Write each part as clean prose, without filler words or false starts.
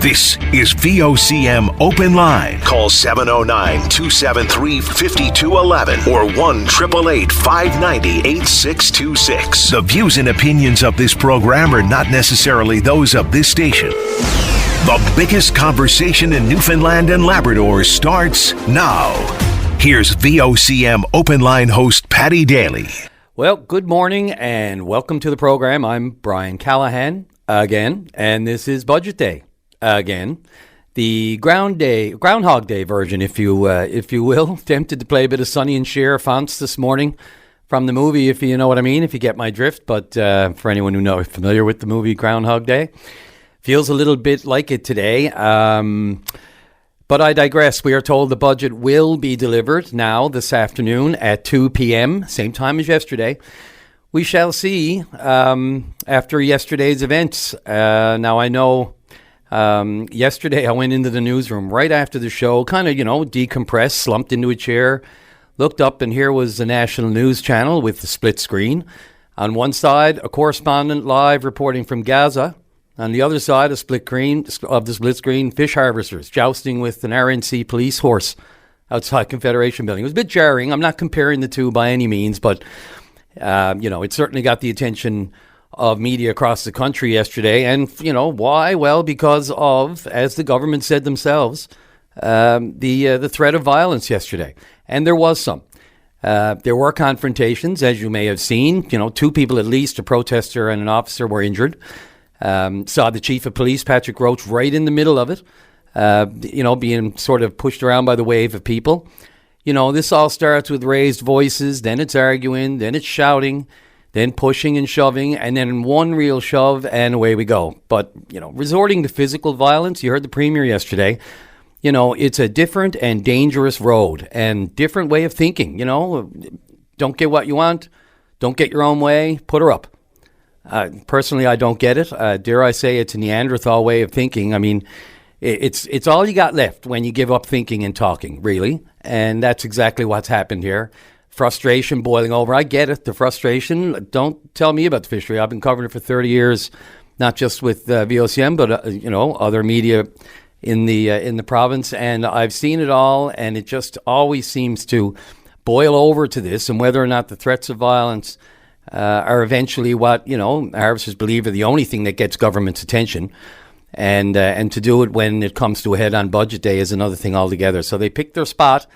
This is VOCM Open Line. Call 709-273-5211 or 1-888-590-8626. The views and opinions of this program are not necessarily those of this station. The biggest conversation in Newfoundland and Labrador starts now. Here's VOCM Open Line host Paddy Daly. Well, good morning and welcome to the program. I'm Brian Callahan again, and this is Budget Day again. The Groundhog Day version, if you will. Tempted to play a bit of Sonny and Cher fonts this morning from the movie, if you know what I mean, if you get my drift. But for anyone who familiar with the movie Groundhog Day, feels a little bit like it today. But I digress. We are told the budget will be delivered now this afternoon at 2 p.m., same time as yesterday. We shall see after yesterday's events. Now, I know yesterday I went into the newsroom right after the show, kind of, decompressed, slumped into a chair, looked up, and here was the national news channel with the split screen. On one side, a correspondent live reporting from Gaza. On the other side, of the split screen, fish harvesters jousting with an RNC police horse outside Confederation Building. It was a bit jarring. I'm not comparing the two by any means, but, it certainly got the attention of media across the country yesterday. And, why? Well, because of, as the government said themselves, the threat of violence yesterday. And there was some. There were confrontations, as you may have seen. 2 people at least, a protester and an officer, were injured. Saw the chief of police, Patrick Roach, right in the middle of it, being sort of pushed around by the wave of people. This all starts with raised voices, then it's arguing, then it's shouting, then pushing and shoving, and then one real shove, and away we go. But, resorting to physical violence, you heard the Premier yesterday, it's a different and dangerous road and different way of thinking. Don't get what you want, don't get your own way, put her up. Personally, I don't get it. Dare I say it's a Neanderthal way of thinking. I mean, it's all you got left when you give up thinking and talking, really. And that's exactly what's happened here. Frustration boiling over. I get it, the frustration. Don't tell me about the fishery. I've been covering it for 30 years, not just with VOCM, but, other media in the province. And I've seen it all, and it just always seems to boil over to this. And whether or not the threats of violence are eventually what, harvesters believe are the only thing that gets government's attention. And to do it when it comes to a head on budget day is another thing altogether. So they picked their spot,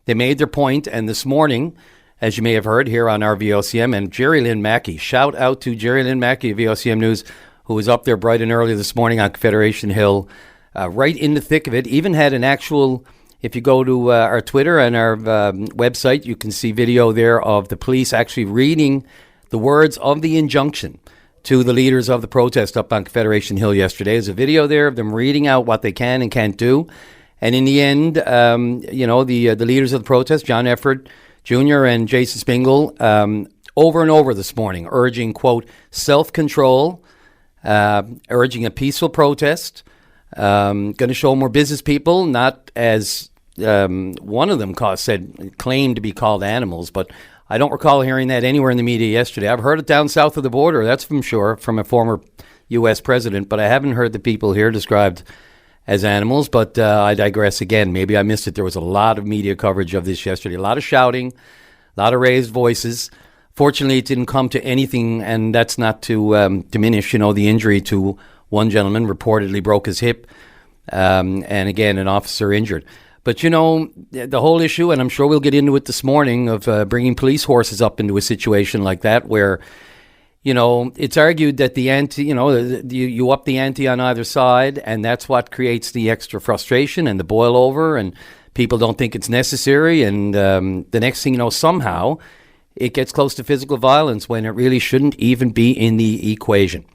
they made their point, and this morning, as you may have heard here on our VOCM, and Jerry Lynn Mackey, shout out to Jerry Lynn Mackey of VOCM News, who was up there bright and early this morning on Confederation Hill, right in the thick of it, even had an actual... If you go to our Twitter and our website, you can see video there of the police actually reading the words of the injunction to the leaders of the protest up on Confederation Hill yesterday. There's a video there of them reading out what they can and can't do. And in the end, the leaders of the protest, John Efford Jr. and Jason Spingle, over and over this morning, urging, quote, self-control, urging a peaceful protest, going to show more business people, not as one of them claimed to be called animals, but I don't recall hearing that anywhere in the media yesterday. I've heard it down south of the border, that's from sure, from a former U.S. president, but I haven't heard the people here described as animals. But I digress again. Maybe I missed it. There was a lot of media coverage of this yesterday, a lot of shouting, a lot of raised voices. Fortunately, it didn't come to anything, and that's not to diminish, the injury to one gentleman, reportedly broke his hip, and again, an officer injured. But, the whole issue, and I'm sure we'll get into it this morning, of bringing police horses up into a situation like that where, it's argued that the ante, you up the ante on either side, and that's what creates the extra frustration and the boil over, and people don't think it's necessary. And the next thing you know, somehow it gets close to physical violence when it really shouldn't even be in the equation.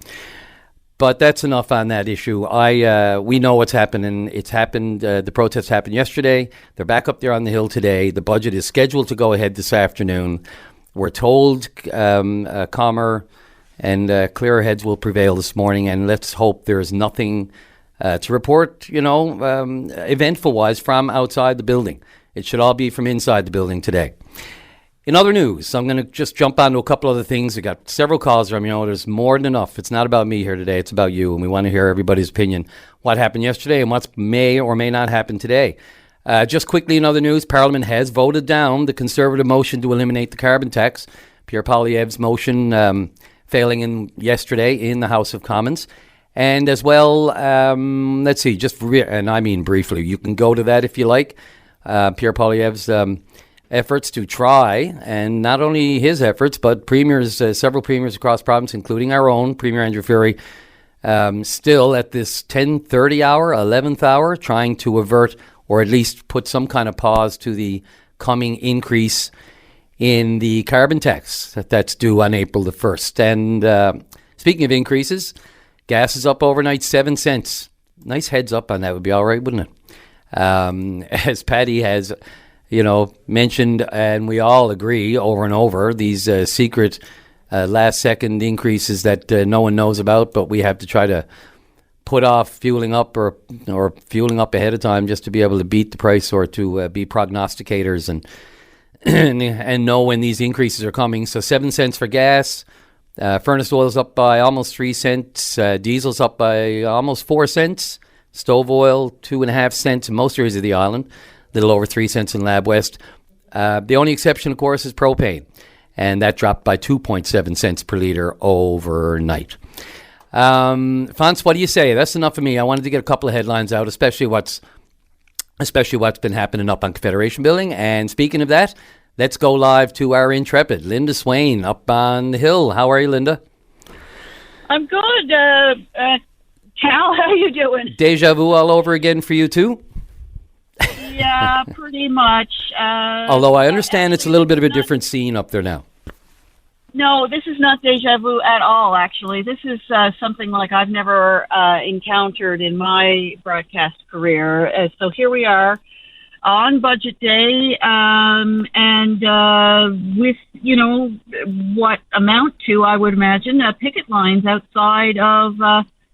But that's enough on that issue. We know what's happening. It's happened. The protests happened yesterday. They're back up there on the Hill today. The budget is scheduled to go ahead this afternoon. We're told calmer and clearer heads will prevail this morning. And let's hope there's nothing to report, eventful-wise from outside the building. It should all be from inside the building today. In other news, I'm going to just jump onto a couple other things. We got several calls from, there's more than enough. It's not about me here today. It's about you, and we want to hear everybody's opinion. What happened yesterday and what may or may not happen today. Just quickly in other news, Parliament has voted down the Conservative motion to eliminate the carbon tax. Pierre Poilievre's motion failing yesterday in the House of Commons. And as well, let's see, and I mean briefly, you can go to that if you like. Pierre Poilievre's efforts to try, and not only his efforts, but several premiers across province, including our own, Premier Andrew Furey, still at this 10:30 hour, 11th hour, trying to avert or at least put some kind of pause to the coming increase in the carbon tax that's due on April the 1st. And speaking of increases, gas is up overnight 7 cents. Nice heads up on that would be all right, wouldn't it? As Patty has mentioned, and we all agree over and over, these secret last-second increases that no one knows about, but we have to try to put off fueling up or fueling up ahead of time just to be able to beat the price or to be prognosticators and and know when these increases are coming. So 7 cents for gas, furnace oil's up by almost 3 cents, diesel's up by almost 4 cents, stove oil 2.5 cents in most areas of the island, a little over 3 cents in Lab West. The only exception, of course, is propane, and that dropped by 2.7 cents per litre overnight. Fonz, what do you say? That's enough for me. I wanted to get a couple of headlines out, especially what's been happening up on Confederation Building. And speaking of that, let's go live to our intrepid, Linda Swain, up on the hill. How are you, Linda? I'm good. Cal, how are you doing? Deja vu all over again for you, too? Yeah, pretty much. Although I understand it's a little bit of a different scene up there now. No, this is not deja vu at all, actually. This is something like I've never encountered in my broadcast career. So here we are on budget day, and with, what amount to, I would imagine, picket lines outside of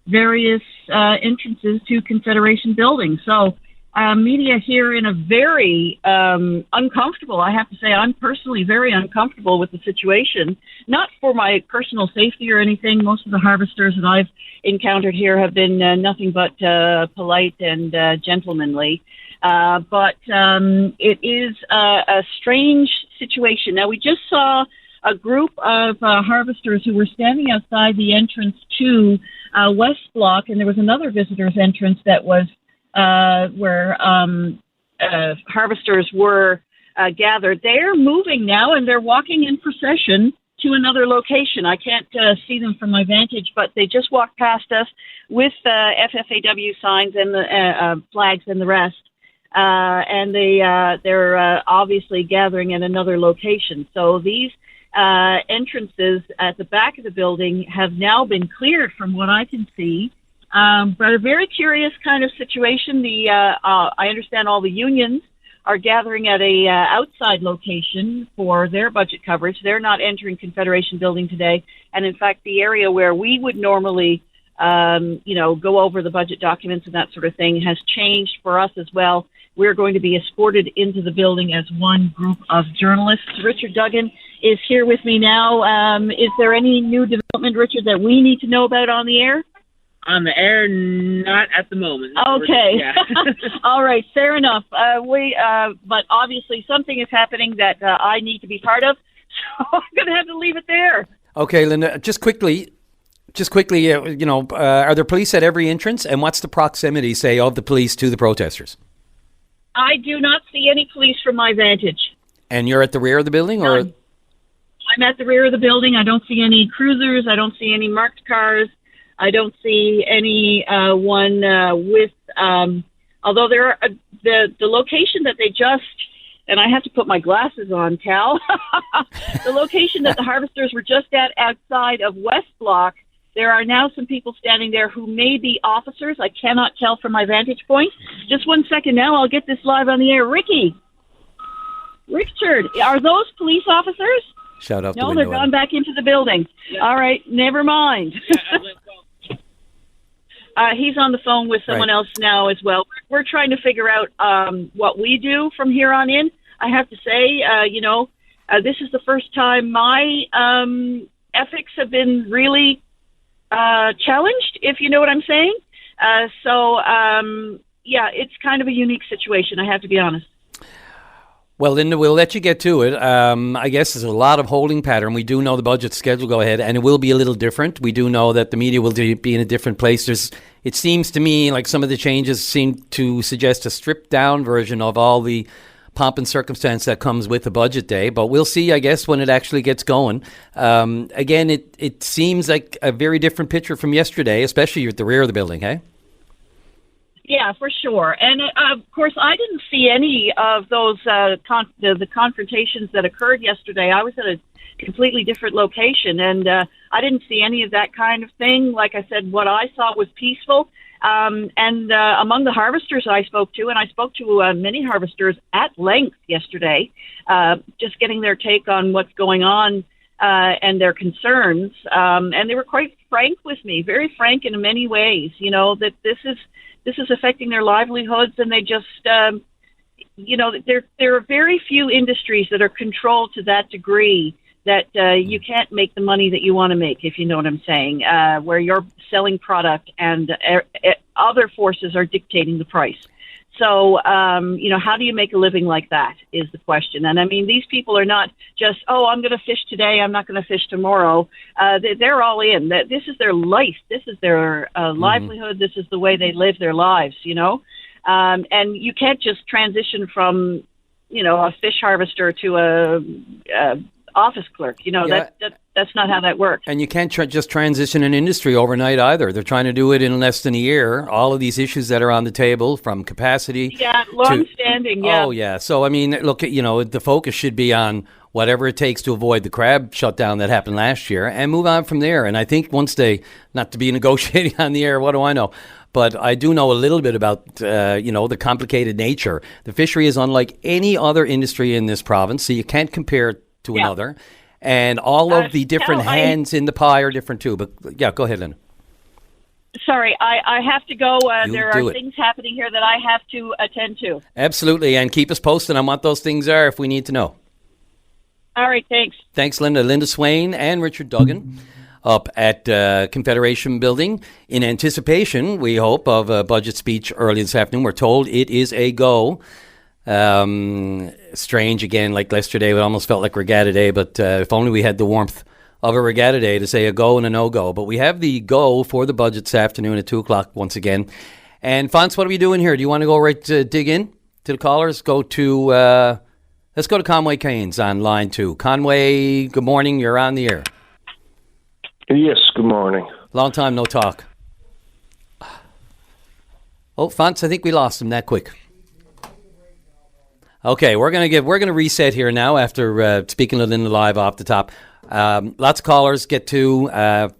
various entrances to Confederation Building. So media here in a very uncomfortable, I have to say, I'm personally very uncomfortable with the situation. Not for my personal safety or anything. Most of the harvesters that I've encountered here have been nothing but polite and gentlemanly. But it is a strange situation. Now, we just saw a group of harvesters who were standing outside the entrance to West Block, and there was another visitor's entrance that was where harvesters were gathered. They're moving now, and they're walking in procession to another location. I can't see them from my vantage, but they just walked past us with FFAW signs and the flags and the rest. And they're obviously gathering at another location. So these entrances at the back of the building have now been cleared from what I can see. But a very curious kind of situation. I understand all the unions are gathering at a outside location for their budget coverage. They're not entering Confederation Building today. And in fact, the area where we would normally, go over the budget documents and that sort of thing has changed for us as well. We're going to be escorted into the building as one group of journalists. Richard Duggan is here with me now. Is there any new development, Richard, that we need to know about on the air? On the air, not at the moment. Okay. Yeah. All right, fair enough. But obviously something is happening that I need to be part of, so I'm going to have to leave it there. Okay, Linda, just quickly, are there police at every entrance, and what's the proximity, say, of the police to the protesters? I do not see any police from my vantage. And you're at the rear of the building, or? I'm at the rear of the building. I don't see any cruisers. I don't see any marked cars. I don't see any one with, although there are the location that they just, and I have to put my glasses on, Cal, the location that the harvesters were just at outside of West Block, there are now some people standing there who may be officers. I cannot tell from my vantage point. Just 1 second now, I'll get this live on the air. Richard, are those police officers? Shout out No, they're gone back into the building. Yeah. All right, never mind. He's on the phone with someone else now as well. We're trying to figure out what we do from here on in. I have to say, This is the first time my ethics have been really challenged, if you know what I'm saying. Yeah, it's kind of a unique situation, I have to be honest. Well, Linda, we'll let you get to it. I guess there's a lot of holding pattern. We do know the budget schedule go ahead, and it will be a little different. We do know that the media will be in a different place. It seems to me like some of the changes seem to suggest a stripped-down version of all the pomp and circumstance that comes with the budget day. But we'll see, I guess, when it actually gets going. Again, it seems like a very different picture from yesterday, especially at the rear of the building, hey? Yeah, for sure. And of course, I didn't see any of those the confrontations that occurred yesterday. I was at a completely different location, and I didn't see any of that kind of thing. Like I said, what I saw was peaceful. And among the harvesters I spoke to, and I spoke to many harvesters at length yesterday, just getting their take on what's going on and their concerns. And they were quite frank with me, very frank in many ways, that this is affecting their livelihoods, and they just, there are very few industries that are controlled to that degree that you can't make the money that you want to make, if you know what I'm saying, where you're selling product and other forces are dictating the price. So, how do you make a living like that is the question. And I mean, these people are not just, I'm going to fish today, I'm not going to fish tomorrow. They're all in. This is their life. This is their livelihood. This is the way they live their lives, and you can't just transition from, a fish harvester to a office clerk. That's not how that works. And you can't just transition an industry overnight either. They're trying to do it in less than a year. All of these issues that are on the table, from capacity. Yeah, long-standing, yeah. Oh, yeah. So, I mean, look, the focus should be on whatever it takes to avoid the crab shutdown that happened last year and move on from there. And I think once they, not to be negotiating on the air, what do I know? But I do know a little bit about, the complicated nature. The fishery is unlike any other industry in this province, so you can't compare it to another. And all of the different hands in the pie are different too. But yeah, go ahead, Linda. Sorry, I have to go. There are things happening here that I have to attend to. Absolutely. And keep us posted on what those things are if we need to know. All right, thanks. Thanks, Linda. Linda Swain and Richard Duggan up at Confederation Building in anticipation, we hope, of a budget speech early this afternoon. We're told it is a go. Strange again, like yesterday, it almost felt like regatta day, but if only we had the warmth of a regatta day to say a go and a no-go. But we have the go for the budget this afternoon at 2 o'clock once again. And Fonz, what are we doing here? Do you want to go right to dig in to the callers? Let's go to Conway Keynes on line 2. Conway, good morning. You're on the air. Yes, good morning. Long time no talk. Oh, Fonz, I think we lost him that quick. Okay, we're gonna reset here now after speaking to Linda live off the top. Lots of callers get to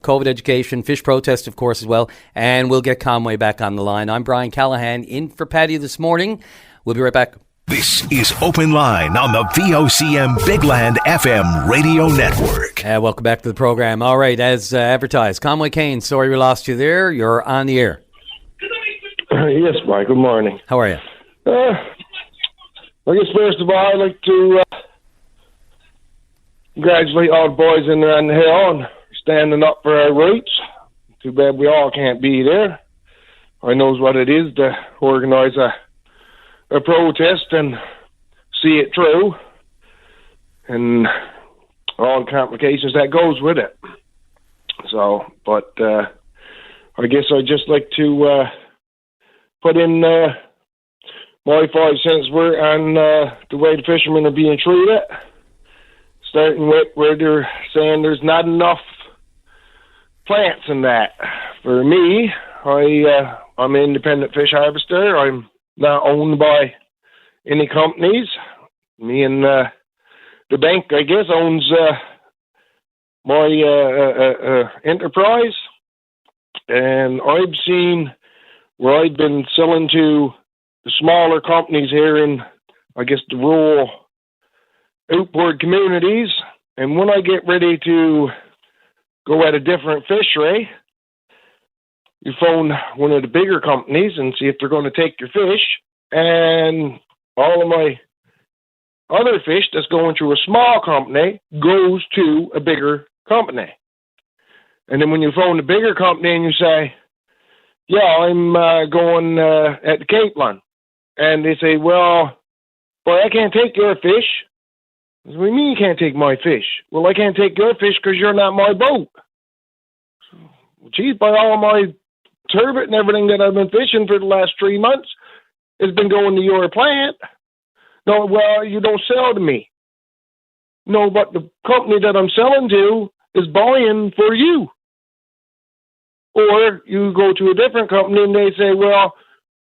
COVID education, fish protest, of course, as well, and we'll get Conway back on the line. I'm Brian Callahan in for Patty this morning. We'll be right back. This is Open Line on the VOCM Big Land FM radio network. Welcome back to the program. All right, as advertised, Conway Keynes, sorry we lost you there. You're on the air. Yes, Mike, good morning. How are you? I guess first of all, I'd like to congratulate all the boys in there on the hill on standing up for our rights. Too bad we all can't be there. I knows what it is to organise a protest and see it through, and all the complications that goes with it. So, but I guess I'd just like to put in my 5 cents worth on the way the fishermen are being treated, starting with where they're saying there's not enough plants in that. For me, I'm an independent fish harvester. I'm not owned by any companies. Me and the bank, I guess, owns my enterprise. And I've seen where I've been selling to the smaller companies here in, I guess, the rural outboard communities. And when I get ready to go at a different fishery, you phone one of the bigger companies and see if they're going to take your fish. And all of my other fish that's going through a small company goes to a bigger company. And then when you phone the bigger company and you say, yeah, I'm going at the Capeland. And they say, well, boy, I can't take your fish. What do you mean you can't take my fish? Well, I can't take your fish because you're not my boat. Well, geez, by all my turbot and everything that I've been fishing for the last 3 months, it's been going to your plant. No, well, you don't sell to me. No, but the company that I'm selling to is buying for you. Or you go to a different company and they say, well,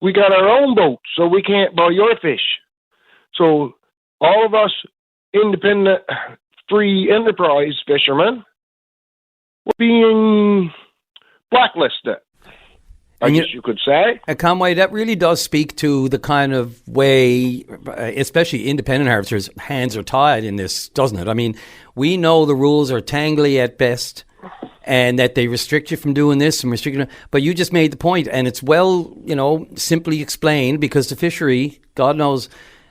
we got our own boat, so we can't buy your fish. So all of us independent, free enterprise fishermen were being blacklisted, I guess you could say. Conway, that really does speak to the kind of way, especially independent harvesters' hands are tied in this, doesn't it? I mean, we know the rules are tangly at best, and that they restrict you from doing this and restrict you. But you just made the point, and it's well, simply explained, because the fishery, God knows,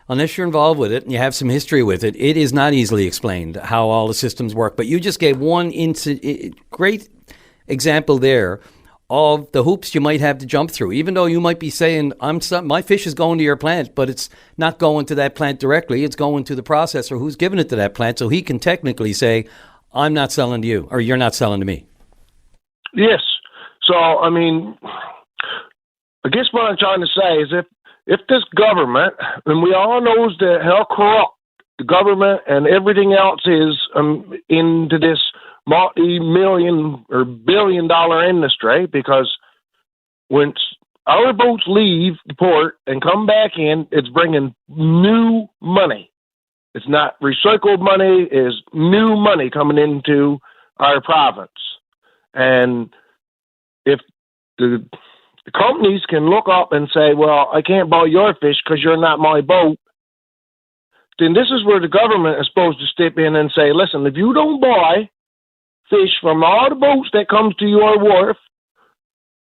unless you're involved with it and you have some history with it, it is not easily explained how all the systems work. But you just gave one great example there of the hoops you might have to jump through, even though you might be saying, my fish is going to your plant, but it's not going to that plant directly. It's going to the processor who's giving it to that plant, so he can technically say, I'm not selling to you, or you're not selling to me. Yes. So, I mean, I guess what I'm trying to say is if this government, and we all knows that how corrupt the government and everything else is into this multi-million or billion-dollar industry, because when our boats leave the port and come back in, it's bringing new money. It's not recycled money, it's new money coming into our province. And if the companies can look up and say, well, I can't buy your fish because you're not my boat, then this is where the government is supposed to step in and say, listen, if you don't buy fish from all the boats that comes to your wharf,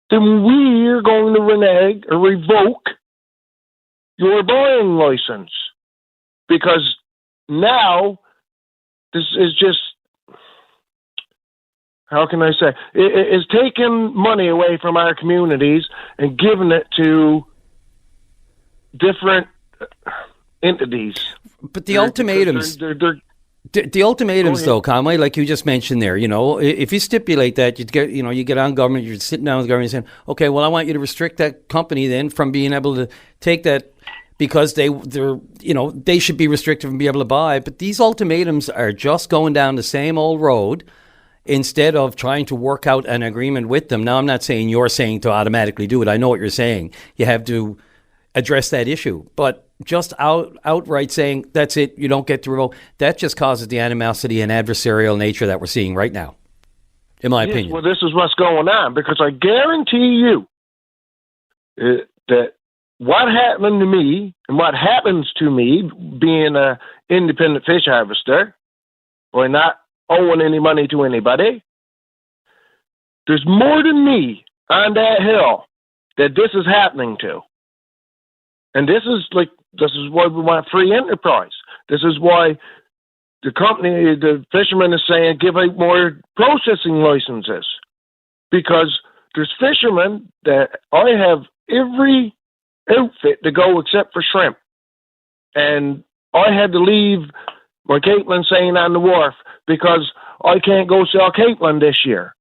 then we're going to renege or revoke your buying license. Because now this is just, how can I say, it is taking money away from our communities and giving it to different entities. But the ultimatums... The ultimatums, though, Conway, like you just mentioned there, if you stipulate that, you get on government, you're sitting down with the government saying, okay, well, I want you to restrict that company then from being able to take that, because they should be restricted from being able to buy. But these ultimatums are just going down the same old road instead of trying to work out an agreement with them. Now, I'm not saying you're saying to automatically do it. I know what you're saying. You have to address that issue. But just outright saying, that's it, you don't get to revoke, that just causes the animosity and adversarial nature that we're seeing right now, in my opinion. Well, this is what's going on, because I guarantee you that what happened to me and what happens to me being an independent fish harvester, or not owing any money to anybody, there's more than me on that hill that this is happening to. And this is why we want free enterprise. This is why the fishermen is saying, give out more processing licenses. Because there's fishermen that I have every outfit to go except for shrimp. And I had to leave my Capeland saying on the wharf because I can't go sell Capeland this year.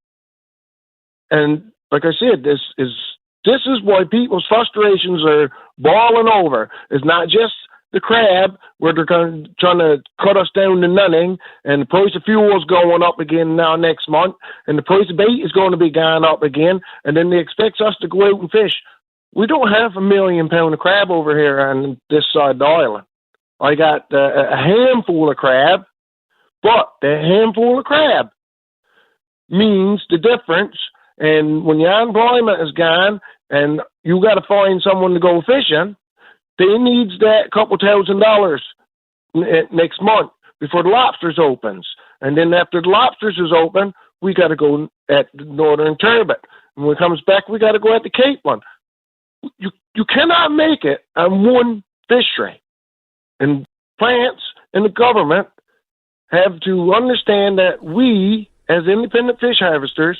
And like I said, this is why people's frustrations are boiling over. It's not just the crab, where they're trying to cut us down to nothing, and the price of fuel is going up again now next month, and the price of bait is going to be going up again, and then they expect us to go out and fish. We don't have 1 million pound of crab over here on this side of the island. I got a handful of crab, but the handful of crab means the difference. And when your unemployment is gone and you got to find someone to go fishing, they needs that couple $1,000 next month before the lobsters opens. And then after the lobsters is open, we got to go at the Northern Turbot. And when it comes back, we got to go at the Capeland. You cannot make it on one fishery. And plants and the government have to understand that we, as independent fish harvesters,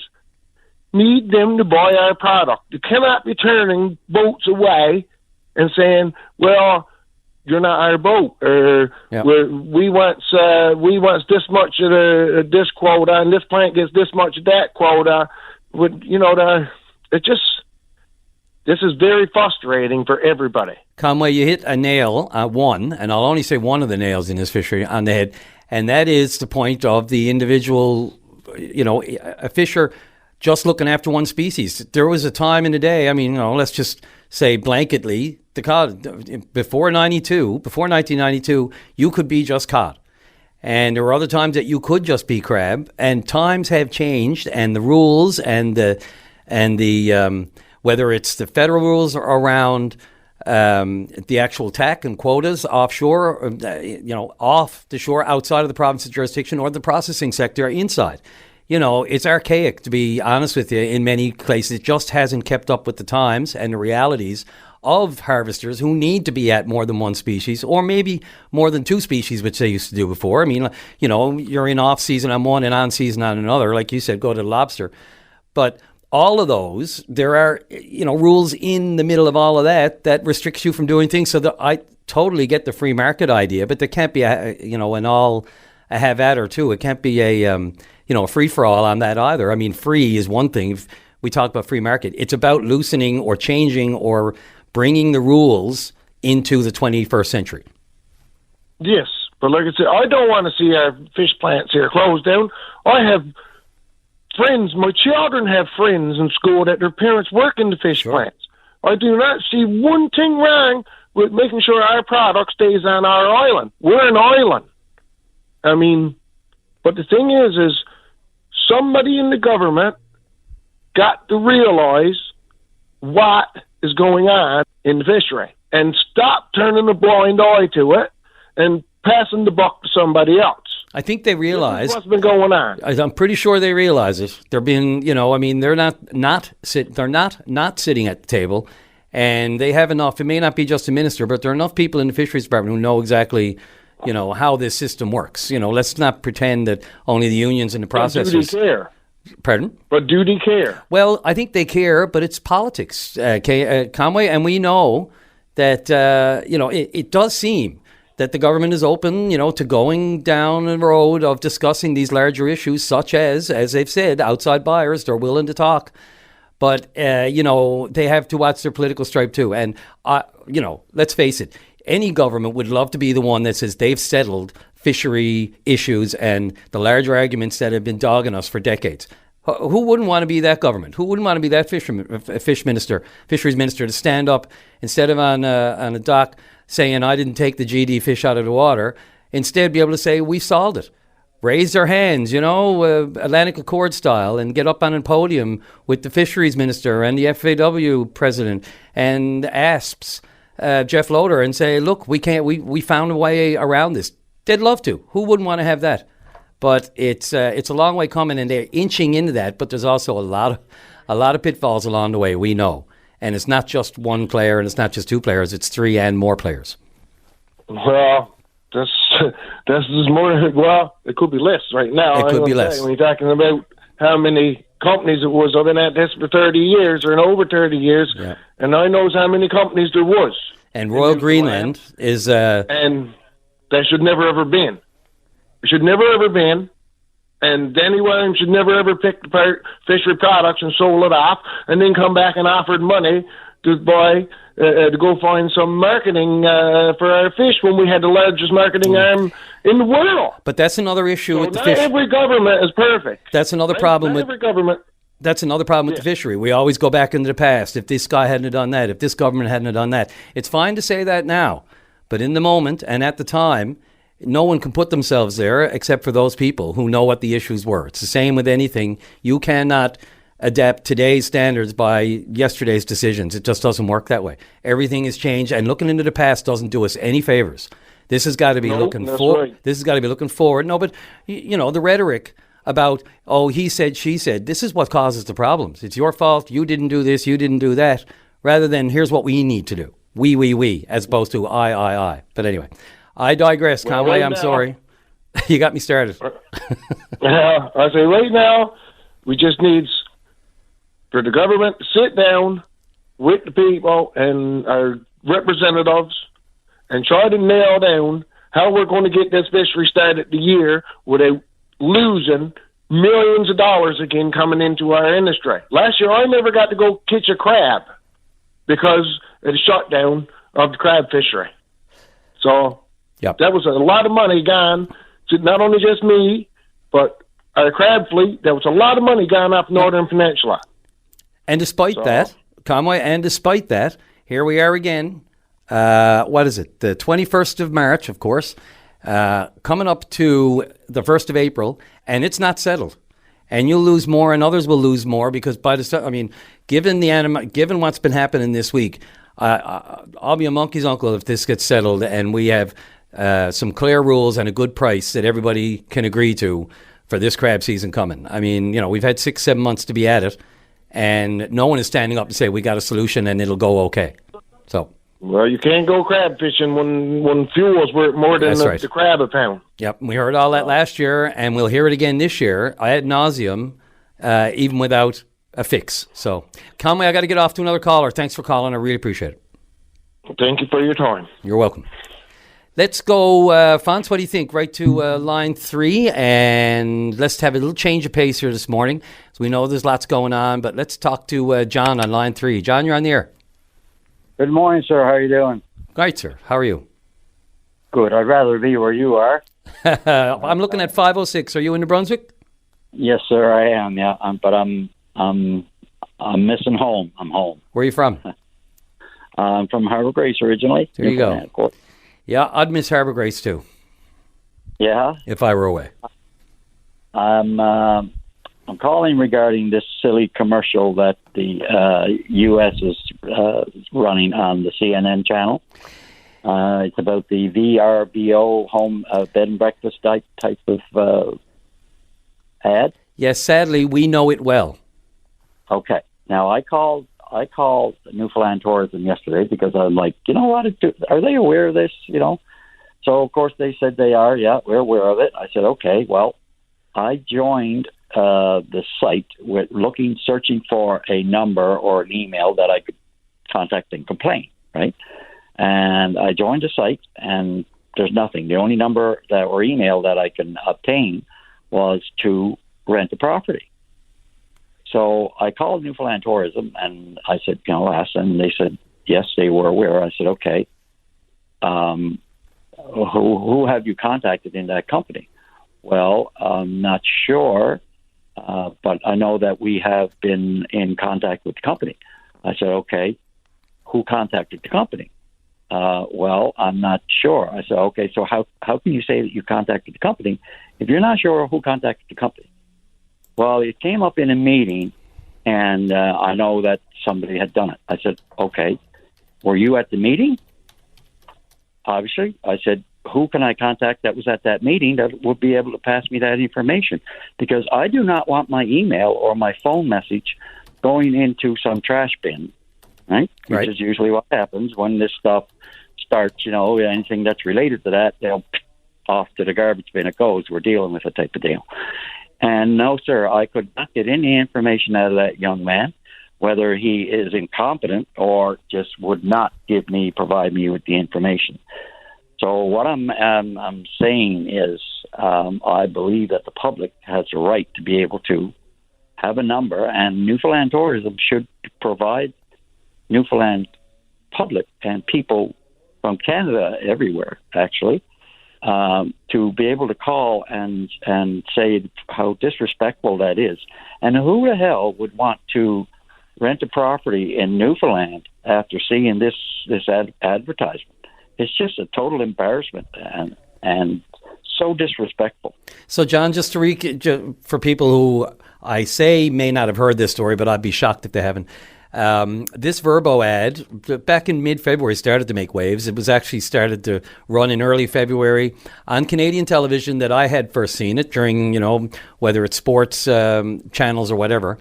need them to buy our product. You cannot be turning boats away and saying, well, you're not our boat, or we want this much of this quota, and this plant gets this much of that quota. This is very frustrating for everybody. Conway, you hit a nail, one, and I'll only say one of the nails in this fishery on the head, and that is the point of the individual, a fisher just looking after one species. There was a time in the day, let's just say blanketly, the cod, before 1992, you could be just cod. And there were other times that you could just be crab, and times have changed, and the rules and the whether it's the federal rules around the actual TAC and quotas offshore, off the shore, outside of the province's jurisdiction, or the processing sector inside. It's archaic, to be honest with you, in many places. It just hasn't kept up with the times and the realities of harvesters who need to be at more than one species, or maybe more than two species, which they used to do before. You're in off season on one and on season on another. Like you said, go to the lobster. But all of those, there are, rules in the middle of all of that restricts you from doing things. So I totally get the free market idea, but there can't be a have at or two. It can't be a free-for-all on that either. Free is one thing. If we talk about free market, it's about loosening or changing or bringing the rules into the 21st century. Yes, but like I said, I don't want to see our fish plants here closed down. I have friends, my children have friends in school that their parents work in the fish plants. I do not see one thing wrong with making sure our product stays on our island. We're an island. But the thing is somebody in the government got to realize what is going on in the fishery and stop turning a blind eye to it and passing the buck to somebody else. I think they realize what's been going on. I'm pretty sure they realize it. They're being, they're not sitting at the table, and they have enough. It may not be just a minister, but there are enough people in the fisheries department who know exactly, how this system works. Let's not pretend that only the unions and the processors. But do they care? Pardon? But do they care? Well, I think they care, but it's politics, Conway, and we know that it does seem that the government is open, to going down the road of discussing these larger issues, such as they've said, outside buyers. They're willing to talk. But, they have to watch their political stripe too. And, let's face it, any government would love to be the one that says they've settled fishery issues and the larger arguments that have been dogging us for decades. Who wouldn't want to be that government? Who wouldn't want to be that fisheries minister to stand up instead of on a dock saying, I didn't take the GD fish out of the water, instead be able to say, we solved it. Raise their hands, Atlantic Accord style, and get up on a podium with the fisheries minister and the FAW president and ASP's Jeff Loader and say, look, we found a way around this. They'd love to. Who wouldn't want to have that? But it's a long way coming, and they're inching into that, but there's also a lot of pitfalls along the way, we know. And it's not just one player, and it's not just two players, it's three and more players. Well, this is more, it could be less right now. It could be less. When you're talking about how many companies it was, I've been at this for 30 years or over 30 years, and I knows how many companies there was. And Royal Greenland is... and that should never ever been. It should never ever been. And Danny Williams should never ever pick the fishery products and sold it off, and then come back and offered money to buy to go find some marketing for our fish when we had the largest marketing arm in the world. But that's another issue with the fish. Not every government is perfect. That's another problem with every government. That's another problem with the fishery. We always go back into the past. If this guy hadn't done that, if this government hadn't done that, it's fine to say that now, but in the moment and at the time, no one can put themselves there except for those people who know what the issues were. It's the same with anything. You cannot adapt today's standards by yesterday's decisions. It just doesn't work that way. Everything has changed, and looking into the past doesn't do us any favors. This has got to be looking forward. Right. This has got to be looking forward. No, but the rhetoric about, he said, she said, this is what causes the problems. It's your fault. You didn't do this. You didn't do that. Rather than here's what we need to do. We, as opposed to I. But anyway. I digress, Well, Conway. right I'm now- sorry. You got me started. I say right now, we just need for the government to sit down with the people and our representatives and try to nail down how we're going to get this fishery started the year without losing millions of dollars again coming into our industry. Last year, I never got to go catch a crab because of the shutdown of the crab fishery. So Yep. that was a lot of money gone to not only just me, but our crab fleet. There was a lot of money gone up Northern Peninsula. And despite that, Conway, and despite that, here we are again. What is it? The 21st of March, of course, coming up to the 1st of April, and it's not settled. And you'll lose more, and others will lose more because by the given what's been happening this week, I'll be a monkey's uncle if this gets settled and we have some clear rules and a good price that everybody can agree to for this crab season coming. I mean, we've had 6-7 months to be at it, and no one is standing up to say we got a solution and it'll go okay. So. Well, you can't go crab fishing when fuel's worth more than That's the crab a pound. Yep, we heard all that last year, and we'll hear it again this year ad nauseum, even without a fix. So, Conway, I got to get off to another caller. Thanks for calling. I really appreciate it. Thank you for your time. You're welcome. Let's go, Fonz, what do you think? Right to line 3, and let's have a little change of pace here this morning. So we know there's lots going on, but let's talk to John on line 3. John, you're on the air. Good morning, sir. How are you doing? Great, sir. How are you? Good. I'd rather be where you are. I'm looking at 506. Are you in New Brunswick? Yes, sir. I am. Yeah, but I'm missing home. I'm home. Where are you from? I'm from Harbour Grace originally. There you go. Of course. Yeah, I'd miss Harbour Grace too. Yeah. If I were away. I'm calling regarding this silly commercial that the U.S. is running on the CNN channel. It's about the VRBO home bed and breakfast type of ad. Yes, sadly, we know it well. Okay. Now I called Newfoundland Tourism yesterday because I'm like, you know what? Are they aware of this? So of course they said they are. Yeah, we're aware of it. I said, okay. Well, I joined the site with searching for a number or an email that I could contact and complain, right? And I joined the site, and there's nothing. The only number or email that I can obtain was to rent the property. So I called Newfoundland Tourism, and I said, asked them, and they said, yes, they were aware. I said, okay. Who have you contacted in that company? Well, I'm not sure, but I know that we have been in contact with the company. I said, okay, who contacted the company? Well, I'm not sure. I said, okay, so how can you say that you contacted the company if you're not sure who contacted the company? Well, it came up in a meeting, and I know that somebody had done it. I said, okay, were you at the meeting? Obviously. I said, who can I contact that was at that meeting that would be able to pass me that information? Because I do not want my email or my phone message going into some trash bin, right? Which is usually what happens when this stuff starts, anything that's related to that, they'll off to the garbage bin it goes. We're dealing with a type of deal. And no, sir, I could not get any information out of that young man, whether he is incompetent or just would not provide me with the information. So what I'm saying is I believe that the public has a right to be able to have a number, and Newfoundland Tourism should provide Newfoundland public and people from Canada everywhere, actually, to be able to call and say how disrespectful that is. And who the hell would want to rent a property in Newfoundland after seeing this advertisement? It's just a total embarrassment and so disrespectful. So, John, just to for people who I say may not have heard this story, but I'd be shocked if they haven't. This Verbo ad, back in mid-February, started to make waves. It was actually started to run in early February on Canadian television that I had first seen it during, whether it's sports channels or whatever.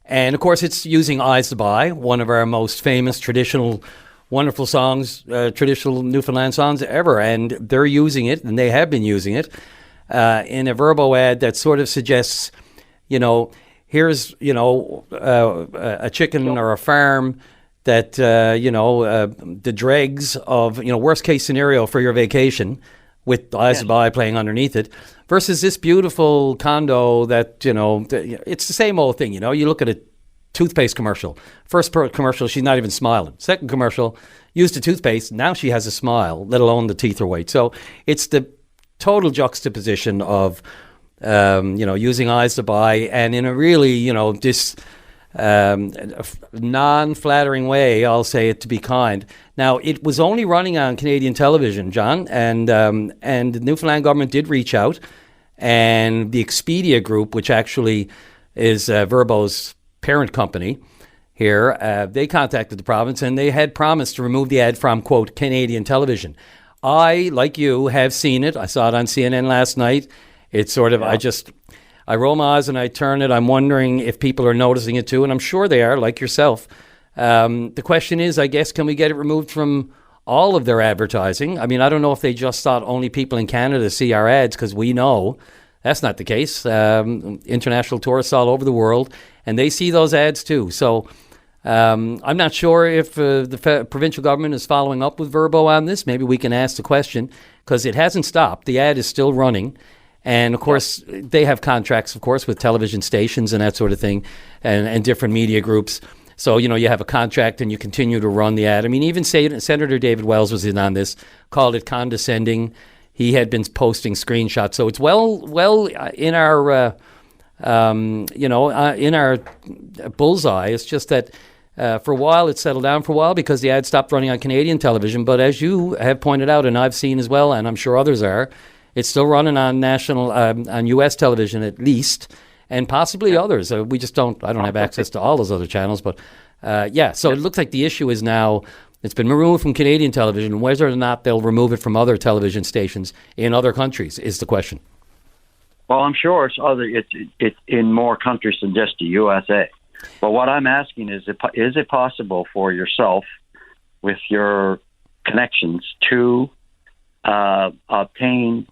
And, of course, it's using Eyes to Buy, one of our most famous traditional wonderful songs, traditional Newfoundland songs ever, and they're using it, and they have been using it in a Verbo ad that sort of suggests, here's a chicken or a farm that the dregs of worst case scenario for your vacation, with Eyes of Eye playing underneath it, versus this beautiful condo that it's the same old thing. You look at a toothpaste commercial. First commercial, she's not even smiling. Second commercial, used a toothpaste. Now she has a smile, let alone the teeth are white. So it's the total juxtaposition of using Eyes to Buy, and in a really non-flattering way, I'll say it to be kind. Now, it was only running on Canadian television, John, and the Newfoundland government did reach out, and the Expedia Group, which actually is Verbo's parent company here, they contacted the province, and they had promised to remove the ad from, quote, Canadian television. I, like you, have seen it. I saw it on CNN last night. It's sort of, I roll my eyes and I turn it. I'm wondering if people are noticing it too, and I'm sure they are, like yourself. The question is, I guess, can we get it removed from all of their advertising? I mean, I don't know if they just thought only people in Canada see our ads, because we know that's not the case. International tourists all over the world, and they see those ads too. So I'm not sure if the provincial government is following up with Verbo on this. Maybe we can ask the question, because it hasn't stopped. The ad is still running. And, of course, they have contracts, of course, with television stations and that sort of thing, and different media groups. So, you have a contract and you continue to run the ad. I mean, even Senator David Wells was in on this, called it condescending. He had been posting screenshots. So it's well in our, in our bullseye. It's just that for a while it settled down for a while because the ad stopped running on Canadian television. But as you have pointed out, and I've seen as well, and I'm sure others are, it's still running on national, on U.S. television at least, and possibly others. We just I don't have access to all those other channels, but so it looks like the issue is now it's been removed from Canadian television. Whether or not they'll remove it from other television stations in other countries is the question. Well, I'm sure it's in more countries than just the USA. But what I'm asking is it possible for yourself, with your connections, to obtain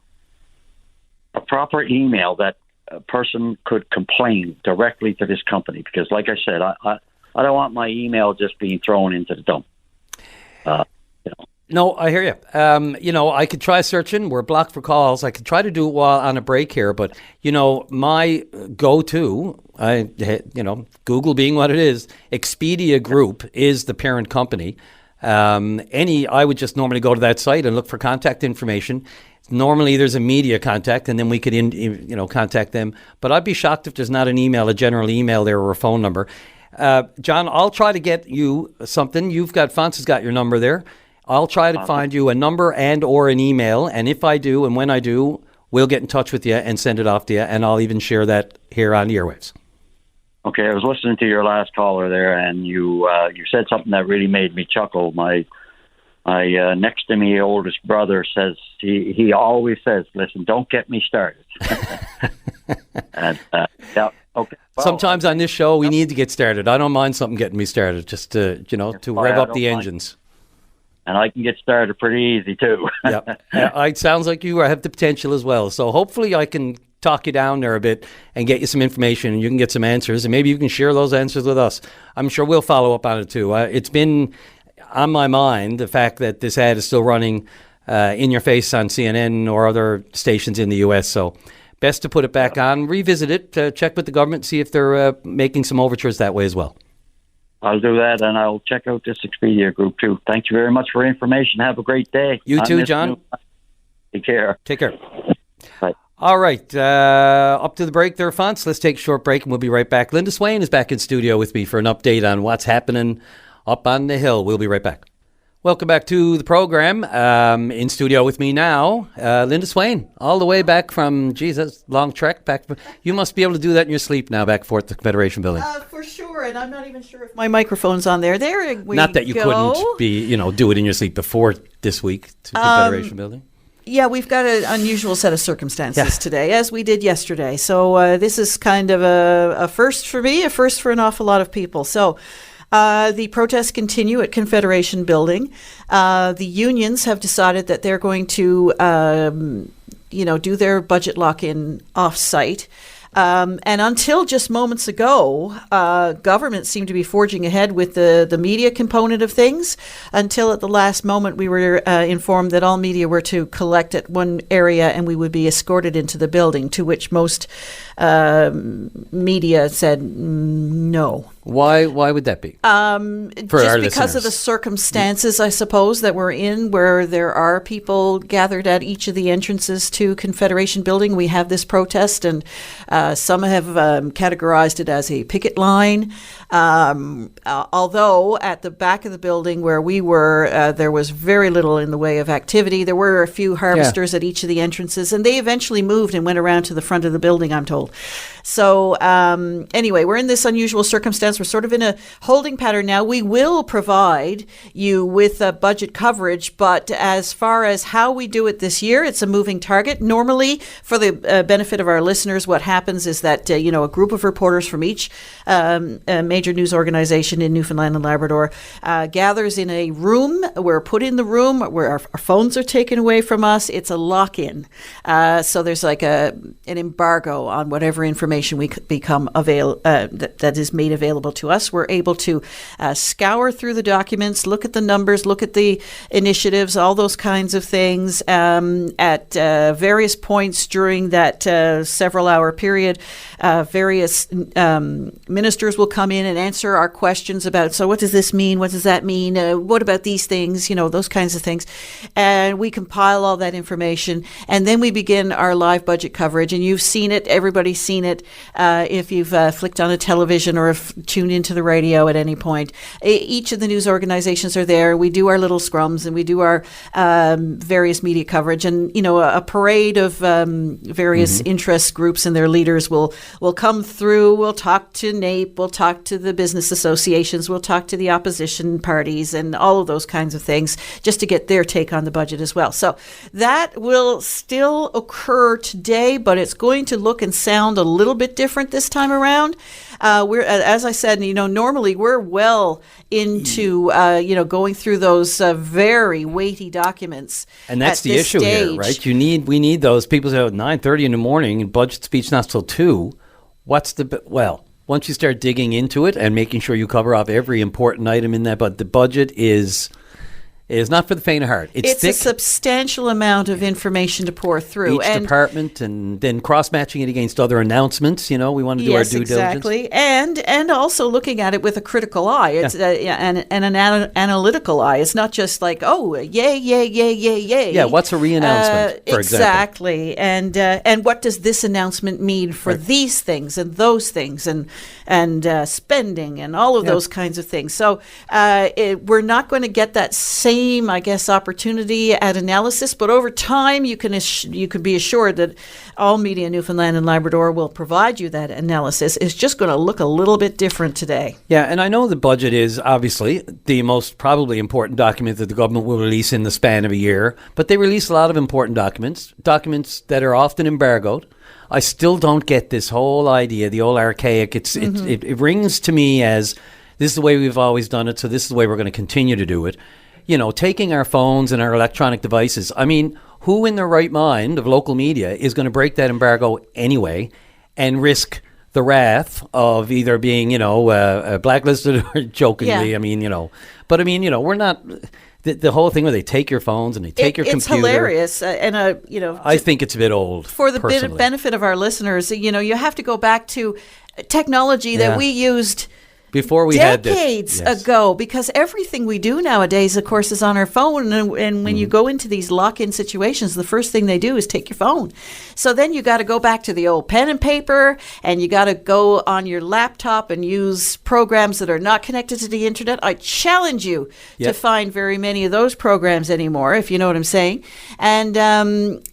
a proper email that a person could complain directly to this company? Because, like I said, I don't want my email just being thrown into the dump. No, I hear you. I could try searching. We're blocked for calls. I could try to do it while on a break here, but my go-to, Google being what it is, Expedia Group is the parent company. I would just normally go to that site and look for contact information. Normally there's a media contact, and then we could contact them. But I'd be shocked if there's not an email, a general email there, or a phone number. John, I'll try to get you something. Fonz has got your number there. I'll try to find you a number and or an email, and if I do, and when I do, we'll get in touch with you and send it off to you, and I'll even share that here on the airwaves. Okay, I was listening to your last caller there, and you said something that really made me chuckle. My next to me oldest brother says, he always says, listen, don't get me started. And, okay. Well, sometimes on this show, we need to get started. I don't mind something getting me started, just to rev up the engines. And I can get started pretty easy, too. Yeah, it sounds like you have the potential as well. So hopefully I can talk you down there a bit and get you some information, and you can get some answers, and maybe you can share those answers with us. I'm sure we'll follow up on it, too. It's been on my mind, the fact that this ad is still running in your face on CNN or other stations in the U.S., so best to put it back on, revisit it, check with the government, see if they're making some overtures that way as well. I'll do that, and I'll check out this Expedia Group, too. Thank you very much for information. Have a great day. You too, John. Take care. Take care. Bye. All right. Up to the break there, Fonts. Let's take a short break, and we'll be right back. Linda Swain is back in studio with me for an update on what's happening up on the Hill. We'll be right back. Welcome back to the program. In studio with me now, Linda Swain, all the way back from, Jesus, long trek back. You must be able to do that in your sleep now, back and forth to the Confederation Building. For sure, and I'm not even sure if my microphone's on there. There we Not that you couldn't be, do it in your sleep before this week to the Confederation Building. Yeah, we've got an unusual set of circumstances today, as we did yesterday. So this is kind of a first for me, a first for an awful lot of people. So The protests continue at Confederation Building. The unions have decided that they're going to, do their budget lock-in off-site. And until just moments ago, government seemed to be forging ahead with the media component of things, until at the last moment we were informed that all media were to collect at one area and we would be escorted into the building, to which most media said no. Why would that be? Just because of the circumstances, I suppose, that we're in, where there are people gathered at each of the entrances to Confederation Building. We have this protest, and some have categorized it as a picket line. Although at the back of the building where we were, there was very little in the way of activity. There were a few harvesters at each of the entrances, and they eventually moved and went around to the front of the building, I'm told. So anyway, we're in this unusual circumstance. We're sort of in a holding pattern now. We will provide you with budget coverage, but as far as how we do it this year, it's a moving target. Normally, for the benefit of our listeners, what happens is that a group of reporters from each major news organization in Newfoundland and Labrador gathers in a room. We're put in the room where our phones are taken away from us. It's a lock-in. So there's like an embargo on whatever information we become that is made available to us. We're able to scour through the documents, look at the numbers, look at the initiatives, all those kinds of things. At various points during that several-hour period, various ministers will come in and answer our questions about, so what does this mean? What does that mean? What about these things? Those kinds of things. And we compile all that information, and then we begin our live budget coverage. And you've seen it. Everybody's seen it. If you've flicked on a television or if tuned into the radio at any point, each of the news organizations are there. We do our little scrums and we do our various media coverage, and a parade of various interest groups and their leaders will come through. We'll talk to NAPE, we'll talk to the business associations, we'll talk to the opposition parties and all of those kinds of things, just to get their take on the budget as well. So that will still occur today, but it's going to look and sound a little bit different this time around. We're, as I said, normally we're well into, going through those very weighty documents. And that's the issue here, right? We need those. People say 9:30 in the morning and budget speech not till 2. Once you start digging into it and making sure you cover off every important item in that, but the budget is not for the faint of heart. It's thick. A substantial amount of information to pour through. Each department, and then cross-matching it against other announcents. We want to do our due diligence. Exactly. And also looking at it with a critical eye. It's and an analytical eye. It's not just like, oh, yay, yay, yay, yay, yay. Yeah, what's a re-announcement, for example? Exactly. And what does this announcement mean for these things and those things and spending and all of those kinds of things. So we're not going to get that same, I guess, opportunity at analysis, but over time you can be assured that all media in Newfoundland and Labrador will provide you that analysis. It's just going to look a little bit different today. Yeah, and I know the budget is obviously the most probably important document that the government will release in the span of a year, but they release a lot of important documents that are often embargoed. I still don't get this whole idea, the old archaic. It rings to me as this is the way we've always done it, so this is the way we're going to continue to do it. Taking our phones and our electronic devices. I mean, who in their right mind of local media is going to break that embargo anyway and risk the wrath of either being, blacklisted or jokingly? Yeah. We're not. The whole thing where they take your phones and they take your computer. It's hilarious. I think it's a bit old. For the benefit of our listeners, you have to go back to technology that we used before we decades ago, because everything we do nowadays, of course, is on our phone. And when you go into these lock-in situations, the first thing they do is take your phone. So then you got to go back to the old pen and paper, and you got to go on your laptop and use programs that are not connected to the internet. I challenge you to find very many of those programs anymore, if you know what I'm saying. And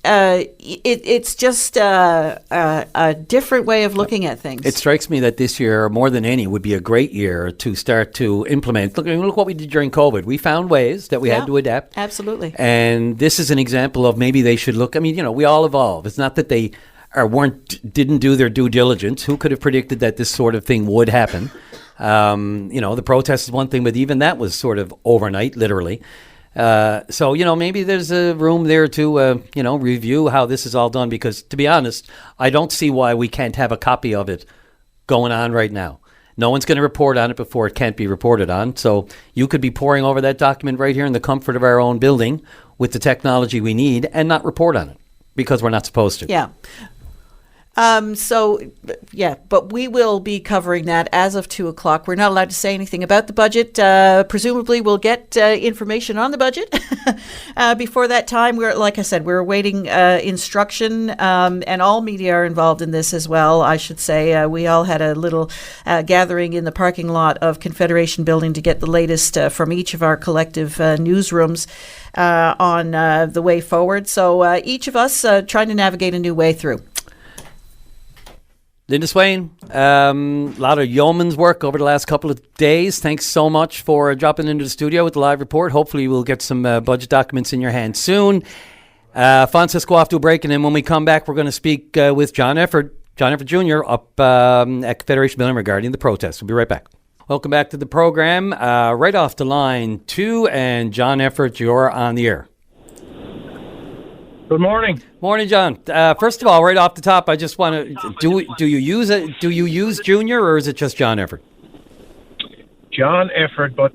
it's just a different way of looking at things. It strikes me that this year, more than any, would be a great year to start to implement. Look what we did during COVID. We found ways that we had to adapt. Absolutely. And this is an example of maybe they should look. I mean, we all evolve. It's not that they didn't do their due diligence. Who could have predicted that this sort of thing would happen? The protest is one thing, but even that was sort of overnight, literally. So, maybe there's a room there to, review how this is all done, because, to be honest, I don't see why we can't have a copy of it going on right now. No one's going to report on it before it can't be reported on. So you could be poring over that document right here in the comfort of our own building with the technology we need and not report on it because we're not supposed to. Yeah. But we will be covering that as of 2:00. We're not allowed to say anything about the budget. Presumably, we'll get information on the budget before that time. Like I said, we're awaiting instruction, and all media are involved in this as well. I should say we all had a little gathering in the parking lot of Confederation Building to get the latest from each of our collective newsrooms on the way forward. So each of us trying to navigate a new way through. Linda Swain, a lot of yeoman's work over the last couple of days. Thanks so much for dropping into the studio with the live report. Hopefully we'll get some budget documents in your hands soon. Francisco off to a break, and then when we come back, we're going to speak with John Efford Jr. up at Confederation Building regarding the protest. We'll be right back. Welcome back to the program. Right off the line, 2, and John Efford, you're on the air. Good morning. Morning, John. First of all, right off the top, I just want to do you use Junior, or is it just John Efford? John Efford, but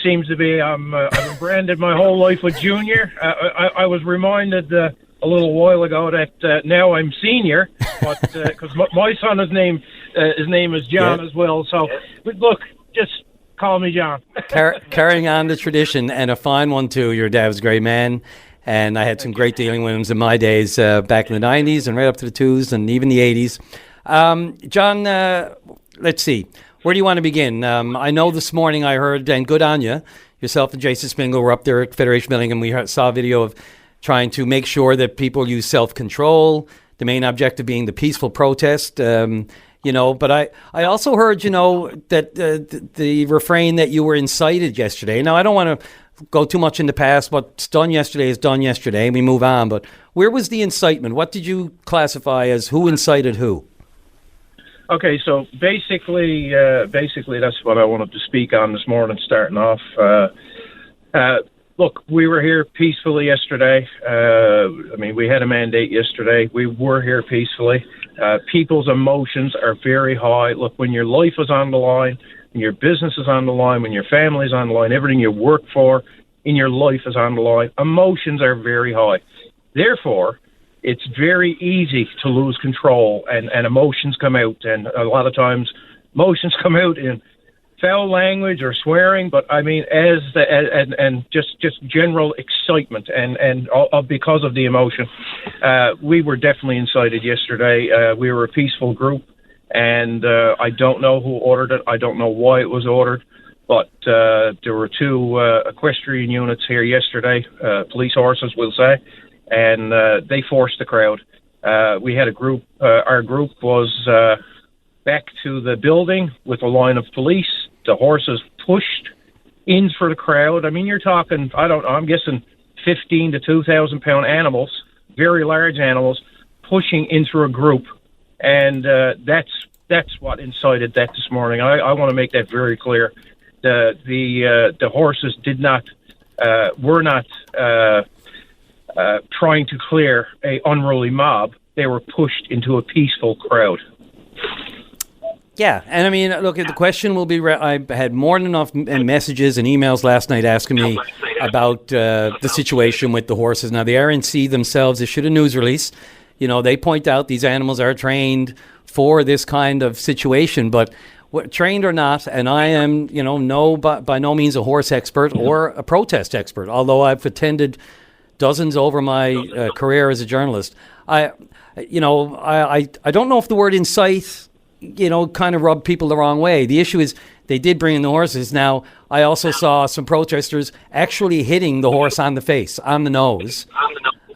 seems to be I've been branded my whole life with Junior. I was reminded a little while ago that now I'm senior, but because my son his name is John as well. So look, just call me John. Carrying on the tradition, and a fine one too. Your dad was a great man. And I had some great dealing with him in my days back in the 90s and right up to the 2s and even the 80s. John, let's see. Where do you want to begin? I know this morning I heard, and good on you, yourself and Jason Spingle were up there at Federation Building, and we saw a video of trying to make sure that people use self-control, the main objective being the peaceful protest. But I also heard, that the refrain that you were incited yesterday. Now, I don't want to go too much in the past. What's done yesterday is done yesterday, and we move on. But where was the incitement? What did you classify as who incited who? Okay, so basically that's what I wanted to speak on this morning, starting off. Look, we were here peacefully yesterday. We had a mandate yesterday. We were here peacefully. People's emotions are very high. Look, when your life is on the line, when your business is on the line, when your family is on the line, everything you work for in your life is on the line, emotions are very high. Therefore, it's very easy to lose control, and emotions come out. And a lot of times, emotions come out in foul language or swearing, but I mean, just general excitement and because of the emotion. We were definitely incited yesterday. We were a peaceful group, and I don't know who ordered it. I don't know why it was ordered, but there were 2 equestrian units here yesterday, police horses, we'll say, and they forced the crowd. We had a group. Our group was back to the building with a line of police. The horses pushed in for the crowd. I mean, you're talking, I don't know, I'm guessing 15 to 2,000 pound animals, very large animals, pushing into a group. And that's what incited that this morning. I want to make that very clear. The horses were not trying to clear a unruly mob. They were pushed into a peaceful crowd. Yeah, and I mean, look, the question will be, I had more than enough messages and emails last night asking me about the situation with the horses. Now, the RNC themselves issued a news release. They point out these animals are trained for this kind of situation, but trained or not, and I am, by no means a horse expert or a protest expert, although I've attended dozens over my career as a journalist. I don't know if the word incite kind of rubbed people the wrong way. The issue is they did bring in the horses. Now, I also saw some protesters actually hitting the horse on the face, on the nose,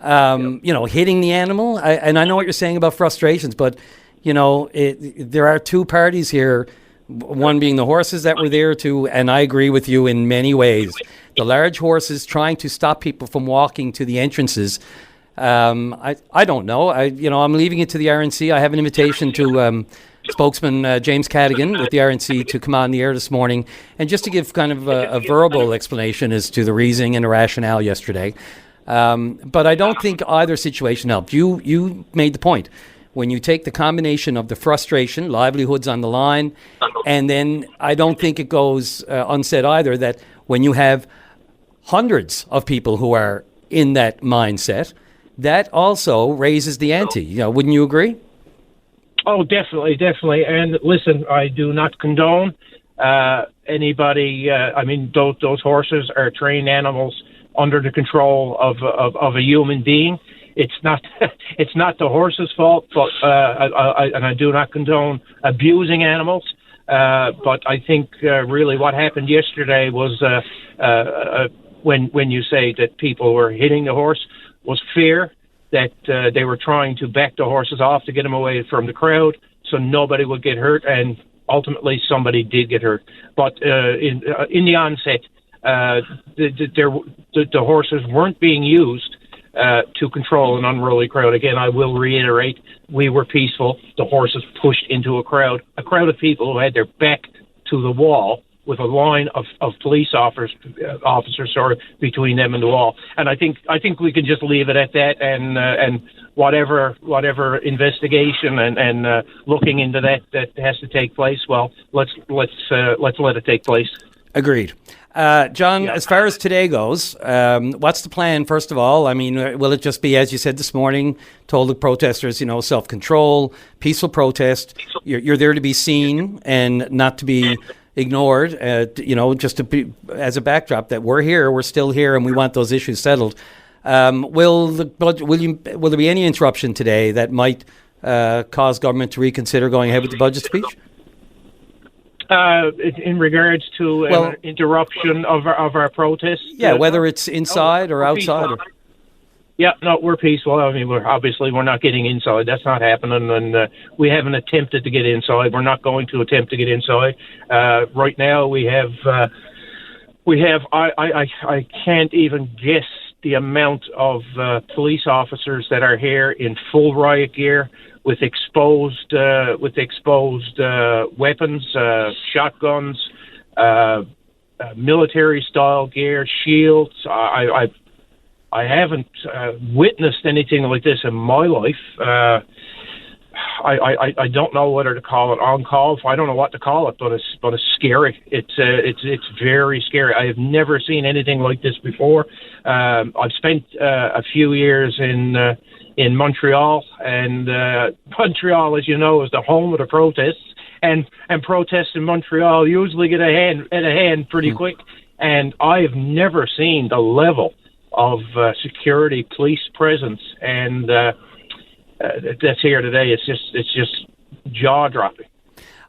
hitting the animal. And I know what you're saying about frustrations, but, there are 2 parties here, one being the horses that were there too, and I agree with you in many ways. The large horses trying to stop people from walking to the entrances. I don't know. I'm leaving it to the RNC. I have an invitation to spokesman James Cadigan with the RNC to come on the air this morning and just to give kind of a verbal explanation as to the reasoning and the rationale yesterday. But I don't think either situation helped. You made the point. When you take the combination of the frustration, livelihoods on the line, and then I don't think it goes unsaid either that when you have hundreds of people who are in that mindset, that also raises the ante. Wouldn't you agree? Oh, definitely. And listen, I do not condone anybody. Those horses are trained animals under the control of a human being. It's not the horse's fault, but I do not condone abusing animals. But I think really what happened yesterday was when you say that people were hitting the horse was fear that they were trying to back the horses off to get them away from the crowd so nobody would get hurt, and ultimately somebody did get hurt. But in the onset, the horses weren't being used to control an unruly crowd. Again, I will reiterate, we were peaceful. The horses pushed into a crowd of people who had their back to the wall with a line of police officers between them and the wall. And I think we can just leave it at that, and whatever investigation and looking into that has to take place. Well, let's let it take place. Agreed. John, as far as today goes, what's the plan, first of all? I mean, will it just be, as you said this morning, told the protesters, self-control, peaceful protest, you're there to be seen and not to be ignored, just to be as a backdrop that we're still here, and we want those issues settled. Will there be any interruption today that might cause government to reconsider going ahead with the budget speech? In regards to an interruption of our protests? Yeah, whether it's inside or outside. Yeah, no, we're peaceful. I mean, we're not getting inside. That's not happening, and we haven't attempted to get inside. We're not going to attempt to get inside. Right now, we have. I can't even guess the amount of police officers that are here in full riot gear, with exposed weapons, shotguns, military-style gear, shields. I haven't witnessed anything like this in my life. I don't know whether to call it on call. I don't know what to call it, but it's scary. It's very scary. I have never seen anything like this before. I've spent a few years in Montreal, and Montreal, as you know, is the home of the protests, and protests in Montreal usually get a hand pretty quick. And I've never seen the level of security, police presence, and that's here today. It's just jaw dropping.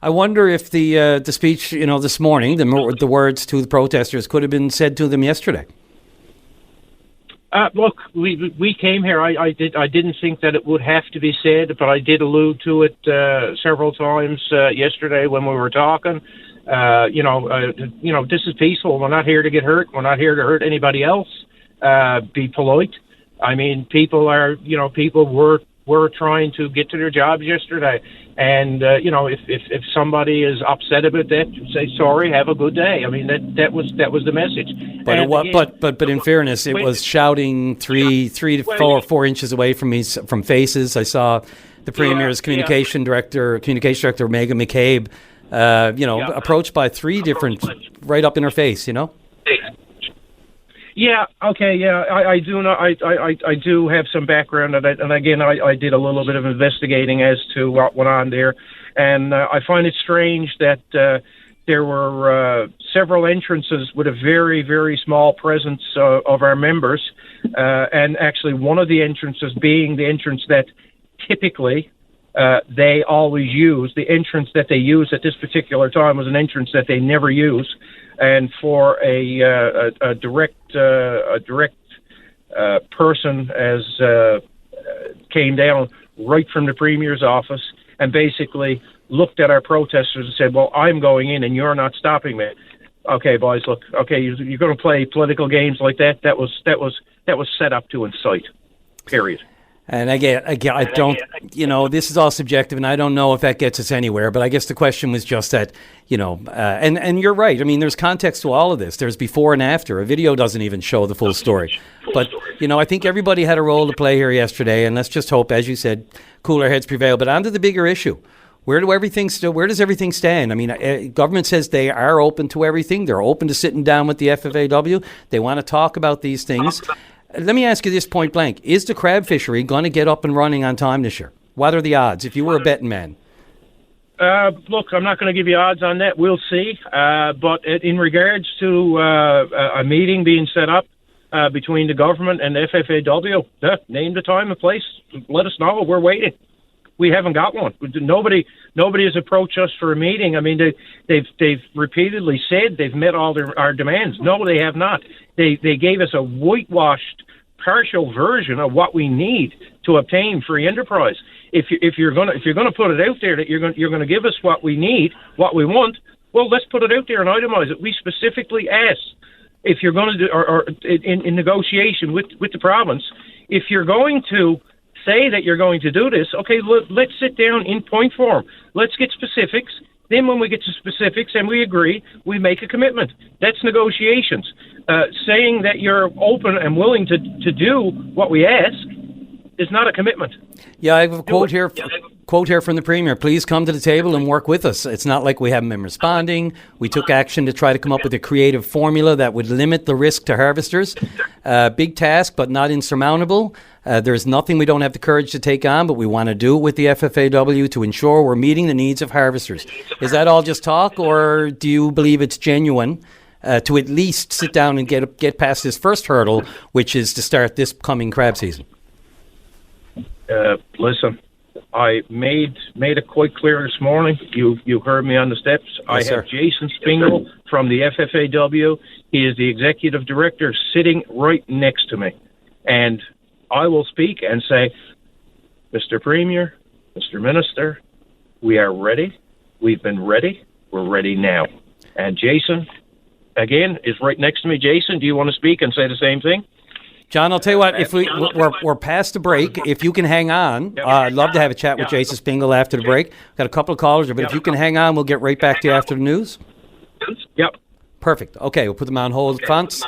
I wonder if the speech, this morning, the words to the protesters could have been said to them yesterday. Look, we came here. I didn't think that it would have to be said, but I did allude to it several times yesterday when we were talking. This is peaceful. We're not here to get hurt. We're not here to hurt anybody else. Be polite. I mean, people were trying to get to their jobs yesterday, and if somebody is upset about that, say sorry, have a good day. I mean, that was the message. But in fairness, it was shouting 3 to 4 inches away from me, from faces. I saw the Premier's communication director Megan McCabe, approached by 3 different, right up in her face. Yeah. Okay. Yeah. I do know. I do have some background, and again, I did a little bit of investigating as to what went on there, and I find it strange that there were several entrances with a very, very small presence of our members, and actually one of the entrances being the entrance that typically they always use. The entrance that they used at this particular time was an entrance that they never use. And for a direct person came down right from the Premier's office and basically looked at our protesters and said, "Well, I'm going in and you're not stopping me." Okay, boys, look. Okay, you're going to play political games like that. That was set up to incite. Period. And again, I don't, this is all subjective, and I don't know if that gets us anywhere. But I guess the question was just that, and you're right. I mean, there's context to all of this. There's before and after. A video doesn't even show the full story. But, I think everybody had a role to play here yesterday, and let's just hope, as you said, cooler heads prevail. But on to the bigger issue. Where does everything stand? I mean, government says they are open to everything. They're open to sitting down with the FFAW. They want to talk about these things. Let me ask you this point blank. Is the crab fishery going to get up and running on time this year? What are the odds, if you were a betting man? Look, I'm not going to give you odds on that. We'll see. But in regards to a meeting being set up between the government and the FFAW, name the time and place. Let us know. We're waiting. We haven't got one. Nobody has approached us for a meeting. I mean, they've repeatedly said they've met all our demands. No, they have not. They gave us a whitewashed, partial version of what we need to obtain free enterprise. If you're gonna put it out there that you're gonna give us what we need, what we want, well, let's put it out there and itemize it. We specifically asked if you're going to do, or in negotiation with the province, if you're going to say that you're going to do this, okay, let's sit down in point form. Let's get specifics. Then when we get to specifics and we agree, we make a commitment. That's negotiations. Saying that you're open and willing to do what we ask is not a commitment. Yeah, I have a quote here from the Premier. Please come to the table and work with us. It's not like we haven't been responding. We took action to try to come up with a creative formula that would limit the risk to harvesters. Big task, but not insurmountable. There's nothing we don't have the courage to take on, but we want to do it with the FFAW to ensure we're meeting the needs of harvesters. Is that all just talk, or do you believe it's genuine to at least sit down and get past this first hurdle, which is to start this coming crab season? Listen, I made it quite clear this morning. You heard me on the steps. Yes, I sir. have Jason Spingle from the FFAW. He is the executive director sitting right next to me. And I will speak and say, Mr. Premier, Mr. Minister, we are ready. We've been ready. We're ready now. And Jason, again, is right next to me. Jason, do you want to speak and say the same thing? John, I'll tell you what, if we're past the break, if you can hang on, I'd love to have a chat with Jason Spingle after the break. Got a couple of callers, but if you can hang on, we'll get right back to you after the news. Yep. Perfect. Okay, we'll put them on hold, Fonts.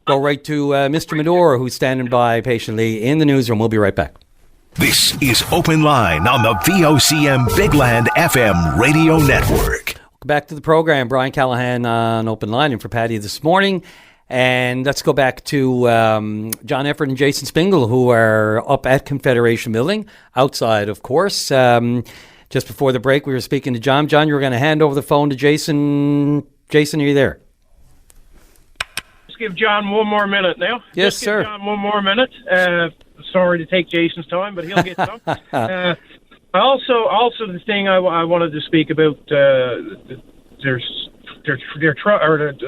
Go right to Mr. Medora, who's standing by patiently in the newsroom. We'll be right back. This is Open Line on the VOCM Big Land FM radio network. Welcome back to the program. Brian Callahan on Open Line and for Patty this morning. And let's go back to John Efford and Jason Spingle, who are up at Confederation Building, outside, of course. Just before the break, we were speaking to John. John, you were going to hand over the phone to Jason. Jason, are you there? Let's give John one more minute now. Yes, Just sir. Give John one more minute. Sorry to take Jason's time, but he'll get some. Also, the thing I wanted to speak about,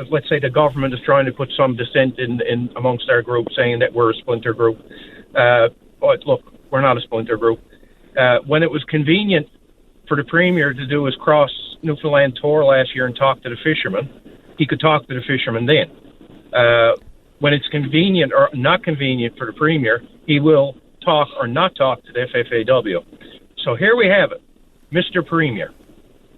let's say the government is trying to put some dissent in amongst our group, saying that we're a splinter group. But look, we're not a splinter group. When it was convenient for the Premier to do his cross Newfoundland tour last year and talk to the fishermen, he could talk to the fishermen then. When it's convenient or not convenient for the Premier, he will talk or not talk to the FFAW. So here we have it. Mr. Premier,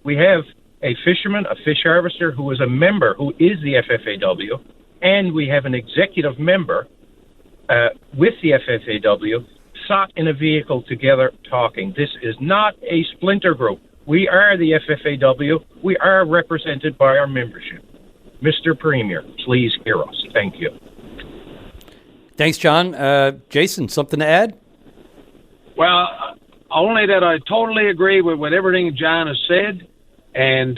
we have a fisherman, a fish harvester who is a member, who is the FFAW, and we have an executive member with the FFAW sat in a vehicle together talking. This is not a splinter group. We are the FFAW. We are represented by our membership. Mr. Premier, please hear us. Thank you. Thanks, John. Jason, something to add? Well, only that I totally agree with everything John has said. And,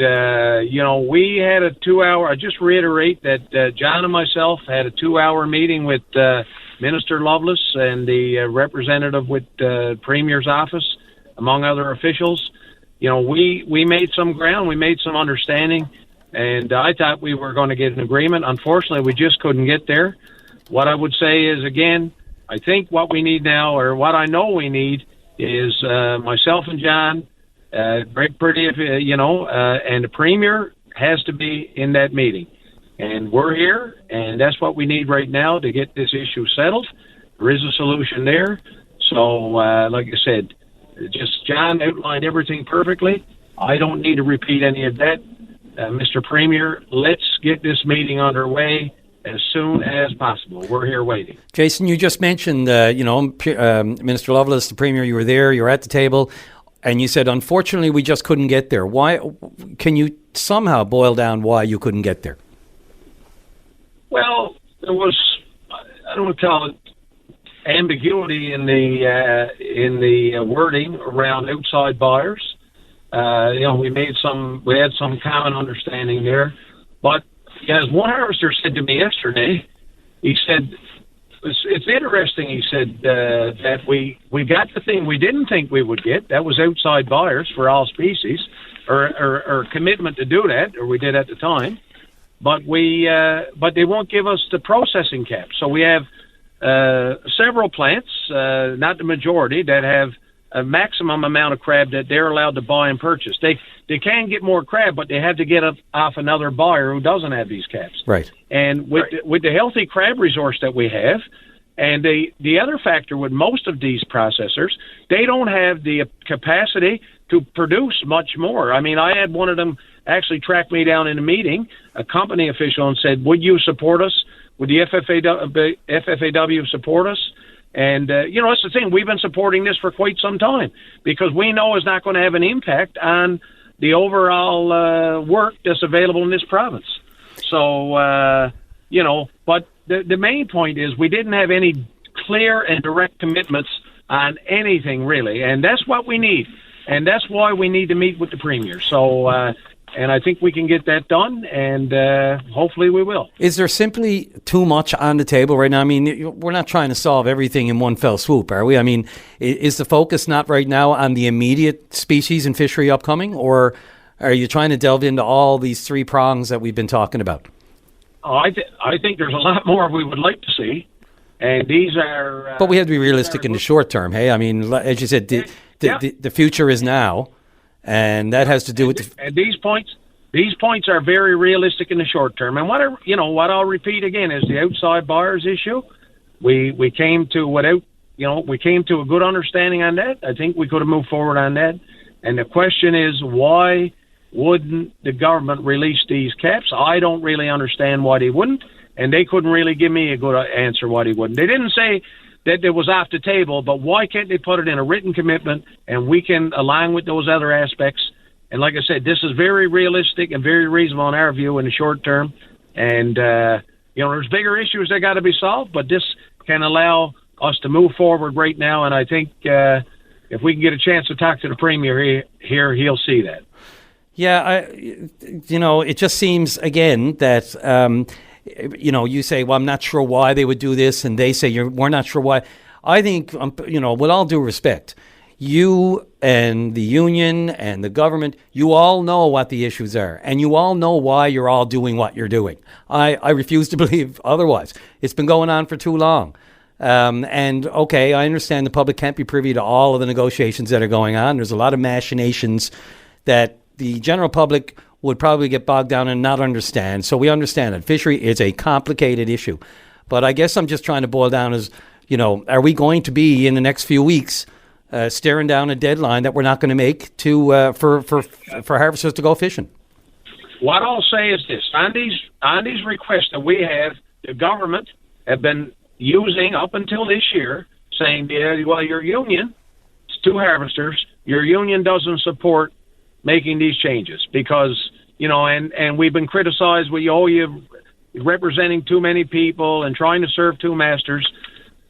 we had a 2-hour, I just reiterate that John and myself had a 2-hour meeting with Minister Lovelace and the representative with the Premier's office, among other officials. We made some ground, we made some understanding, and I thought we were going to get an agreement. Unfortunately, we just couldn't get there. What I would say is, again, I think what we need now, or what I know we need, is myself and John, Greg Purdy, and the Premier has to be in that meeting. And we're here, and that's what we need right now to get this issue settled. There is a solution there. So, like I said, just John outlined everything perfectly. I don't need to repeat any of that. Mr. Premier, let's get this meeting underway as soon as possible. We're here waiting. Jason, you just mentioned, Minister Lovelace, the Premier, you were there, you were at the table, and you said, unfortunately, we just couldn't get there. Why? Can you somehow boil down why you couldn't get there? Well, there was, I don't want to call it ambiguity in the wording around outside buyers. We had some common understanding there, but as one harvester said to me yesterday, he said, it's interesting, he said, that we got the thing we didn't think we would get. That was outside buyers for all species, or commitment to do that, or we did at the time. But they won't give us the processing cap. So we have several plants, not the majority, that have a maximum amount of crab that they're allowed to buy and purchase. They can get more crab, but they have to get it off another buyer who doesn't have these caps. Right. And with the healthy crab resource that we have, and the other factor with most of these processors, they don't have the capacity to produce much more. I mean, I had one of them actually track me down in a meeting, a company official, and said, would you support us? Would the FFAW support us? And, that's the thing. We've been supporting this for quite some time because we know it's not going to have an impact on the overall work that's available in this province. So, but the main point is we didn't have any clear and direct commitments on anything, really. And that's what we need. And that's why we need to meet with the Premier. So, and I think we can get that done, and hopefully we will. Is there simply too much on the table right now? I mean, we're not trying to solve everything in one fell swoop, are we? I mean, is the focus not right now on the immediate species and fishery upcoming, or are you trying to delve into all these three prongs that we've been talking about? Oh, I think there's a lot more we would like to see, and these are... but we have to be realistic in the short term, hey? I mean, as you said, the future is now. And that has to do with and these points are very realistic in the short term. And what I'll repeat again is the outside buyers issue. We came to a good understanding on that. I think we could have moved forward on that. And the question is, why wouldn't the government release these caps? I don't really understand why they wouldn't, and they couldn't really give me a good answer why they wouldn't. They didn't say that it was off the table, but why can't they put it in a written commitment and we can align with those other aspects? And like I said, this is very realistic and very reasonable in our view in the short term. And, there's bigger issues that got to be solved, but this can allow us to move forward right now. And I think if we can get a chance to talk to the Premier here, he'll see that. Yeah, it just seems, again, that... you say, well, I'm not sure why they would do this, and they say, we're not sure why. I think, with all due respect, you and the union and the government, you all know what the issues are, and you all know why you're all doing what you're doing. I refuse to believe otherwise. It's been going on for too long. And, okay, I understand the public can't be privy to all of the negotiations that are going on. There's a lot of machinations that the general public would probably get bogged down and not understand. So we understand that fishery is a complicated issue. But I guess I'm just trying to boil down as, are we going to be in the next few weeks staring down a deadline that we're not going to make to for harvesters to go fishing? What I'll say is this. On these requests that we have, the government have been using up until this year, saying, well, your union, it's two harvesters, your union doesn't support making these changes because, and we've been criticized with, you're representing too many people and trying to serve two masters.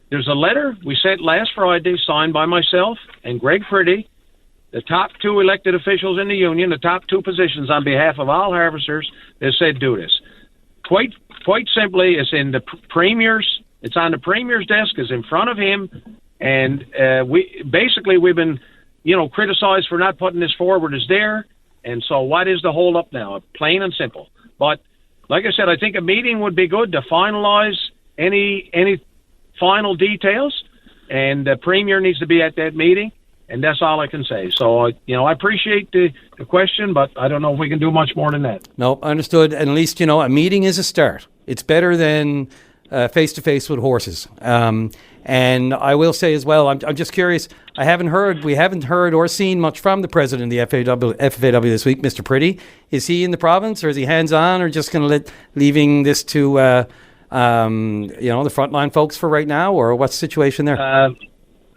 There's a letter we sent last Friday signed by myself and Greg Priddy, the top two elected officials in the union, the top two positions on behalf of all harvesters that said do this. Quite simply, it's in the it's on the Premier's desk, it's in front of him, and we've been criticized for not putting this forward as there. And so what is the hold up now? Plain and simple. But like I said, I think a meeting would be good to finalize any final details. And the Premier needs to be at that meeting. And that's all I can say. So, I appreciate the question, but I don't know if we can do much more than that. No, understood. And at least, a meeting is a start. It's better than face to face with horses. And I will say as well, I'm just curious. We haven't heard or seen much from the president of the FFAW this week, Mr. Pretty. Is he in the province, or is he hands on, or just going to leaving this to the frontline folks for right now, or what's the situation there?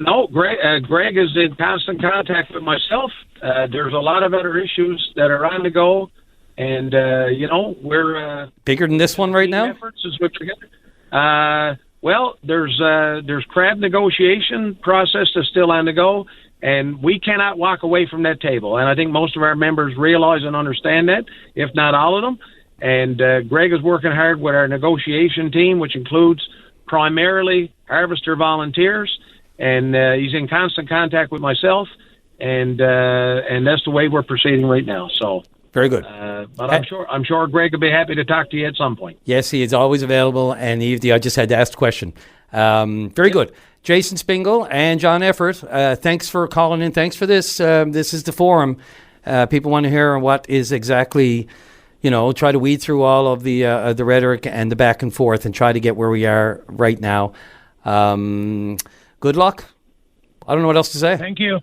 No, Greg is in constant contact with myself. There's a lot of other issues that are on the go, and we're bigger than this one right now. Efforts is what together. Well, there's crab negotiation process that's still on the go, and we cannot walk away from that table. And I think most of our members realize and understand that, if not all of them. And Greg is working hard with our negotiation team, which includes primarily harvester volunteers, and he's in constant contact with myself, and that's the way we're proceeding right now. So. Very good. But I'm sure Greg will be happy to talk to you at some point. Yes, he is always available, and I just had to ask the question. Very good. Jason Spingle and John Effort, thanks for calling in. Thanks for this. This is the forum. People want to hear what is exactly, try to weed through all of the rhetoric and the back and forth and try to get where we are right now. Good luck. I don't know what else to say. Thank you.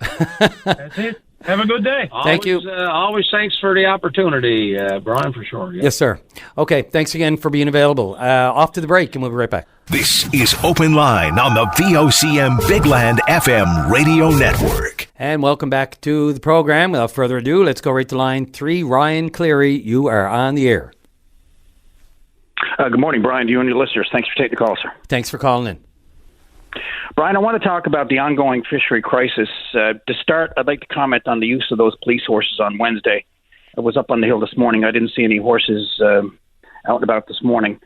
That's it. Have a good day. Thank you. Always thanks for the opportunity, Brian, for sure. Yeah. Yes, sir. Okay, thanks again for being available. Off to the break, and we'll be right back. This is Open Line on the VOCM Big Land FM radio network. And welcome back to the program. Without further ado, let's go right to line 3. Ryan Cleary, you are on the air. Good morning, Brian, to you and your listeners. Thanks for taking the call, sir. Thanks for calling in. Brian, I want to talk about the ongoing fishery crisis. To start, I'd like to comment on the use of those police horses on Wednesday. I was up on the hill this morning. I didn't see any horses out and about this morning.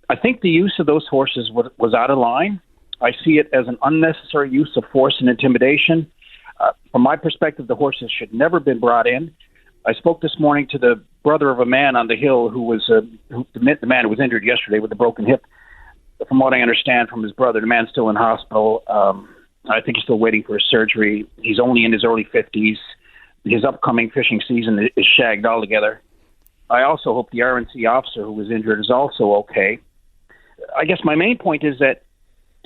I think the use of those horses was out of line. I see it as an unnecessary use of force and intimidation. From my perspective, the horses should never have been brought in. I spoke this morning to the brother of a man on the hill the man who was injured yesterday with a broken hip. From what I understand from his brother, the man's still in hospital. I think he's still waiting for his surgery. He's only in his early 50s. His upcoming fishing season is shagged altogether. I also hope the RNC officer who was injured is also okay. I guess my main point is that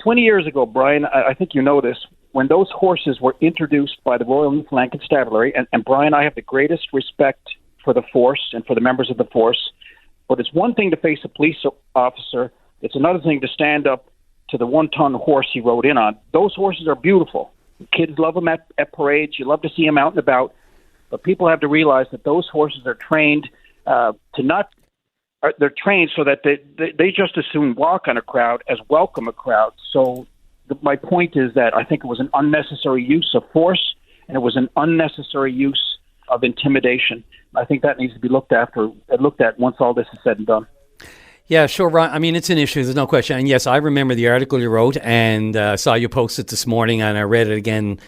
20 years ago, Brian, I think you know this, when those horses were introduced by the Royal Newfoundland Constabulary, and Brian, I have the greatest respect for the force and for the members of the force, but it's one thing to face a police officer. It's another thing to stand up to the 1-ton horse he rode in on. Those horses are beautiful. Kids love them at parades. You love to see them out and about. But people have to realize that those horses are trained they're trained so that they just as soon walk on a crowd as welcome a crowd. So my point is that I think it was an unnecessary use of force, and it was an unnecessary use of intimidation. I think that needs to be looked at once all this is said and done. Yeah, sure, Ron. I mean, it's an issue. There's no question. And yes, I remember the article you wrote and saw you post it this morning, and I read it again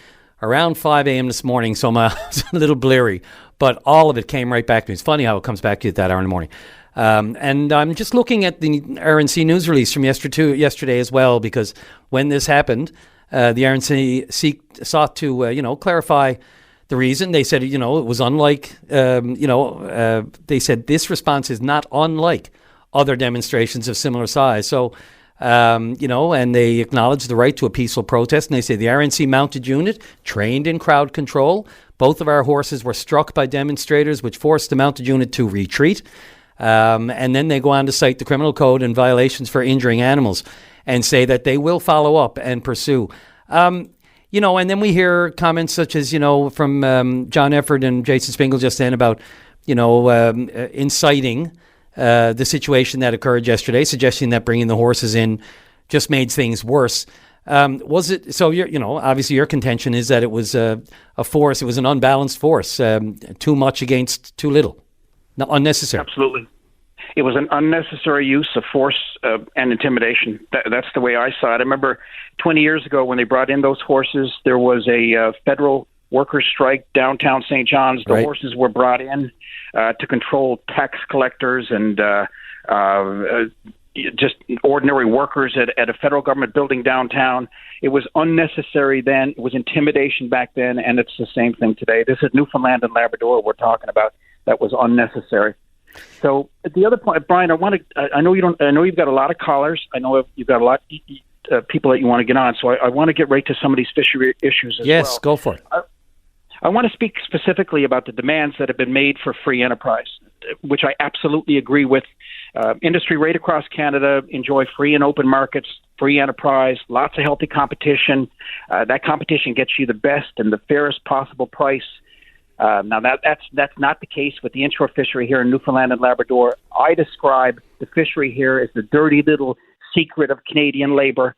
around 5 a.m. this morning, so I was a little bleary. But all of it came right back to me. It's funny how it comes back to you at that hour in the morning. And I'm just looking at the RNC news release from yesterday as well, because when this happened, the RNC sought to, clarify the reason. They said, it was unlike, they said this response is not unlike other demonstrations of similar size. So, and they acknowledged the right to a peaceful protest. And they say the RNC mounted unit trained in crowd control. Both of our horses were struck by demonstrators, which forced the mounted unit to retreat. And then they go on to cite the criminal code and violations for injuring animals and say that they will follow up and pursue. And then we hear comments such as, from John Effort and Jason Spingle just then about, inciting the situation that occurred yesterday, suggesting that bringing the horses in just made things worse. Was it so? Obviously, your contention is that it was a force. It was an unbalanced force, too much against too little, not unnecessary. Absolutely, it was an unnecessary use of force and intimidation. That's the way I saw it. I remember 20 years ago when they brought in those horses. There was a federal workers' strike downtown St. John's. The horses were brought in to control tax collectors and just ordinary workers at a federal government building downtown. It was unnecessary then. It was intimidation back then, and it's the same thing today. This is Newfoundland and Labrador we're talking about. That was unnecessary. So the other point, Brian, I know you've got a lot of callers. I know you've got a lot people that you want to get on. So I want to get right to some of these fishery issues as well. Yes, go for it. I want to speak specifically about the demands that have been made for free enterprise, which I absolutely agree with. Industry right across Canada enjoy free and open markets, free enterprise, lots of healthy competition. That competition gets you the best and the fairest possible price. Now that's not the case with the inshore fishery here in Newfoundland and Labrador. I describe the fishery here as the dirty little secret of Canadian labor.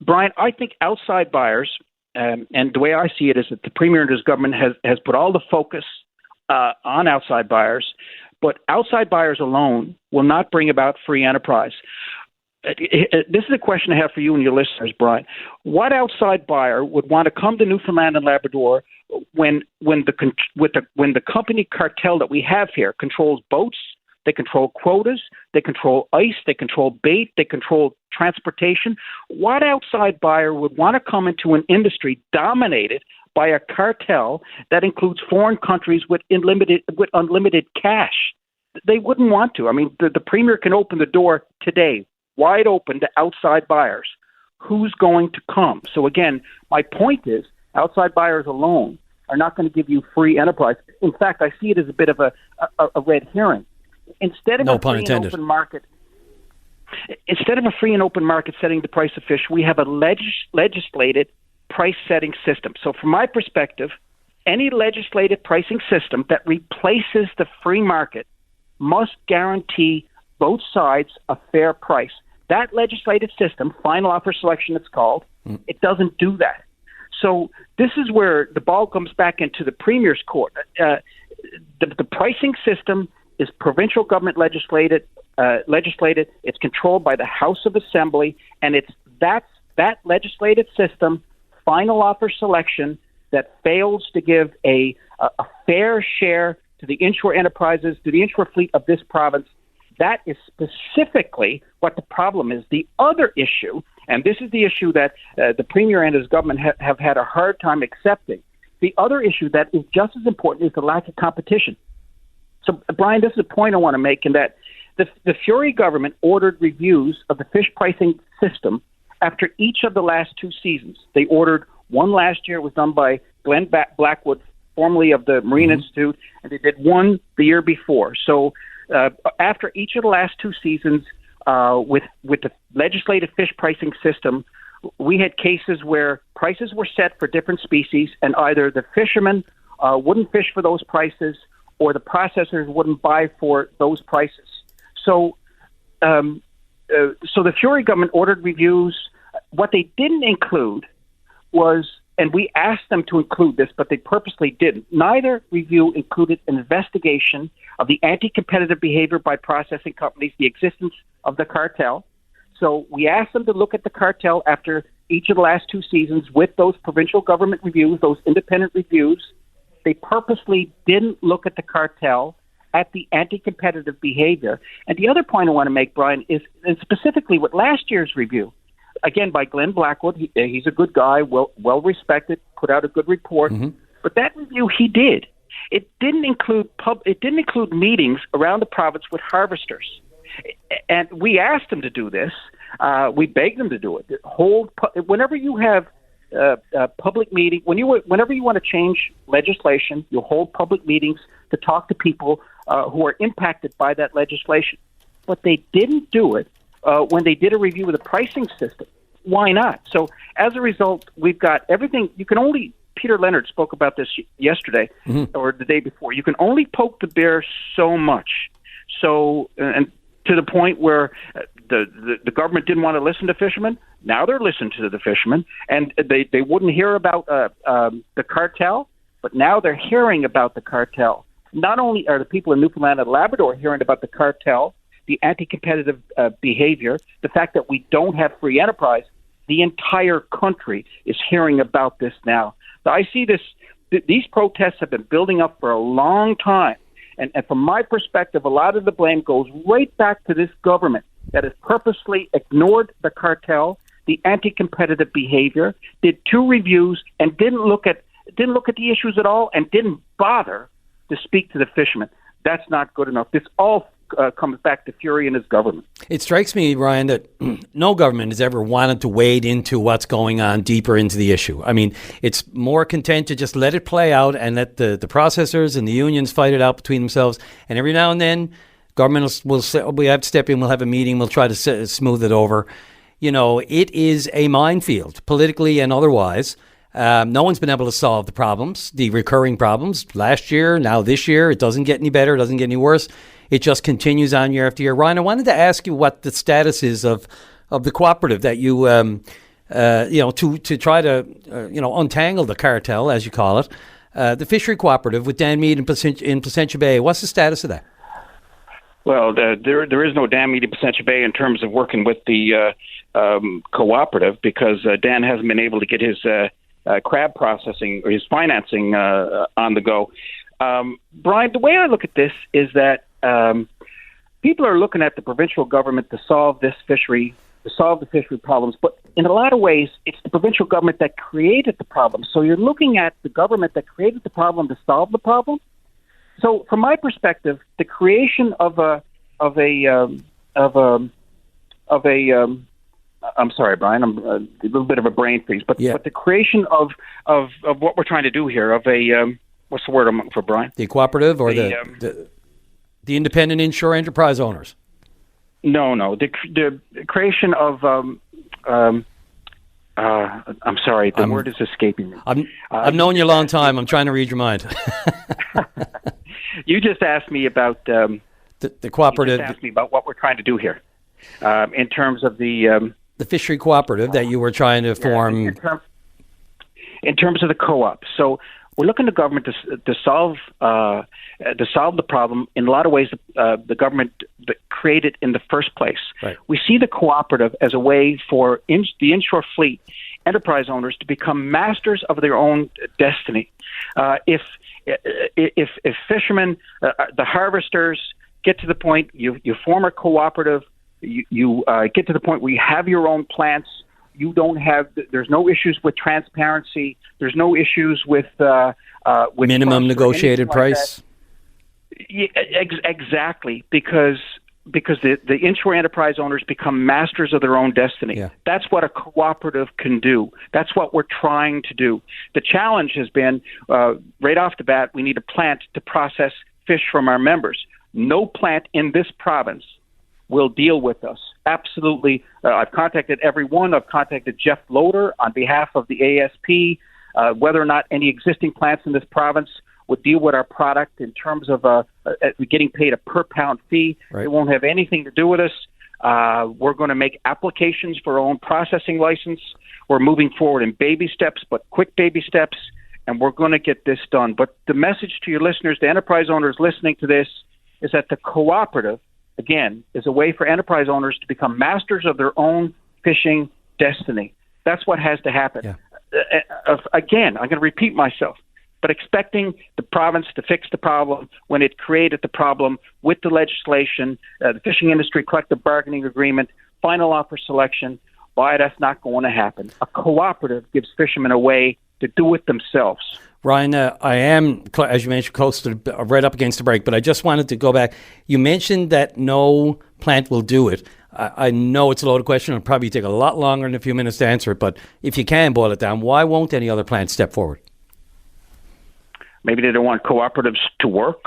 Brian, I think outside buyers, and the way I see it is that the Premier and his government has put all the focus on outside buyers, but outside buyers alone will not bring about free enterprise. This is a question I have for you and your listeners, Brian. What outside buyer would want to come to Newfoundland and Labrador when the company cartel that we have here controls boats, they control quotas, they control ice, they control bait, they control transportation? What outside buyer would want to come into an industry dominated by a cartel that includes foreign countries with unlimited cash? They wouldn't want to. I mean, the Premier can open the door today, wide open to outside buyers. Who's going to come? So again, my point is outside buyers alone are not going to give you free enterprise. In fact, I see it as a bit of a red herring. Instead of a free and open market, setting the price of fish, we have a legislated price-setting system. So from my perspective, any legislated pricing system that replaces the free market must guarantee both sides a fair price. That legislative system, final offer selection it's called, it doesn't do that. So this is where the ball comes back into the Premier's court. The pricing system is provincial government legislated. It's controlled by the House of Assembly, and it's that legislative system, final offer selection, that fails to give a fair share to the inshore enterprises, to the inshore fleet of this province. That is specifically what the problem is. The other issue, and this is the issue that the Premier and his government have had a hard time accepting, the other issue that is just as important is the lack of competition. So, Brian, this is a point I want to make, in that the Fury government ordered reviews of the fish pricing system after each of the last two seasons. They ordered one last year. It was done by Glenn Blackwood, formerly of the Marine Institute, and they did one the year before. So after each of the last two seasons, with the legislative fish pricing system, we had cases where prices were set for different species, and either the fishermen wouldn't fish for those prices, or the processors wouldn't buy for those prices. So the Fury government ordered reviews. What they didn't include was, and we asked them to include this, but they purposely didn't. Neither review included an investigation of the anti-competitive behavior by processing companies, the existence of the cartel. So we asked them to look at the cartel after each of the last two seasons with those provincial government reviews, those independent reviews. They purposely didn't look at the cartel, at the anti-competitive behavior. And the other point I want to make, Brian, is specifically with last year's review, again, by Glenn Blackwood. He's a good guy, well respected, put out a good report. But that review he did, it didn't include meetings around the province with harvesters. And we asked them to do this. We begged them to do it. Whenever you have a public meeting, whenever you want to change legislation, you hold public meetings to talk to people who are impacted by that legislation. But they didn't do it when they did a review of the pricing system. Why not? So as a result, we've got everything. Peter Leonard spoke about this yesterday or the day before. You can only poke the bear so much. So, and to the point where the government didn't want to listen to fishermen. Now they're listening to the fishermen, and they wouldn't hear about the cartel, but now they're hearing about the cartel. Not only are the people in Newfoundland and Labrador hearing about the cartel, the anti-competitive behavior, the fact that we don't have free enterprise, the entire country is hearing about this now. So I see this. These protests have been building up for a long time. And from my perspective, a lot of the blame goes right back to this government that has purposely ignored the cartel, the anti-competitive behavior, did two reviews, and didn't look at the issues at all, and didn't bother to speak to the fishermen. That's not good enough. This all comes back to Fury and his government. It strikes me, Ryan, that no government has ever wanted to wade into what's going on deeper into the issue. I mean, it's more content to just let it play out and let the processors and the unions fight it out between themselves. And every now and then, government will say, we have to step in, we'll have a meeting, we'll try to smooth it over. You know, it is a minefield, politically and otherwise. No one's been able to solve the problems, the recurring problems. Last year, now this year, it doesn't get any better, it doesn't get any worse. It just continues on year after year. Ryan, I wanted to ask you what the status is of the cooperative that you, to try to, untangle the cartel, as you call it, the fishery cooperative with Dan Mead in Placentia Bay. What's the status of that? Well, there is no Dan Mead in Placentia Bay in terms of working with the cooperative because Dan hasn't been able to get his crab processing or his financing on the go. Brian, the way I look at this is that people are looking at the provincial government to solve the fishery problems, but in a lot of ways, it's the provincial government that created the problem. So you're looking at the government that created the problem to solve the problem. So, from my perspective, the creation of I'm sorry, Brian, I'm a little bit of a brain freeze, but the creation of what we're trying to do here, of a what's the word I'm looking for, Brian? The cooperative or the independent inshore enterprise owners? No, the creation of I'm sorry, the word is escaping me. I've known you a long time. I'm trying to read your mind. You just asked me about the cooperative. You just asked me about what we're trying to do here in terms of the fishery cooperative that you were trying to form. In terms of the co-op, so we're looking to government to solve the problem in a lot of ways. The government that created in the first place. Right. We see the cooperative as a way for the inshore fleet enterprise owners to become masters of their own destiny. If fishermen, the harvesters, get to the point you form a cooperative, you get to the point where you have your own plants. You don't have. There's no issues with transparency. There's no issues with minimum negotiated price. Yeah, exactly, because the inshore enterprise owners become masters of their own destiny. Yeah. That's what a cooperative can do. That's what we're trying to do. The challenge has been, right off the bat, we need a plant to process fish from our members. No plant in this province will deal with us. Absolutely. I've contacted everyone. I've contacted Jeff Loader on behalf of the ASP, whether or not any existing plants in this province would deal with our product in terms of getting paid a per pound fee. Right. It won't have anything to do with us. We're going to make applications for our own processing license. We're moving forward in baby steps, but quick baby steps, and we're going to get this done. But the message to your listeners, the enterprise owners listening to this, is that the cooperative, again, is a way for enterprise owners to become masters of their own fishing destiny. That's what has to happen. Yeah. Again, I'm going to repeat myself, but expecting the province to fix the problem when it created the problem with the legislation, the Fishing Industry Collective Bargaining Agreement, final offer selection, why that's not going to happen. A cooperative gives fishermen a way to do it themselves. Ryan, I am, as you mentioned, close to right up against the break, but I just wanted to go back. You mentioned that no plant will do it. I know it's a loaded question. It'll probably take a lot longer than a few minutes to answer it, but if you can boil it down, why won't any other plant step forward? Maybe they don't want cooperatives to work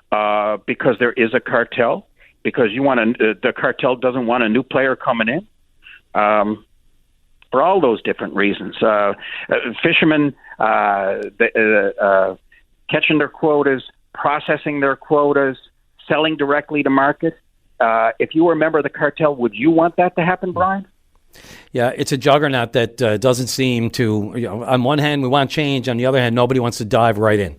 because there is a cartel, because the cartel doesn't want a new player coming in. For all those different reasons. Fishermen catching their quotas, processing their quotas, selling directly to market. If you were a member of the cartel, would you want that to happen, Brian? Yeah, it's a juggernaut that doesn't seem to, on one hand, we want change. On the other hand, nobody wants to dive right in.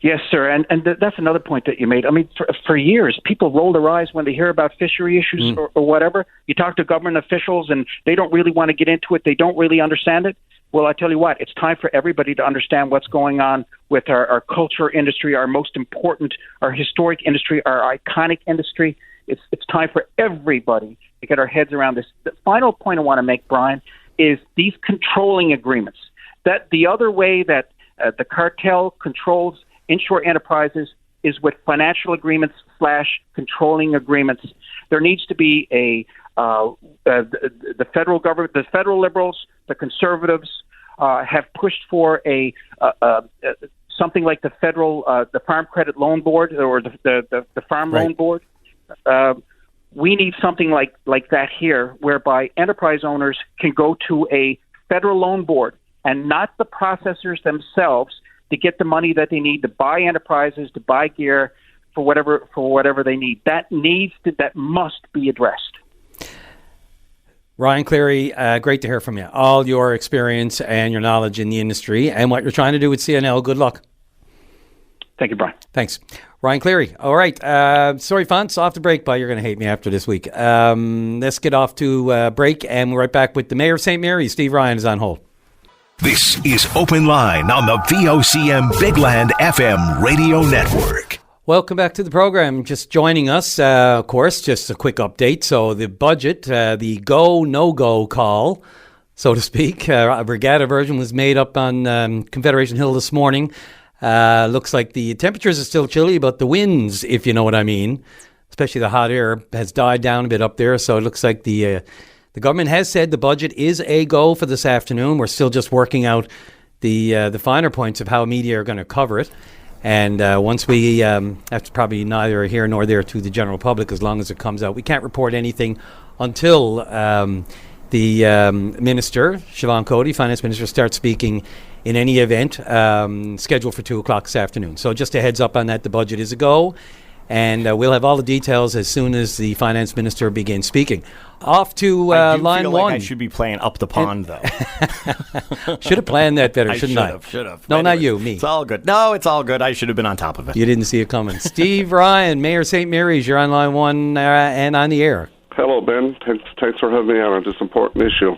Yes, sir. And that's another point that you made. I mean, for years, people roll their eyes when they hear about fishery issues or whatever. You talk to government officials and they don't really want to get into it. They don't really understand it. Well, I tell you what, it's time for everybody to understand what's going on with our culture industry, our most important, our historic industry, our iconic industry. It's time for everybody to get our heads around this. The final point I want to make, Brian, is these controlling agreements. That the other way that the cartel controls inshore enterprises is with financial agreements / controlling agreements. There needs to be the federal government, the federal Liberals, the Conservatives have pushed for something like the federal the Farm Credit Loan Board or the Farm Loan Board. We need something like that here, whereby enterprise owners can go to a federal loan board and not the processors themselves to get the money that they need to buy enterprises, to buy gear for whatever they need. That must be addressed. Ryan Cleary, great to hear from you. All your experience and your knowledge in the industry and what you're trying to do with CNL. Good luck. Thank you, Brian. Thanks. Ryan Cleary. All right. Sorry, Fonts, off the break, but you're going to hate me after this week. Let's get off to break, and we're right back with the Mayor of St. Mary's. Steve Ryan is on hold. This is Open Line on the VOCM Big Land FM radio network. Welcome back to the program. Just joining us, of course, just a quick update. So the budget, the go, no-go call, so to speak, a regatta version was made up on Confederation Hill this morning. Looks like the temperatures are still chilly, but the winds, if you know what I mean, especially the hot air, has died down a bit up there. So it looks like the government has said the budget is a go for this afternoon. We're still just working out the finer points of how media are going to cover it. And once we, that's probably neither here nor there to the general public as long as it comes out. We can't report anything until the minister, Siobhan Cody, finance minister, starts speaking in any event scheduled for 2 o'clock this afternoon. So just a heads up on that, the budget is a go. And we'll have all the details as soon as the finance minister begins speaking. Off to line feel one. Like I should be playing up the pond, though. Should have planned that better, shouldn't I? Should have. No, Anyway, not you, me. It's all good. No, it's all good. I should have been on top of it. You didn't see it coming. Steve Ryan, Mayor St. Mary's, you're on line one and on the air. Hello, Ben. Thanks for having me on this important issue.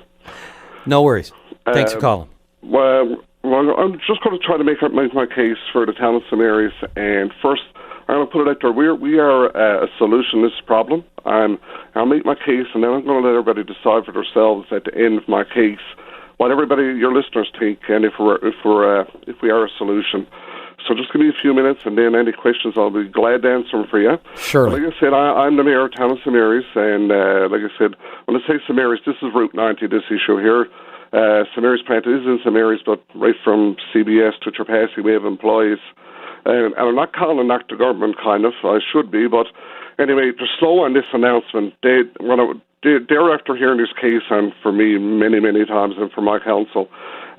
No worries. Thanks for calling. Well, I'm just going to try to make my case for the town of St. Mary's. And first, I'm going to put it out there. We are a solution to this problem. I'll make my case, and then I'm going to let everybody decide for themselves at the end of my case what everybody, your listeners, think, and if we are a solution. So just give me a few minutes, and then any questions, I'll be glad to answer them for you. Sure. Like I said, I'm the mayor of town of St. Mary's, and like I said, when I say St. Mary's, this is Route 90, this issue here. St. Mary's plant is in St. Mary's, but right from CBS to Trapassi, we have employees. And I'm not calling a knock to government, kind of. I should be, but anyway, they're slow on this announcement. They're after hearing this case on for me many, many times and for my council.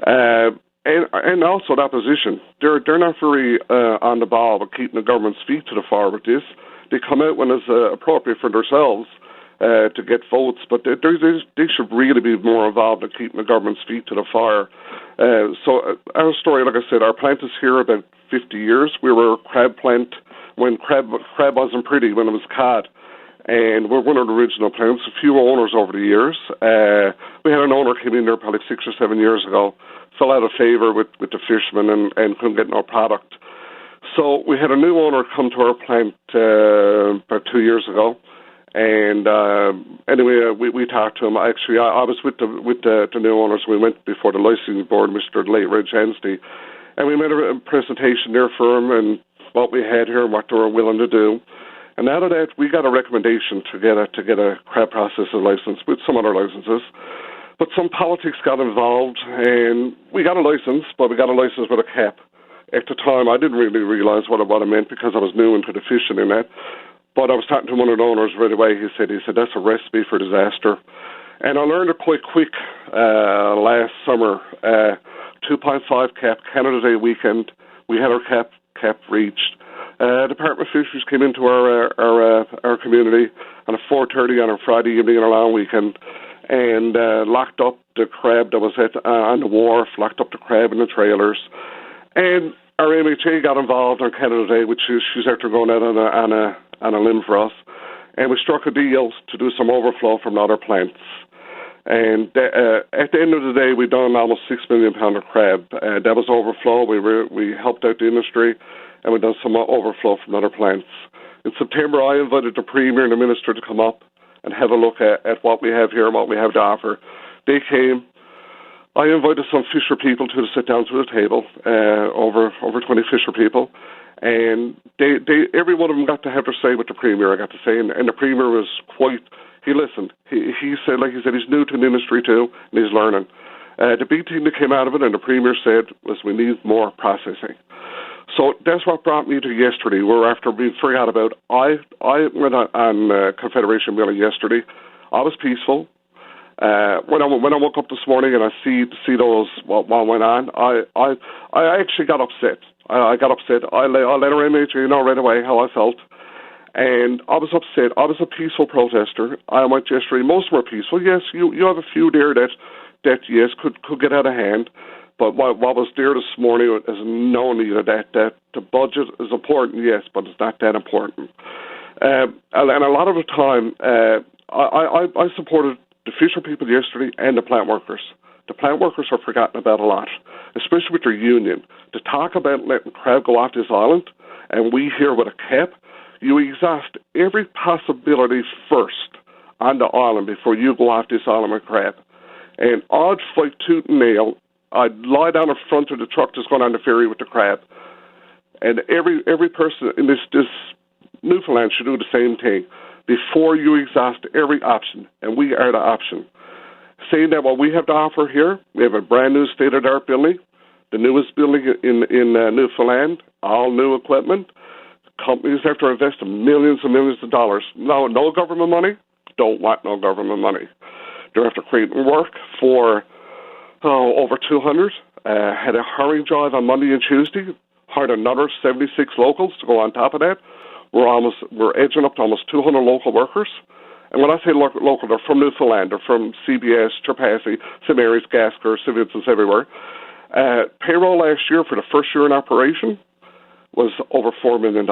And also the opposition. They're not very on the ball with keeping the government's feet to the fire with this. They come out when it's appropriate for themselves to get votes, but they should really be more involved in keeping the government's feet to the fire. So our story, like I said, our plant is here about 50 years. We were a crab plant when crab wasn't pretty, when it was cod. And we're one of the original plants, a few owners over the years. We had an owner came in there probably 6 or 7 years ago, fell out of favour with the fishermen and couldn't get no product. So we had a new owner come to our plant about 2 years ago. And anyway, we talked to him. Actually, I was with the new owners. We went before the licensing board, Mr. late Reg Anstey, and we made a presentation there for him and what we had here and what they were willing to do. And out of that, we got a recommendation to get a crab processing license with some other licenses. But some politics got involved, and we got a license, but we got a license with a cap. At the time, I didn't really realize what it meant because I was new into the fishing and that. But I was talking to one of the owners right away. He said, that's a recipe for disaster. And I learned it quite quick last summer. 2.5 cap, Canada Day weekend. We had our cap reached. Department of Fisheries came into our community on a 4:30 on a Friday evening on a long weekend and locked up the crab that was on the wharf, locked up the crab in the trailers. And our MHA got involved on Canada Day, which she's after going out on a limb for us. And we struck a deal to do some overflow from other plants. And at the end of the day, we done almost 6 million pounds of crab. That was overflow. We helped out the industry, and we done some overflow from other plants. In September, I invited the Premier and the Minister to come up and have a look at what we have here and what we have to offer. They came. I invited some fisher people to sit down to the table, over 20 fisher people, and they every one of them got to have their say with the Premier, I got to say, and the Premier was quite, he listened. He said, like he said, he's new to the industry too, and he's learning. The big thing that came out of it, and the Premier said, was we need more processing. So that's what brought me to yesterday. We're after being forgot about. I went on Confederation Building yesterday. I was peaceful. When I woke up this morning and I see those what went on, I actually got upset. I got upset. I let her image, right away how I felt, and I was upset. I was a peaceful protester. I went yesterday. Most were peaceful. Yes, you have a few there that yes could get out of hand. But what was there this morning is knowing that the budget is important, yes, but it's not that important. And a lot of the time, I supported the fisher people yesterday and the plant workers. The plant workers are forgotten about a lot, especially with their union. To talk about letting crab go off this island, and we here with a cap, you exhaust every possibility first on the island before you go off this island with crab. And I'd fight tooth and nail. I'd lie down in front of the truck that's going on the ferry with the crab. And every person in this Newfoundland should do the same thing before you exhaust every option, and we are the option. Saying that what we have to offer here, we have a brand new state-of-the-art building, the newest building in Newfoundland, all new equipment. Companies have to invest millions and millions of dollars. No government money? Don't want no government money. They're after creating work for over 200. Had a hiring drive on Monday and Tuesday. Hired another 76 locals to go on top of that. We're edging up to almost 200 local workers. And when I say local, they're from Newfoundland, they're from CBS, Trapassi, St. Mary's, Gasker, St. Vincent's, everywhere. Payroll last year for the first year in operation was over $4 million.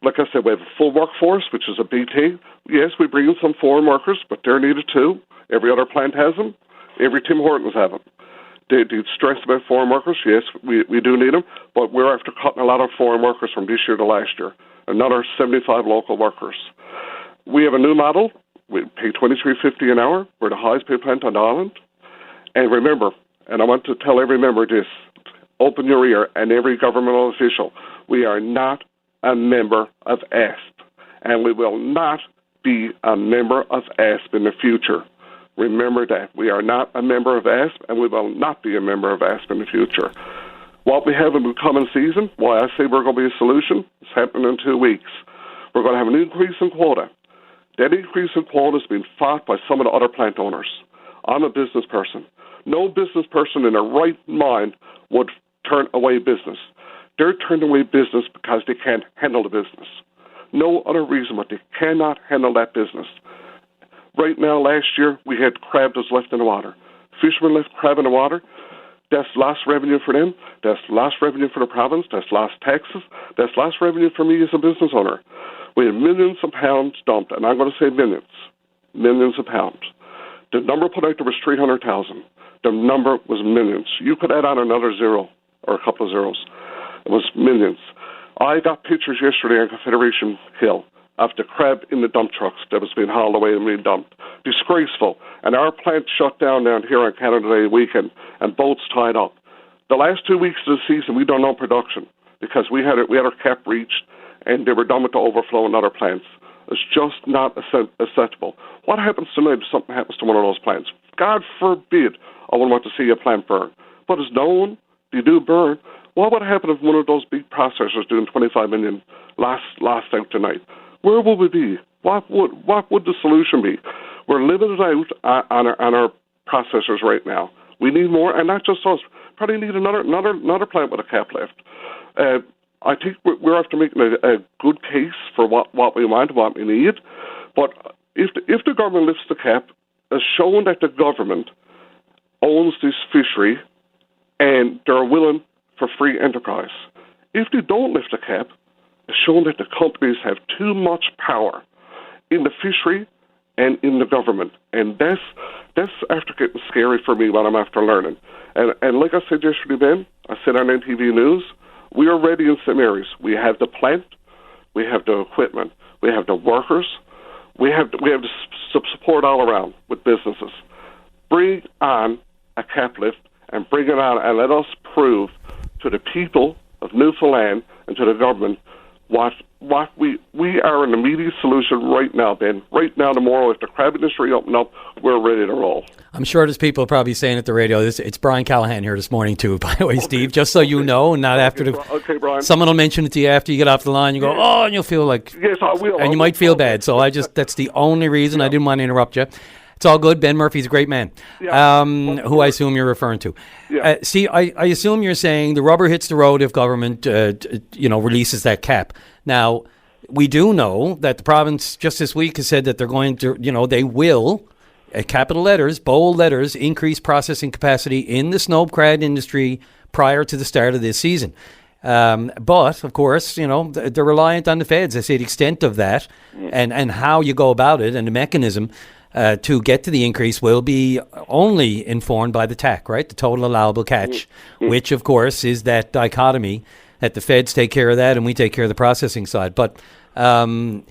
Like I said, we have a full workforce, which is a big thing. Yes, we bring in some foreign workers, but they're needed too. Every other plant has them. Every Tim Hortons have them. They stress about foreign workers. Yes, we do need them, but we're after cutting a lot of foreign workers from this year to last year. Another 75 local workers. We have a new model. We pay $23.50 an hour. We're the highest paid plant on the island. And remember, and I want to tell every member this, open your ear, and every governmental official, we are not a member of ASP, and we will not be a member of ASP in the future. Remember that. We are not a member of ASP, and we will not be a member of ASP in the future. What we have in the coming season, why I say we're going to be a solution, it's happening in 2 weeks. We're going to have an increase in quota. That increase in quota has been fought by some of the other plant owners. I'm a business person. No business person in their right mind would turn away business. They're turning away business because they can't handle the business. No other reason, but they cannot handle that business. Right now, last year, we had crab that's left in the water. Fishermen left crab in the water. That's lost revenue for them. That's lost revenue for the province. That's lost taxes. That's lost revenue for me as a business owner. We had millions of pounds dumped, and I'm going to say millions of pounds. The number put out there was 300,000. The number was millions. You could add on another zero or a couple of zeros. It was millions. I got pictures yesterday on Confederation Hill of the crab in the dump trucks that was being hauled away and being dumped. Disgraceful. And our plant shut down here on Canada Day weekend, and boats tied up. The last 2 weeks of the season, we done no production because we had our cap reached, and they were done with the overflow in other plants. It's just not acceptable. What happens tonight if something happens to one of those plants? God forbid I wouldn't want to see a plant burn. But it's known they do burn. What would happen if one of those big processors doing 25 million last out tonight? Where would we be? What would the solution be? We're limited out on our processors right now. We need more, and not just us. Probably need another plant with a cap left. I think we're after making a good case for what we want, what we need. But if the government lifts the cap, it's shown that the government owns this fishery and they're willing for free enterprise. If they don't lift the cap, it's shown that the companies have too much power in the fishery and in the government. And that's after getting scary for me when I'm after learning. And like I said yesterday, Ben, I said on NTV News, we are ready in St. Mary's. We have the plant, we have the equipment, we have the workers, we have the support all around with businesses. Bring on a cap lift and bring it on, and let us prove to the people of Newfoundland and to the government what we are an immediate solution right now, Ben. Right now, tomorrow, if the crab industry open up, we're ready to roll. I'm sure there's people probably saying at the radio, it's Brian Callahan here this morning too, by the way, Steve, just so you know, and not after Okay, Brian. someone will mention it to you after you get off the line, you go, oh, and you'll feel like, yes, I will. and you might feel bad. So that's the only reason I didn't want to interrupt you. It's all good. Ben Murphy's a great man, who I assume you're referring to. Yeah. See, I assume you're saying the rubber hits the road if government, releases that cap. Now, we do know that the province just this week has said that they're going to, they will, capital letters, bold letters, increase processing capacity in the snow crab industry prior to the start of this season. But, of course, they're reliant on the feds. I say the extent of that and how you go about it and the mechanism to get to the increase will be only informed by the TAC, right? The total allowable catch, which, of course, is that dichotomy that the feds take care of that and we take care of the processing side. But trying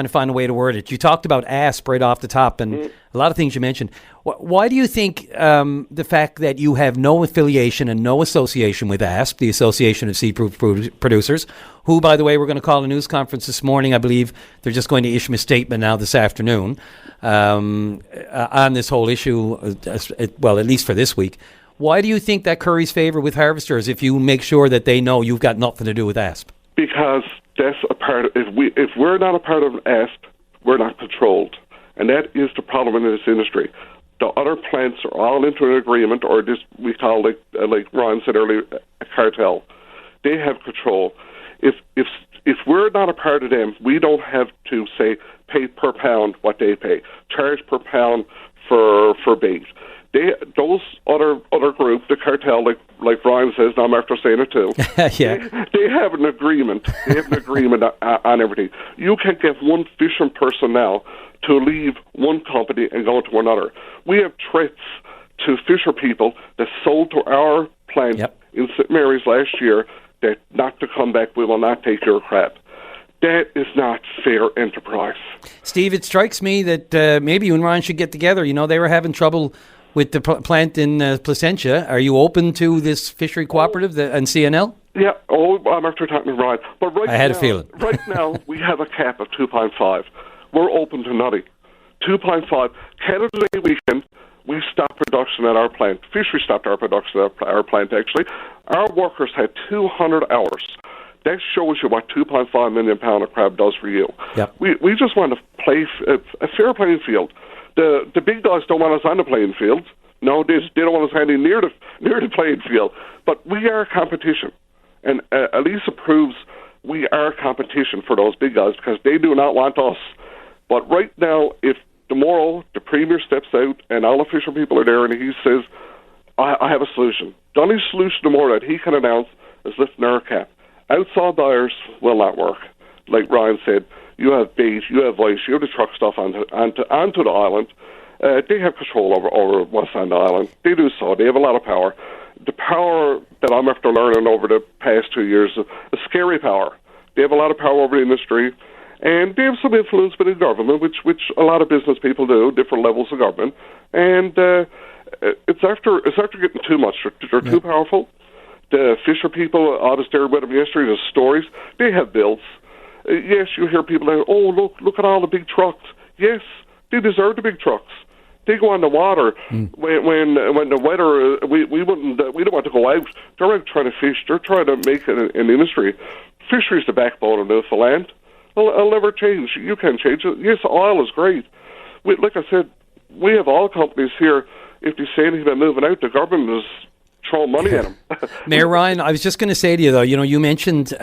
to find a way to word it. You talked about ASP right off the top and a lot of things you mentioned. Why do you think the fact that you have no affiliation and no association with ASP, the Association of Seafood Producers, who, by the way, we're going to call a news conference this morning. I believe they're just going to issue a statement now this afternoon on this whole issue, well, at least for this week. Why do you think that curries favor with harvesters if you make sure that they know you've got nothing to do with ASP? Because that's a part of, if we're not a part of ASP, we're not controlled. And that is the problem in this industry. The other plants are all into an agreement, or this we call, like Ron said earlier, a cartel. They have control. If we're not a part of them, we don't have to say pay per pound what they pay, charge per pound for bait. Those other group, the cartel, like Brian says, now I'm after saying it too. They have an agreement. They have an agreement on everything. You can't get one fishing person now to leave one company and go to another. We have threats to fisher people that sold to our plant in St. Mary's last year that not to come back. We will not take your crab. That is not fair enterprise. Steve, it strikes me that maybe you and Ryan should get together. They were having trouble with the plant in Placentia. Are you open to this fishery cooperative and CNL? Yeah. I'm after talking to Ryan. But I had a feeling. Right now, we have a cap of 2.5. We're open to nothing. 2.5. Canada Day weekend, we stopped production at our plant. Fishery stopped our production at our plant, actually. Our workers had 200 hours. That shows you what 2.5 million pound of crab does for you. Yep. We just want to play a fair playing field. The big guys don't want us on the playing field. No, they don't want us standing near the playing field. But we are competition. And Elisa proves we are competition for those big guys because they do not want us. But right now, if tomorrow the Premier steps out and all the official people are there and he says, I have a solution. The only solution tomorrow that he can announce is lifting our cap. Outside buyers will not work. Like Ryan said, you have bait, you have ice, you have the truck stuff onto the island. They have control over what's on the island. They do so. They have a lot of power. The power that I'm after learning over the past 2 years is a scary power. They have a lot of power over the industry, and they have some influence with the government, which a lot of business people do, different levels of government. And it's after getting too much. They're too powerful. The fisher people, I was there with them yesterday, the stories, they have bills. Yes, you hear people say, oh, look at all the big trucks. Yes, they deserve the big trucks. They go on the water when the weather, we don't want to go out. They're out trying to fish. They're trying to make an industry. Fishery is the backbone of Newfoundland. It'll never change. You can't change it. Yes, oil is great. Like I said, we have oil companies here. If they say anything about moving out, the government is throwing money at them. Mayor Ryan, I was just going to say to you, though, you mentioned...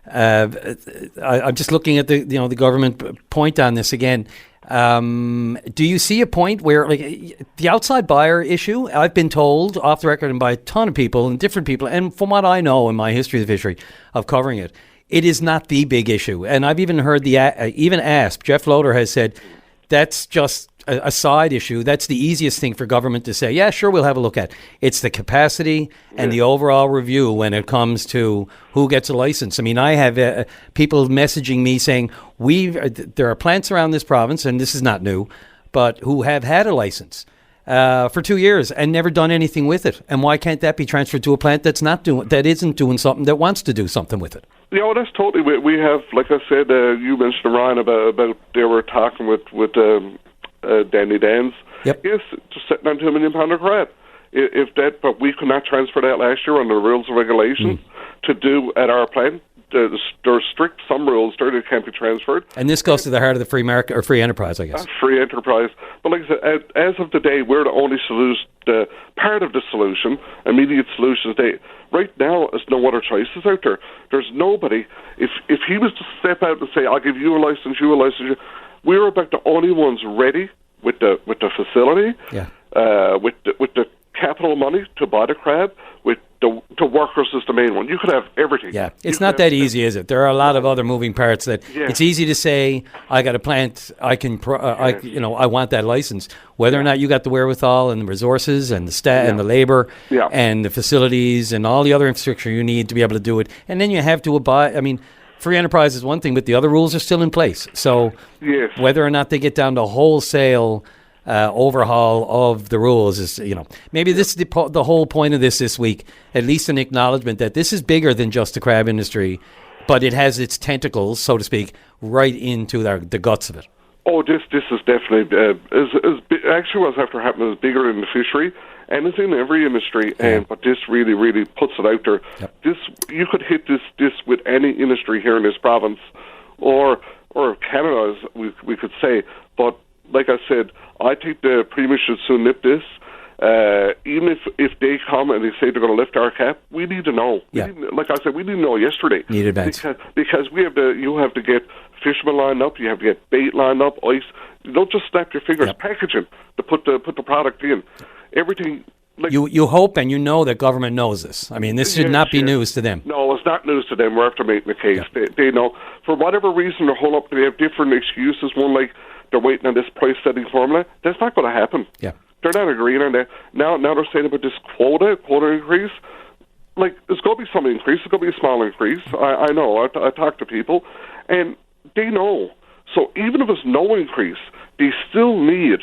I'm just looking at the government point on this again. Do you see a point where, like, the outside buyer issue? I've been told off the record and by a ton of people and different people, and from what I know in my history of the fishery of covering it, it is not the big issue. And I've even heard even ASP, Jeff Loader has said that's just a side issue. That's the easiest thing for government to say, yeah, sure, we'll have a look at. It's the capacity and the overall review when it comes to who gets a license. I mean, I have people messaging me saying, there are plants around this province, and this is not new, but who have had a license for 2 years and never done anything with it. And why can't that be transferred to a plant that isn't doing something, that wants to do something with it? Yeah, well, that's totally. We have, like I said, you mentioned Ryan about they were talking with Danny Dan's. Yep. Yes, just sitting on £2 million of crap. If that, but we could not transfer that last year under the rules and regulations to do at our plant. There are strict some rules there that can't be transferred. And this goes to the heart of the free market or free enterprise, I guess. Free enterprise. But like I said, as of today, we're the only solution, part of the solution, immediate solutions. Right now, there's no other choices out there. There's nobody. If he was to step out and say, I'll give you a license, we're about the only ones ready with the facility, with the capital money to buy the crab, with the workers is the main one. You could have everything. Yeah, it's not that easy, is it? There are a lot of other moving parts that it's easy to say, I got a plant, I can, I want that license. Whether or not you got the wherewithal and the resources and the staff and the labor and the facilities and all the other infrastructure you need to be able to do it. And then you have to abide. I mean, free enterprise is one thing, but the other rules are still in place. So whether or not they get down to wholesale overhaul of the rules is, maybe this is the whole point of this week, at least an acknowledgement that this is bigger than just the crab industry, but it has its tentacles, so to speak, right into the guts of it. Oh, this is definitely, actually what's after happening is bigger in the fishery, and it's in every industry, but this really, really puts it out there. Yep. This, you could hit this with any industry here in this province, or Canada, as we could say, but like I said, I think the Premier should soon nip this. Even if they come and they say they're going to lift our cap, we need to know. Like I said, we didn't know yesterday. Need advance. Because you have to get fishermen lined up, you have to get bait lined up, ice. You don't just snap your fingers. Packaging to put the product in. Everything. Like, you hope and you know that government knows this. I mean, this should not be news to them. No, it's not news to them. We're after making the case. Yeah. They know. For whatever reason, they have different excuses. One, like, they're waiting on this price-setting formula. That's not going to happen. Yeah. They're not agreeing on that. Now they're saying about this quota increase. Like, there's going to be some increase. It's going to be a small increase. I know. I talk to people, and they know. So even if there's no increase, they still need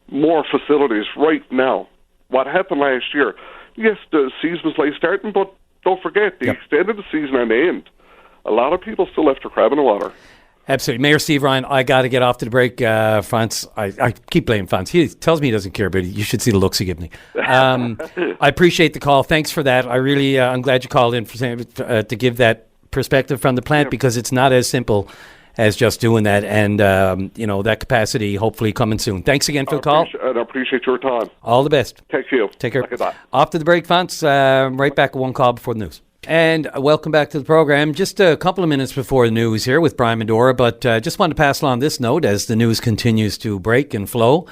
more facilities right now. What happened last year? Yes, the season was late starting, but don't forget, they extended the season on the end. A lot of people still left their crab in the water. Absolutely. Mayor Steve Ryan, I got to get off to the break. Franz, I keep blaming Franz. He tells me he doesn't care, but you should see the looks he gives me. I appreciate the call. Thanks for that. I really, I'm glad you called in to give that perspective from the plant, because it's not as simple as just doing that. And, that capacity hopefully coming soon. Thanks again for the call. I appreciate your time. All the best. Take care. Take care. Off to the break, Franz. Right back with one call before the news. And welcome back to the program. Just a couple of minutes before the news here with Brian Medora, but just wanted to pass along this note as the news continues to break and flow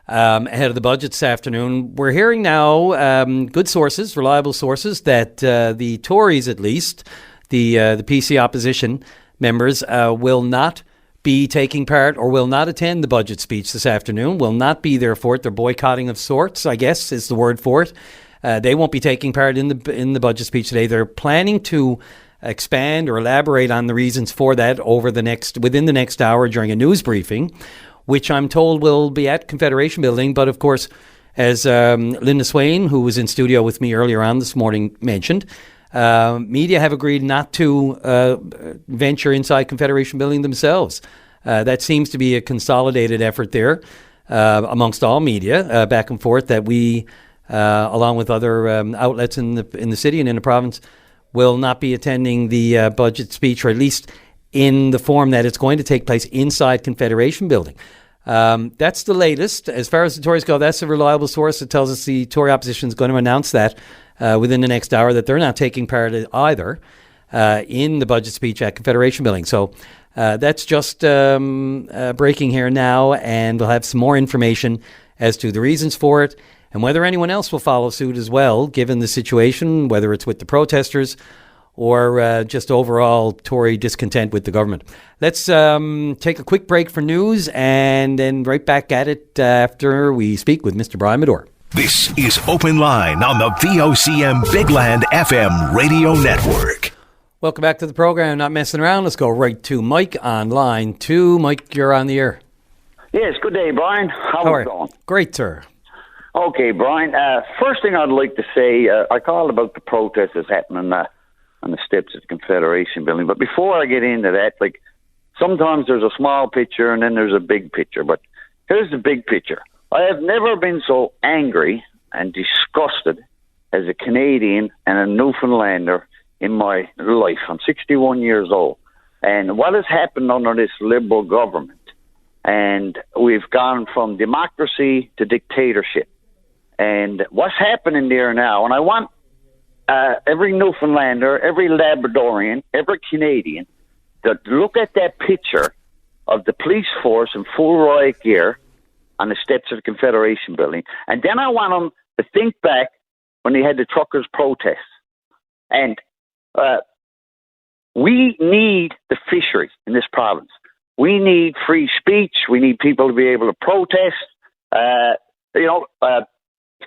ahead of the budget this afternoon. We're hearing now good sources, reliable sources, that the Tories, at least, the PC opposition members, will not be taking part or will not attend the budget speech this afternoon, will not be there for it. They're boycotting of sorts, I guess is the word for it. They won't be taking part in the budget speech today. They're planning to expand or elaborate on the reasons for that within the next hour during a news briefing, which I'm told will be at Confederation Building. But of course, as Linda Swain, who was in studio with me earlier on this morning, mentioned, media have agreed not to venture inside Confederation Building themselves. That seems to be a consolidated effort there amongst all media, back and forth, that we, along with other outlets in the city and in the province, will not be attending the budget speech, or at least in the form that it's going to take place inside Confederation Building. That's the latest. As far as the Tories go, that's a reliable source that tells us the Tory opposition is going to announce that within the next hour, that they're not taking part either in the budget speech at Confederation Building. So that's just breaking here now, and we'll have some more information as to the reasons for it and whether anyone else will follow suit as well, given the situation, whether it's with the protesters or just overall Tory discontent with the government. Let's take a quick break for news, and then right back at it after we speak with Mr. Brian Medora. This is Open Line on the VOCM Big Land FM radio network. Welcome back to the program. Not messing around. Let's go right to Mike on line 2. Mike, you're on the air. Yes, good day, Brian. How are you going? Great, sir. Okay, Brian. First thing I'd like to say, I called about the protest that's happening on the steps of the Confederation Building. But before I get into that, like, sometimes there's a small picture and then there's a big picture. But here's the big picture. I have never been so angry and disgusted as a Canadian and a Newfoundlander in my life. I'm 61 years old. And what has happened under this Liberal government? And we've gone from democracy to dictatorship. And what's happening there now, and I want every Newfoundlander, every Labradorian, every Canadian to look at that picture of the police force in full riot gear on the steps of the Confederation Building. And then I want them to think back when they had the truckers' protests. And we need the fishery in this province. We need free speech. We need people to be able to protest.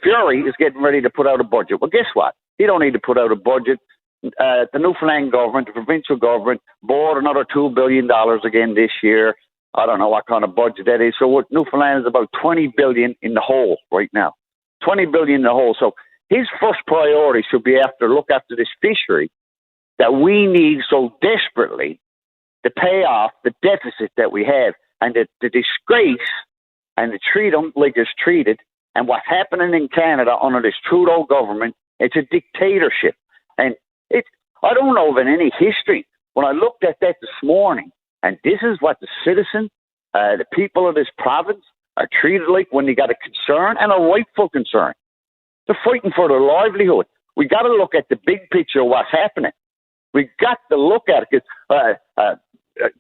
Fury is getting ready to put out a budget. Well, guess what? He don't need to put out a budget. The Newfoundland government, the provincial government, bought another $2 billion again this year. I don't know what kind of budget that is. So what Newfoundland is about $20 billion in the hole right now. $20 billion in the hole. So his first priority should be look after this fishery that we need so desperately to pay off the deficit that we have, and the disgrace and to treat them like it's treated. And what's happening in Canada under this Trudeau government, it's a dictatorship. And I don't know of any history. When I looked at that this morning, and this is what the citizen, the people of this province are treated like when they got a concern, and a rightful concern. They're fighting for their livelihood. We got to look at the big picture of what's happening. We got to look at it, because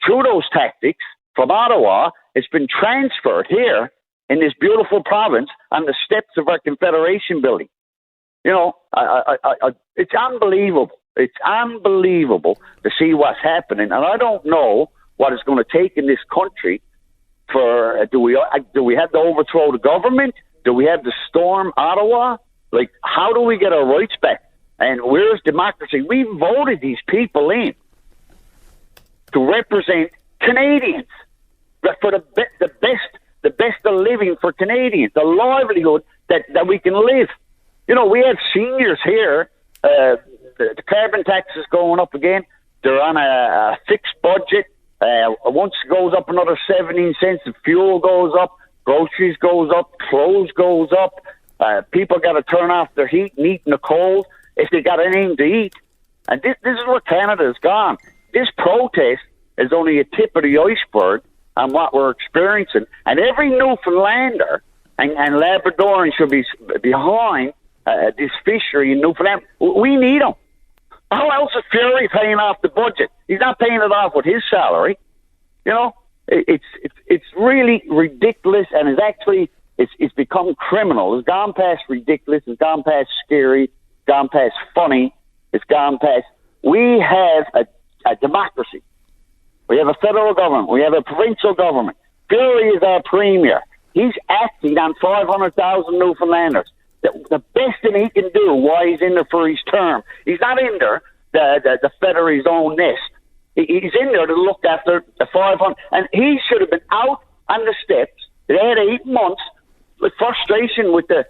Trudeau's tactics from Ottawa, it's been transferred here in this beautiful province on the steps of our Confederation Building. You know, it's unbelievable. It's unbelievable to see what's happening, and I don't know what it's going to take in this country for. Do we have to overthrow the government? Do we have to storm Ottawa? Like, how do we get our rights back? And where's democracy? We voted these people in to represent Canadians, for the best of living for Canadians, the livelihood that we can live. You know, we have seniors here. The carbon tax is going up again. They're on a fixed budget. Once it goes up another 17 cents, the fuel goes up, groceries goes up, clothes goes up. People got to turn off their heat and eat in the cold if they got anything to eat. And this is where Canada has gone. This protest is only a tip of the iceberg on what we're experiencing. And every Newfoundlander and Labradorian should be behind this fishery in Newfoundland. We need them. How else is Fury paying off the budget? He's not paying it off with his salary. You know, it's really ridiculous, and it's become criminal. It's gone past ridiculous. It's gone past scary. It's gone past funny. It's gone past. We have a democracy. We have a federal government. We have a provincial government. Fury is our premier. He's acting on 500,000 Newfoundlanders. The best thing he can do while he's in there for his term. He's not in there to feather his own nest. He's in there to look after the 500. And he should have been out on the steps. They had 8 months with frustration with the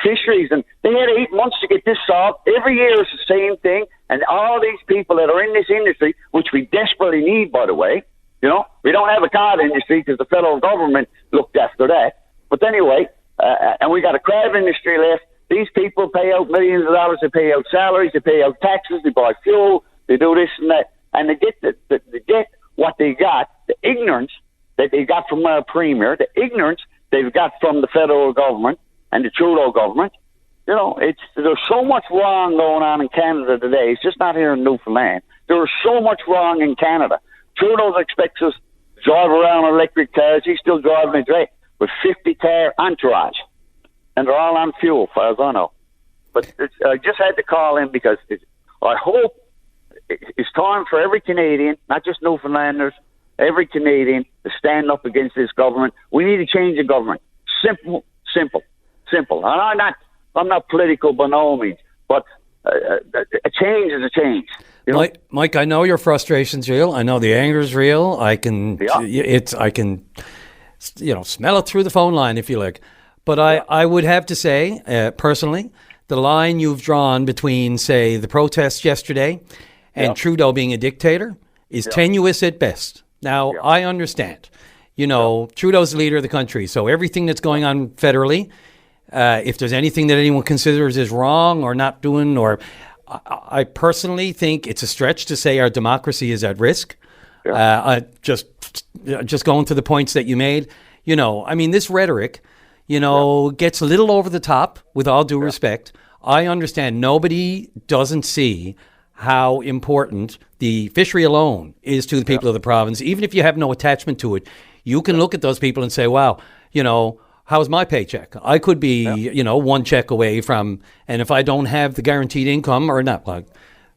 fisheries, and they had 8 months to get this solved. Every year is the same thing, and all these people that are in this industry, which we desperately need, by the way, you know, we don't have a cod industry because the federal government looked after that. But anyway, and we got a crab industry left. These people pay out millions of dollars. They pay out salaries. They pay out taxes. They buy fuel. They do this and that, and they get what they got. The ignorance that they got from our premier, the ignorance they've got from the federal government and the Trudeau government. You know, there's so much wrong going on in Canada today. It's just not here in Newfoundland. There is so much wrong in Canada. Trudeau expects us to drive around electric cars. He's still driving a Drake with 50-car entourage, and they're all on fuel, as far as I know. But I just had to call in because I hope it's time for every Canadian, not just Newfoundlanders, every Canadian to stand up against this government. We need to change the government. Simple. And I'm not political by no means, but a change is a change. You know? Mike, I know your frustration's real. I know the anger's real. I can. smell it through the phone line if you like. But I would have to say, personally, the line you've drawn between, say, the protests yesterday and Trudeau being a dictator is tenuous at best. Now, I understand. Trudeau's the leader of the country, so everything that's going on federally, if there's anything that anyone considers is wrong or not doing, or I personally think it's a stretch to say our democracy is at risk. Just going to the points that you made, this rhetoric, gets a little over the top, with all due respect. I understand nobody doesn't see how important the fishery alone is to the people of the province. Even if you have no attachment to it, you can look at those people and say, wow, how's my paycheck? I could be, one check away from, and if I don't have the guaranteed income, or not, like,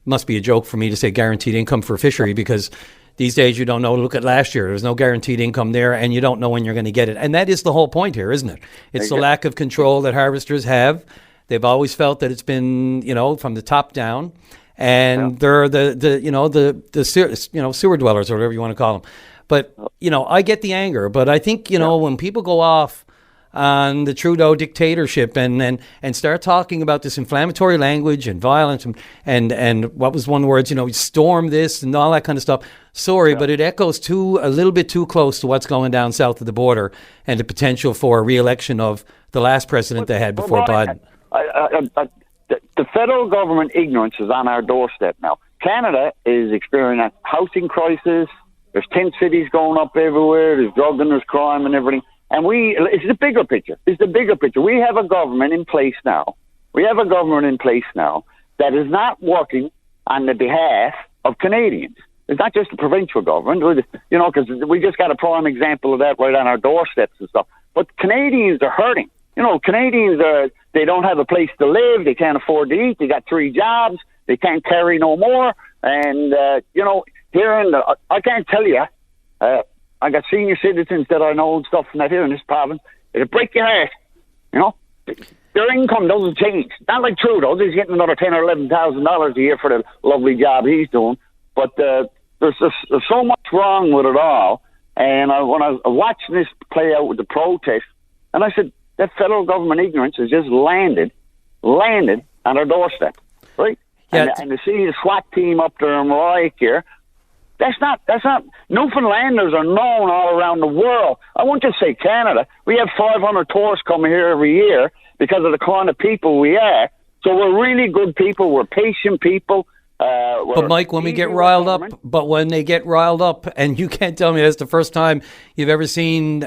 must be a joke for me to say guaranteed income for fishery, because these days you don't know. Look at last year. There's no guaranteed income there, and you don't know when you're going to get it. And that is the whole point here, isn't it? It's the lack of control that harvesters have. They've always felt that it's been, from the top down, and they're the sewer dwellers, or whatever you want to call them. But, I get the anger. But I think, when people go off on the Trudeau dictatorship and start talking about this inflammatory language and violence and what was one of the words, storm this and all that kind of stuff. Sorry, but it echoes a little bit too close to what's going down south of the border and the potential for a re-election of the last president they had before Biden. The federal government ignorance is on our doorstep now. Canada is experiencing a housing crisis. There's tent cities going up everywhere. There's drug and there's crime and everything. And it's the bigger picture. We have a government in place now. That is not working on the behalf of Canadians. It's not just the provincial government, because we just got a prime example of that right on our doorsteps and stuff. But Canadians are hurting. Canadians they don't have a place to live. They can't afford to eat. They got 3 jobs. They can't carry no more. And, I can't tell you, I got senior citizens that I know and stuff from that here in this province. It'll break your heart. Their income doesn't change. Not like Trudeau's. He's getting another $10,000 or $11,000 a year for the lovely job he's doing. But there's so much wrong with it all. And when I was watching this play out with the protest, and I said, that federal government ignorance has just landed on our doorstep, right? Yeah, and to see the SWAT team up there in Mariah here, that's not. Newfoundlanders are known all around the world. I won't just say Canada. We have 500 tourists coming here every year because of the kind of people we are. So we're really good people. We're patient people. But Mike, when they get riled up, and you can't tell me that's the first time you've ever seen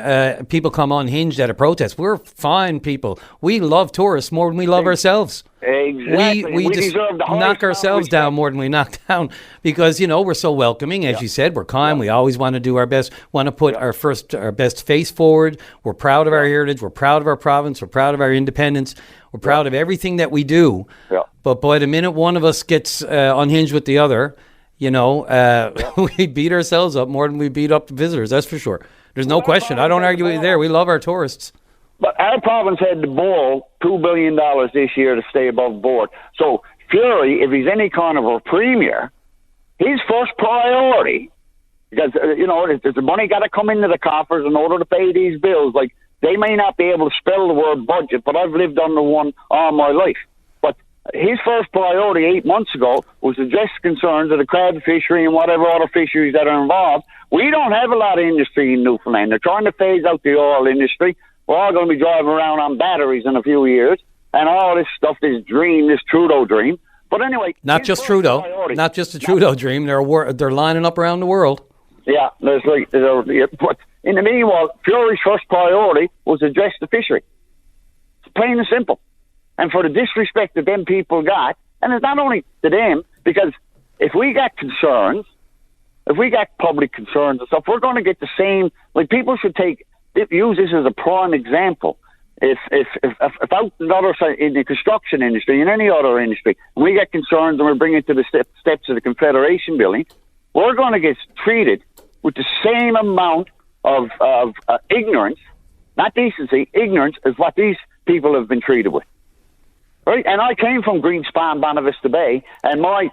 people come unhinged at a protest. We're fine people. We love tourists more than we love ourselves. Exactly. We just knock ourselves down more than we knock down because, we're so welcoming. As you said, we're kind. We always want to do our best, want to put our best face forward. We're proud of our heritage. We're proud of our province. We're proud of our independence. We're proud of everything that we do. Yeah. But boy, the minute one of us gets unhinged with the other, we beat ourselves up more than we beat up the visitors. That's for sure. There's no question. I don't argue with you there. We love our tourists. But our province had to borrow $2 billion this year to stay above board. So Fury, if he's any kind of a premier, his first priority, because, the money got to come into the coffers in order to pay these bills. Like, they may not be able to spell the word budget, but I've lived under one all my life. But his first priority 8 months ago was to address concerns of the crab fishery and whatever other fisheries that are involved. We don't have a lot of industry in Newfoundland. They're trying to phase out the oil industry. We're all going to be driving around on batteries in a few years, and all this stuff, this Trudeau dream. But anyway, not just Trudeau, not just a Trudeau dream. They're lining up around the world. Yeah, but in the meanwhile, Fury's first priority was to address the fishery. It's plain and simple. And for the disrespect that them people got, and it's not only to them, because if we got concerns, if we got public concerns and stuff, we're going to get the same. Like, people should use this as a prime example. If out in the construction industry, in any other industry, we get concerns and we bring it to the steps of the Confederation building, we're going to get treated with the same amount of ignorance, not decency, ignorance, as what these people have been treated with. Right? And I came from Greenspan, Bonavista Bay, and my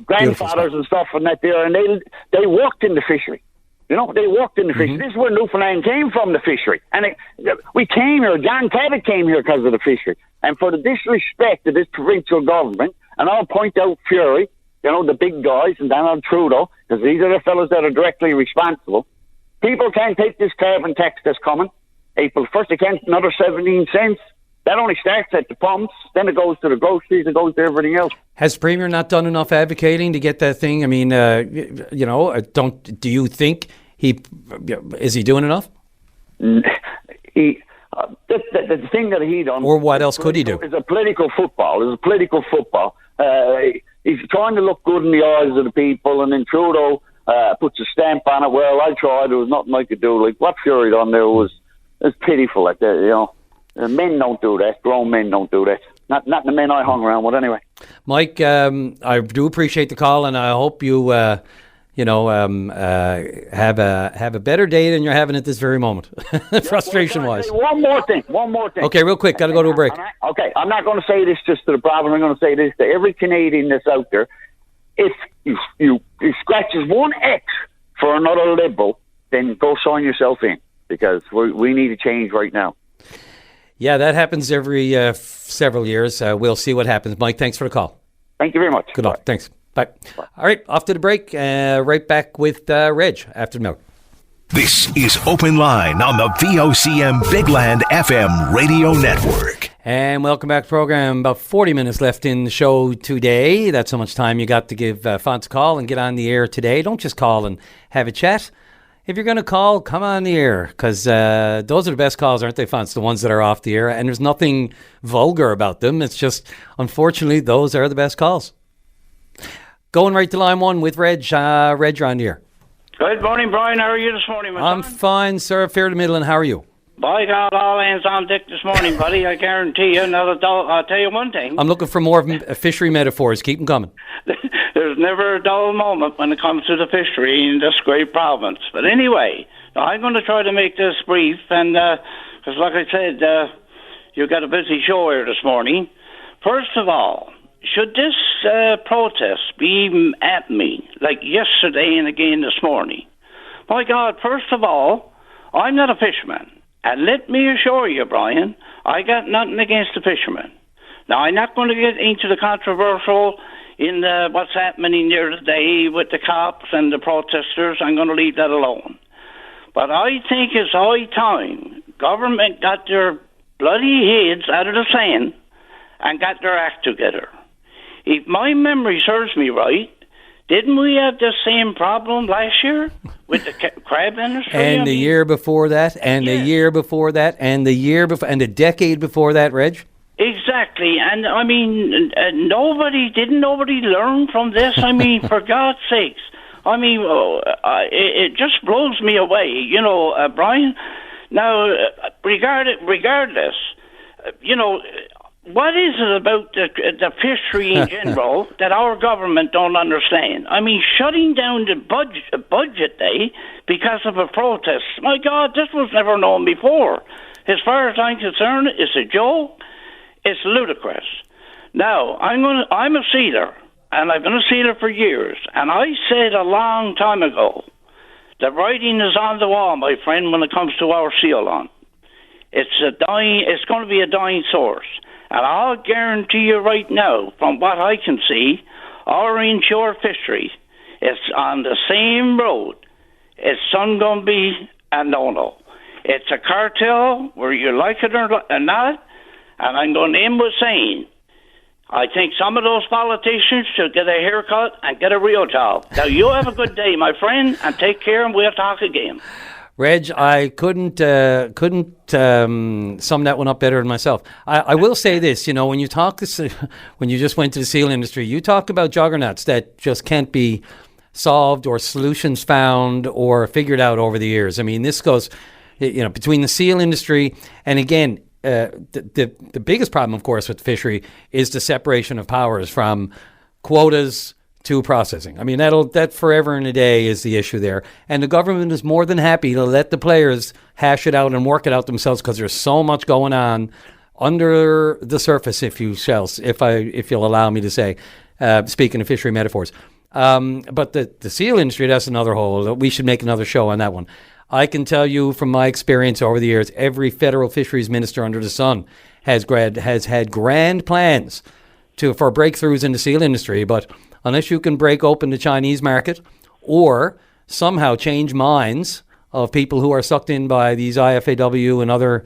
grandfathers and stuff and that there, and they worked in the fishery. You know, they worked in the fishery. This is where Newfoundland came from, the fishery. And we came here, John Cabot came here because of the fishery. And for the disrespect of this provincial government, and I'll point out Fury, you know, the big guys, and Donald Trudeau, because these are the fellows that are directly responsible. People can't take this carbon tax that's coming. April 1st, they can't another 17 cents. That only starts at the pumps, then it goes to the groceries, it goes to everything else. Has the Premier not done enough advocating to get that thing? I mean, you know, do you think is he doing enough? The thing that he done... Or what else could he do? It's a political football. It's a political football. He's trying to look good in the eyes of the people, and then Trudeau puts a stamp on it. Well, I tried. There was nothing I could do. Like, what Fury done there was pitiful. Like that, you know. Men don't do that. Grown men don't do that. Not the men I hung around with, anyway. Mike, I do appreciate the call, and I hope you, have a better day than you're having at this very moment, frustration-wise. One more thing. Okay, real quick. Got to go to a break. Okay, I'm not going to say this just to the problem. I'm going to say this to every Canadian that's out there. If you scratches one X for another Liberal, then go sign yourself in, because we need a change right now. Yeah, that happens every several years. We'll see what happens. Mike, thanks for the call. Thank you very much. Good luck. Thanks. Bye. All right, off to the break. Right back with Reg after the milk. This is Open Line on the VOCM Big Land FM radio network. And welcome back to the program. About 40 minutes left in the show today. That's how much time you got to give Fonts a call and get on the air today. Don't just call and have a chat. If you're going to call, come on the air, because those are the best calls, aren't they, Fonts? The ones that are off the air, and there's nothing vulgar about them. It's just, unfortunately, those are the best calls. Going right to line one with Reg. Reg, you're on the air. Good morning, Brian. How are you this morning, my I'm son? fine, sir. Fair to middle, and how are you? By God, all hands on deck this morning, buddy. I guarantee you. Now, I'll tell you one thing. I'm looking for more fishery metaphors. Keep them coming. There's never a dull moment when it comes to the fishery in this great province. But anyway, I'm going to try to make this brief, and because, like I said, you got a busy show here this morning. First of all, should this protest be at me like yesterday and again this morning? My God, first of all, I'm not a fisherman. And let me assure you, Brian, I got nothing against the fishermen. Now, I'm not going to get into the controversial in what's happening here today with the cops and the protesters. I'm going to leave that alone. But I think it's high time government got their bloody heads out of the sand and got their act together. If my memory serves me right, didn't we have the same problem last year with the crab industry? And the year before that, and the year before that, and the year before, and the decade before that, Reg? Exactly. And, I mean, didn't nobody learn from this? I mean, for God's sakes. I mean, it just blows me away, you know, Brian. Now, regardless, you know, what is it about the fishery in general that our government don't understand? I mean, shutting down the budget day because of a protest. My God, this was never known before. As far as I'm concerned, it's a joke. It's ludicrous. Now, I'm a sealer, and I've been a sealer for years. And I said a long time ago, the writing is on the wall, my friend, when it comes to our seal on. It's going to be a dying source. And I'll guarantee you right now, from what I can see, our inshore fishery is on the same road. It's going to be a no-no. It's a cartel, whether you like it or not. And I'm going to end with saying, I think some of those politicians should get a haircut and get a real job. Now, you have a good day, my friend, and take care, and we'll talk again. Reg, I couldn't sum that one up better than myself. I will say this, you know, when you just went to the seal industry, you talked about juggernauts that just can't be solved or solutions found or figured out over the years. I mean, this goes, you know, between the seal industry and, again, the biggest problem, of course, with fishery is the separation of powers from quotas to processing. I mean, that forever and a day is the issue there. And the government is more than happy to let the players hash it out and work it out themselves, because there's so much going on under the surface, if you'll allow me to say, speaking of fishery metaphors. But the seal industry, that's another whole. We should make another show on that one. I can tell you from my experience over the years, every federal fisheries minister under the sun has had grand plans for breakthroughs in the seal industry. But unless you can break open the Chinese market or somehow change minds of people who are sucked in by these IFAW and other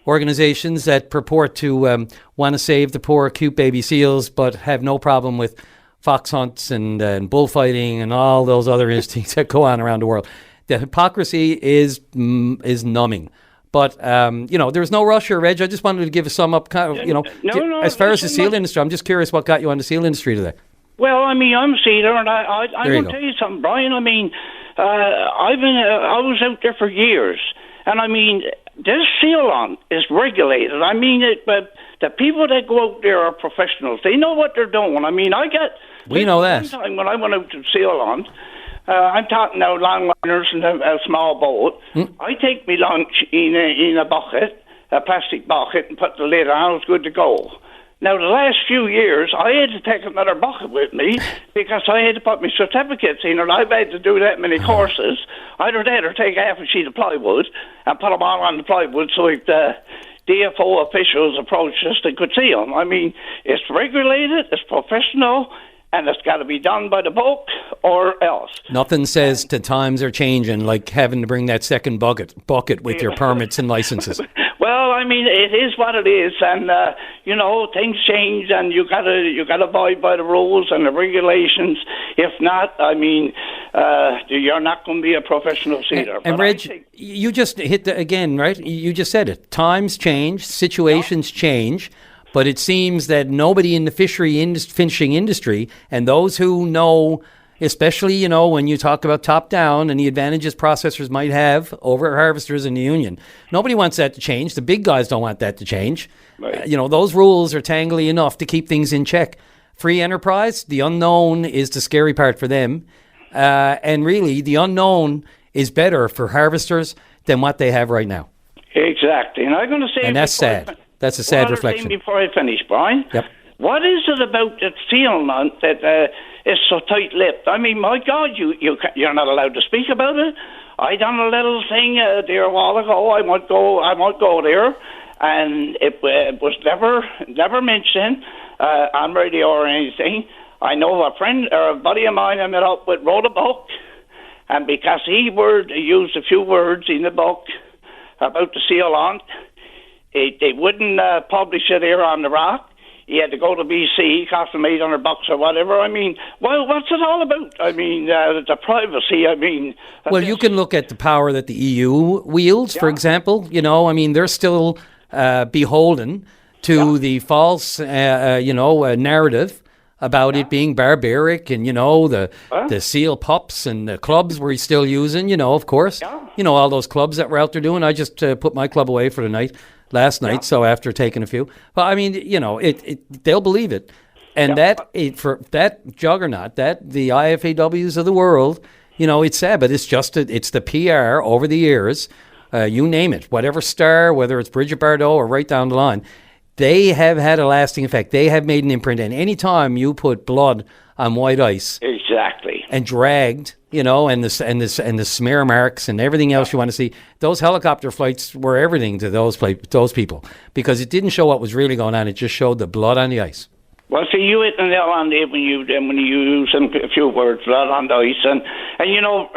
organizations that purport to want to save the poor, cute baby seals, but have no problem with fox hunts and bullfighting and all those other instincts that go on around the world. The hypocrisy is numbing. But, there's no rush here, Reg. I just wanted to give a sum up. As far as the seal industry, I'm just curious what got you on the seal industry today. Well, I mean, I'm a sealer, and I'm going to tell you something, Brian. I mean, I was out there for years, and I mean, this seal hunt is regulated. I mean, but the people that go out there are professionals. They know what they're doing. I mean, we know that. One time when I went out to seal hunt, I'm talking now longliners and a small boat. I take my lunch in a bucket, a plastic bucket, and put the lid on. I was good to go. Now, the last few years, I had to take another bucket with me because I had to put my certificates in, and I've had to do that many courses. Either that or take half a sheet of plywood and put them all on the plywood so if the DFO officials approached us, they could see them. I mean, it's regulated, it's professional, and it's got to be done by the book or else. Nothing says the times are changing like having to bring that second bucket with your permits and licenses. Well, I mean, it is what it is, and things change, and you gotta abide by the rules and the regulations. If not, I mean, you're not going to be a professional sealer. And Reg, you just hit again, right? You just said it. Times change, situations change. But it seems that nobody in the fishing industry, and those who know, especially, when you talk about top-down and the advantages processors might have over harvesters in the union, nobody wants that to change. The big guys don't want that to change. Right. Those rules are tangly enough to keep things in check. Free enterprise, the unknown is the scary part for them. And really, the unknown is better for harvesters than what they have right now. Exactly. And I'm going to say... And that's sad. That's a sad reflection. Before I finish, Brian. Yep. What is it about that seal hunt that is so tight-lipped? I mean, my God, you're not allowed to speak about it. I done a little thing there a while ago. I might go there, and it was never mentioned on radio or anything. I know a friend or a buddy of mine I met up with wrote a book, and because he used a few words in the book about the seal hunt, they wouldn't publish it here on the Rock. He had to go to BC, cost him $800 or whatever. I mean, well, what's it all about? I mean, the privacy. I mean, well, you can look at the power that the EU wields, for example. They're still beholden to the false, narrative about it being barbaric, and the seal pups and the clubs we're still using. Of course, all those clubs that we're out there doing. I just put my club away for the night. Last night, so after taking a few. But I mean, they'll believe it. And for that juggernaut, the IFAWs of the world, it's sad, but it's just it's the PR over the years, you name it, whatever star, whether it's Bridget Bardot or right down the line, they have had a lasting effect. They have made an imprint. And any time you put blood on white ice, exactly, and dragged, and the smear marks and everything else you want to see, those helicopter flights were everything to those people, because it didn't show what was really going on. It just showed the blood on the ice. Well, see, you hit the nail on it when you use a few words, blood on the ice, and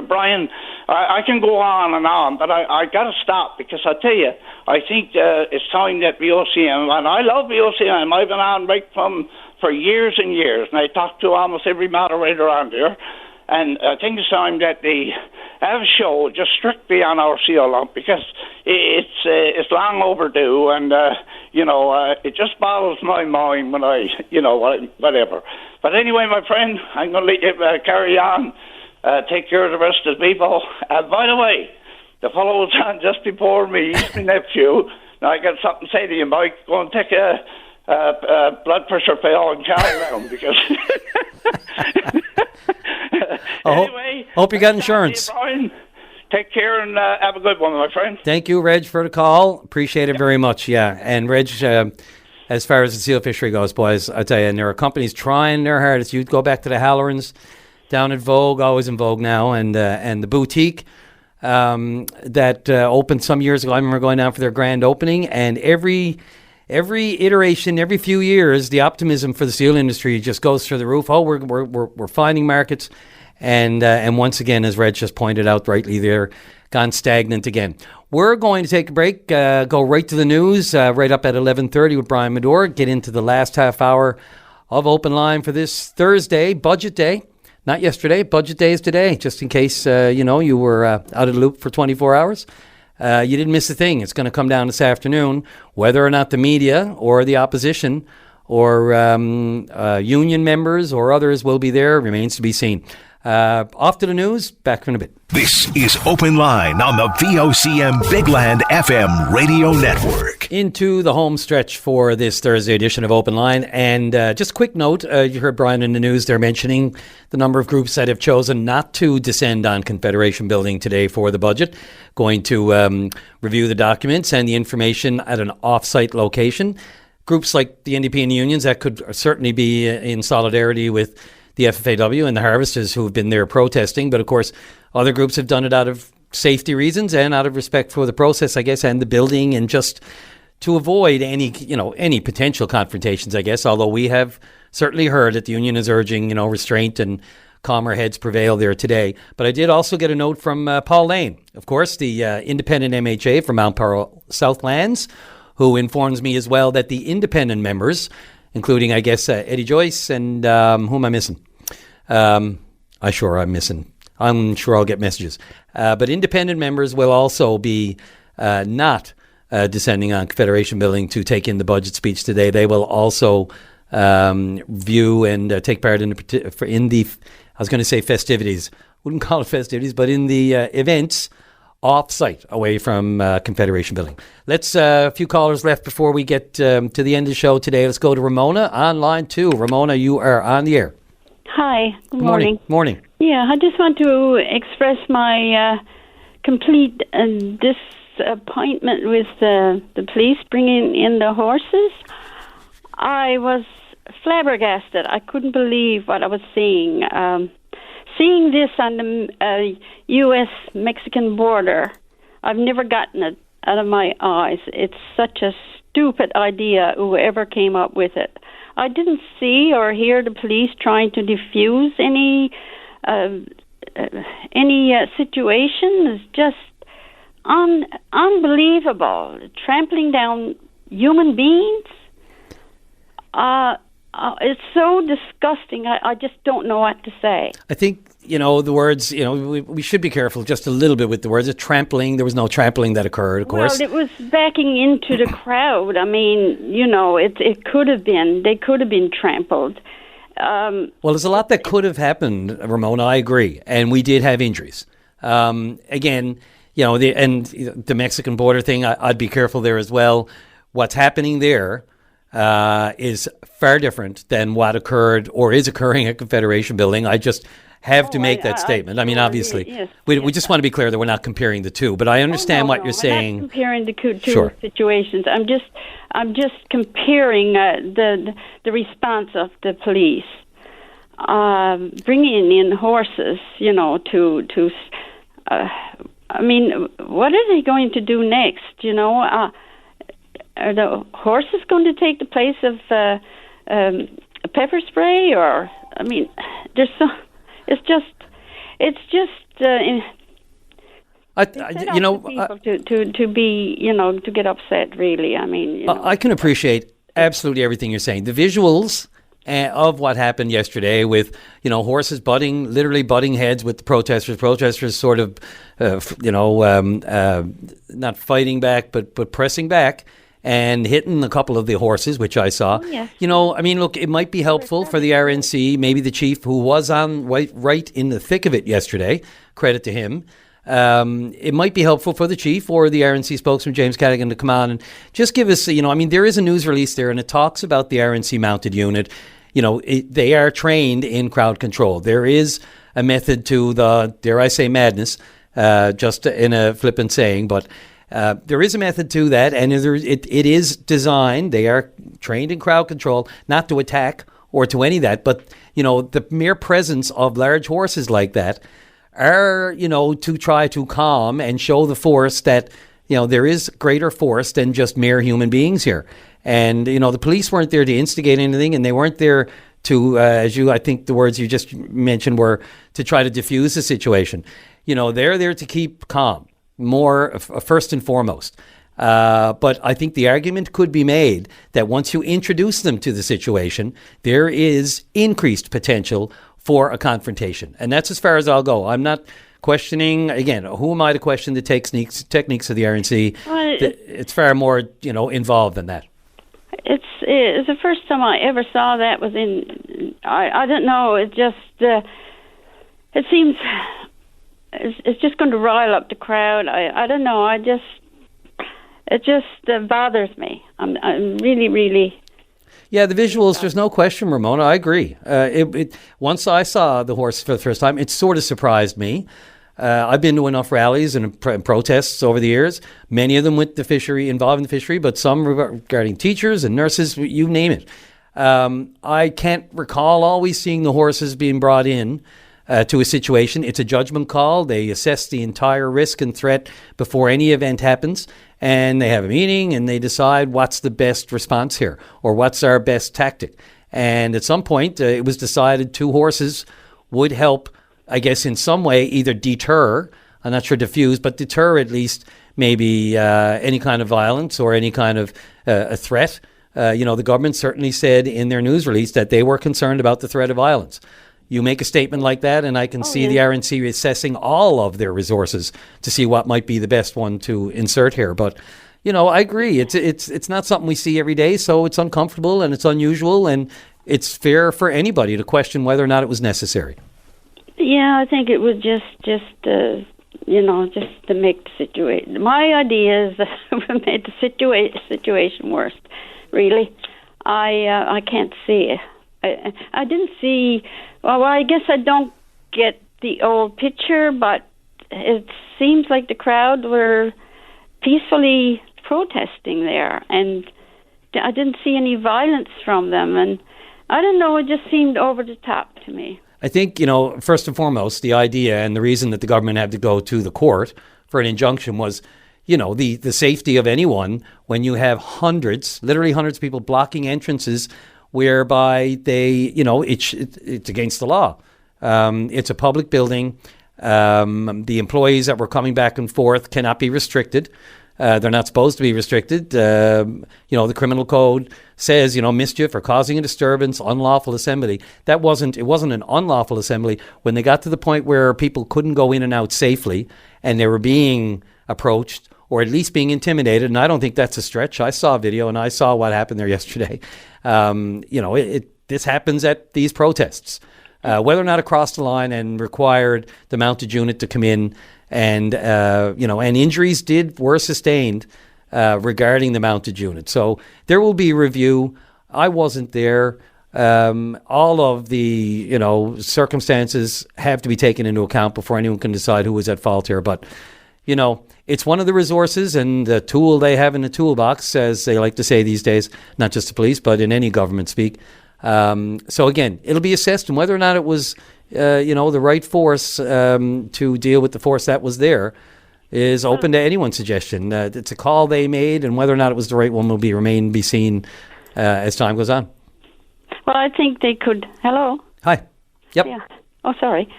Brian, I can go on, but I got to stop, because I tell you, I think it's time that VOCM, and I love VOCM. I've been on right for years and years, and I talk to almost every moderator on there. And I think it's time that they have a show just strictly on our seal hunt, because it's long overdue, and it just boggles my mind when whatever. But anyway, my friend, I'm going to let you carry on. Take care of the rest of the people. By the way, the fellow was on just before me, he's my nephew. Now I got something to say to you, Mike. Go and take a blood pressure pill and calm down, because. Anyway, hope you got insurance. Brian, take care and have a good one, my friend. Thank you, Reg, for the call. Appreciate it very much. Yeah, and Reg, as far as the seal fishery goes, boys, I tell you, and there are companies trying their hardest. You go back to the Halloran's, down at Vogue, always in Vogue now, and the boutique that opened some years ago. I remember going down for their grand opening, and every iteration, every few years, the optimism for the steel industry just goes through the roof. Oh, we're finding markets, and once again, as Reg just pointed out rightly, they're gone stagnant again. We're going to take a break, go right to the news, right up at 11:30 with Brian Medore, get into the last half hour of Open Line for this Thursday, Budget Day. Not yesterday, Budget Day is today, just in case, you were out of the loop for 24 hours. You didn't miss a thing. It's going to come down this afternoon. Whether or not the media or the opposition or union members or others will be there remains to be seen. Off to the news. Back in a bit. This is Open Line on the VOCM Bigland FM radio network. Into the home stretch for this Thursday edition of Open Line. And just a quick note, you heard Brian in the news there mentioning the number of groups that have chosen not to descend on Confederation Building today for the budget, going to review the documents and the information at an off-site location. Groups like the NDP and the unions, that could certainly be in solidarity with the FFAW and the harvesters who have been there protesting. But of course, other groups have done it out of safety reasons and out of respect for the process, I guess, and the building, and just to avoid any potential confrontations, I guess, although we have certainly heard that the union is urging, restraint and calmer heads prevail there today. But I did also get a note from Paul Lane, of course, the independent MHA from Mount Pearl Southlands, who informs me as well that the independent members, including, I guess, Eddie Joyce and who am I missing? I'm missing. I'm sure I'll get messages. But independent members will also be not descending on Confederation Building to take in the budget speech today. They will also view and take part in the, I was going to say festivities. Wouldn't call it festivities, but in the events off-site away from Confederation Building. Let's, a few callers left before we get to the end of the show today. Let's go to Ramona on line 2. Ramona, you are on the air. Hi, good morning. Morning. Yeah, I just want to express my complete disappointment with the police bringing in the horses. I was flabbergasted. I couldn't believe what I was seeing. Seeing this on the U.S.-Mexican border, I've never gotten it out of my eyes. It's such a stupid idea, whoever came up with it. I didn't see or hear the police trying to defuse any situation. It's just unbelievable. Trampling down human beings. It's so disgusting. I just don't know what to say. I think, the words, we should be careful just a little bit with the words. A trampling, there was no trampling that occurred, of course. Well, it was backing into the crowd. I mean, it could have been. They could have been trampled. Well, there's a lot that could have happened, Ramona, I agree. And we did have injuries. Again, the Mexican border thing, I'd be careful there as well. What's happening there is far different than what occurred or is occurring at Confederation Building. I just have to make that statement. I mean, obviously, yes, we just want to be clear that we're not comparing the two. But I understand what you're saying. I'm not comparing the two situations. I'm just comparing the response of the police, bringing in horses. I mean, what are they going to do next? Are the horses going to take the place of pepper spray? Or, I mean, it's just to be, to get upset, really. I mean, I can appreciate absolutely everything you're saying. The visuals of what happened yesterday with, horses literally butting heads with the protesters sort of, not fighting back, but pressing back and hitting a couple of the horses, which I saw. Yes. Look, it might be helpful for the RNC, maybe the chief who was on right in the thick of it yesterday, credit to him. It might be helpful for the chief or the RNC spokesman, James Cadigan, to come on and just give us, there is a news release there and it talks about the RNC mounted unit. They are trained in crowd control. There is a method to the, dare I say, madness, just in a flippant saying, but there is a method to that, and it is designed, they are trained in crowd control, not to attack or to any of that. But, the mere presence of large horses like that are, to try to calm and show the force that, there is greater force than just mere human beings here. And, the police weren't there to instigate anything, and they weren't there to, I think the words you just mentioned were to try to diffuse the situation. They're there to keep calm, first and foremost. But I think the argument could be made that once you introduce them to the situation, there is increased potential for a confrontation. And that's as far as I'll go. I'm not questioning, again, who am I to question the techniques of the RNC? It's far more, involved than that. It's the first time I ever saw that was in, I don't know, it just, it seems, it's just going to rile up the crowd. I don't know, it just bothers me. I'm really, really... Yeah, the visuals, there's no question, Ramona, I agree. Once I saw the horse for the first time, it sort of surprised me. I've been to enough rallies and protests over the years, many of them with the fishery, involving the fishery, but some regarding teachers and nurses, you name it. I can't recall always seeing the horses being brought in to a situation. It's a judgment call. They assess the entire risk and threat before any event happens, and they have a meeting and they decide what's the best response here or what's our best tactic. And at some point, it was decided 2 horses would help, I guess, in some way, either deter, I'm not sure diffuse, but deter at least maybe any kind of violence or any kind of a threat. The government certainly said in their news release that they were concerned about the threat of violence. You make a statement like that, and I can see the RNC assessing all of their resources to see what might be the best one to insert here. But, I agree. It's not something we see every day, so it's uncomfortable and it's unusual, and it's fair for anybody to question whether or not it was necessary. Yeah, I think it was just to make the situation. My idea is that it made the situation worse. Really, I can't see it. I didn't see. Well, I guess I don't get the old picture, but it seems like the crowd were peacefully protesting there, and I didn't see any violence from them. And I don't know, it just seemed over the top to me. I think, first and foremost, the idea and the reason that the government had to go to the court for an injunction was, the safety of anyone when you have literally hundreds of people blocking entrances whereby they, it's against the law. It's a public building. The employees that were coming back and forth cannot be restricted. They're not supposed to be restricted. The criminal code says, mischief or causing a disturbance, unlawful assembly. It wasn't an unlawful assembly when they got to the point where people couldn't go in and out safely and they were being approached or at least being intimidated. And I don't think that's a stretch. I saw a video and I saw what happened there yesterday. This happens at these protests. Whether or not it crossed the line and required the mounted unit to come in and injuries were sustained regarding the mounted unit. So there will be review. I wasn't there. All of the, circumstances have to be taken into account before anyone can decide who was at fault here. But, it's one of the resources and the tool they have in the toolbox, as they like to say these days, not just the police, but in any government speak. So again, it'll be assessed, and whether or not it was, the right force to deal with the force that was there is open to anyone's suggestion. It's a call they made, and whether or not it was the right one will remain to be seen as time goes on. Well, I think they could. Hello. Hi. Yep. Yeah. Oh, sorry.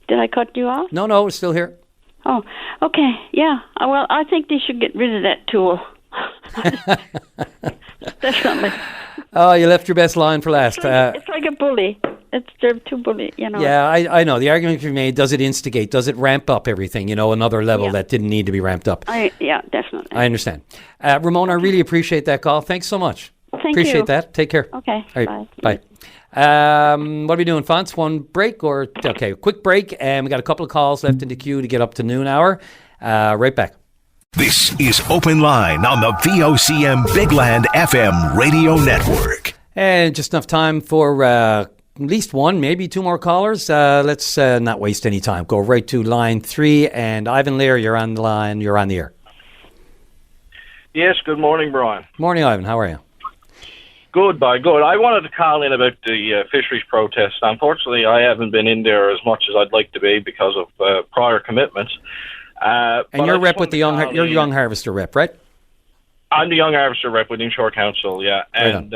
Did I cut you off? No, we're still here. Oh, okay. Yeah. Well, I think they should get rid of that tool. Definitely. Oh, you left your best line for last. It's like a bully. They're too bully, Yeah, I know. The argument can be made, does it instigate? Does it ramp up everything, another level that didn't need to be ramped up? Yeah, definitely. I understand. Ramona, I really appreciate that call. Thanks so much. Appreciate you. That. Take care. Okay, all right, bye. What are we doing, Fonts? One break or... Okay, quick break, and we got a couple of calls left in the queue to get up to noon hour. Right back. This is Open Line on the VOCM Big Land FM radio network. And just enough time for at least one, maybe two more callers. Let's not waste any time. Go right to line 3. And Ivan Lear, you're on the line. You're on the air. Yes, good morning, Brian. Morning, Ivan. How are you? Good, by good. I wanted to call in about the fisheries protest. Unfortunately, I haven't been in there as much as I'd like to be because of prior commitments. And you're rep with you're Young Harvester rep, right? I'm the Young Harvester rep with Inshore Council, yeah. And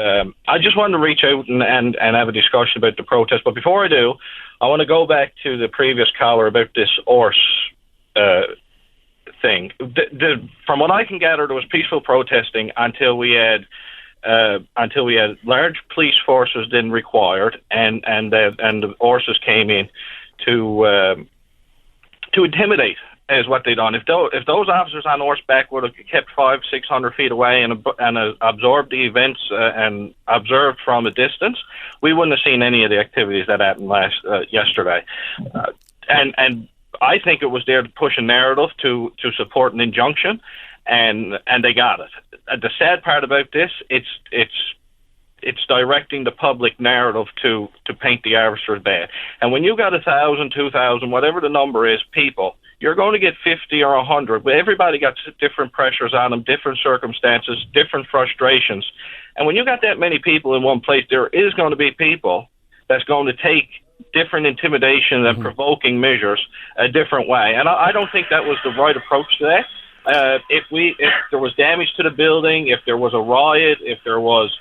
I just wanted to reach out and have a discussion about the protest. But before I do, I want to go back to the previous caller about this horse thing. From what I can gather, there was peaceful protesting until we had large police forces then required, and the horses came in to intimidate, is what they done. If those officers on horseback would have kept 500-600 feet away and absorbed the events and observed from a distance, we wouldn't have seen any of the activities that happened yesterday. And I think it was there to push a narrative to support an injunction, and they got it. The sad part about this, it's directing the public narrative to paint the harvesters bad. And when you got 1,000, 2,000, whatever the number is, people, you're going to get 50 or 100. But everybody got different pressures on them, different circumstances, different frustrations. And when you got that many people in one place, there is going to be people that's going to take different intimidation and provoking measures a different way. And I don't think that was the right approach to that. If there was damage to the building, if there was a riot, if there was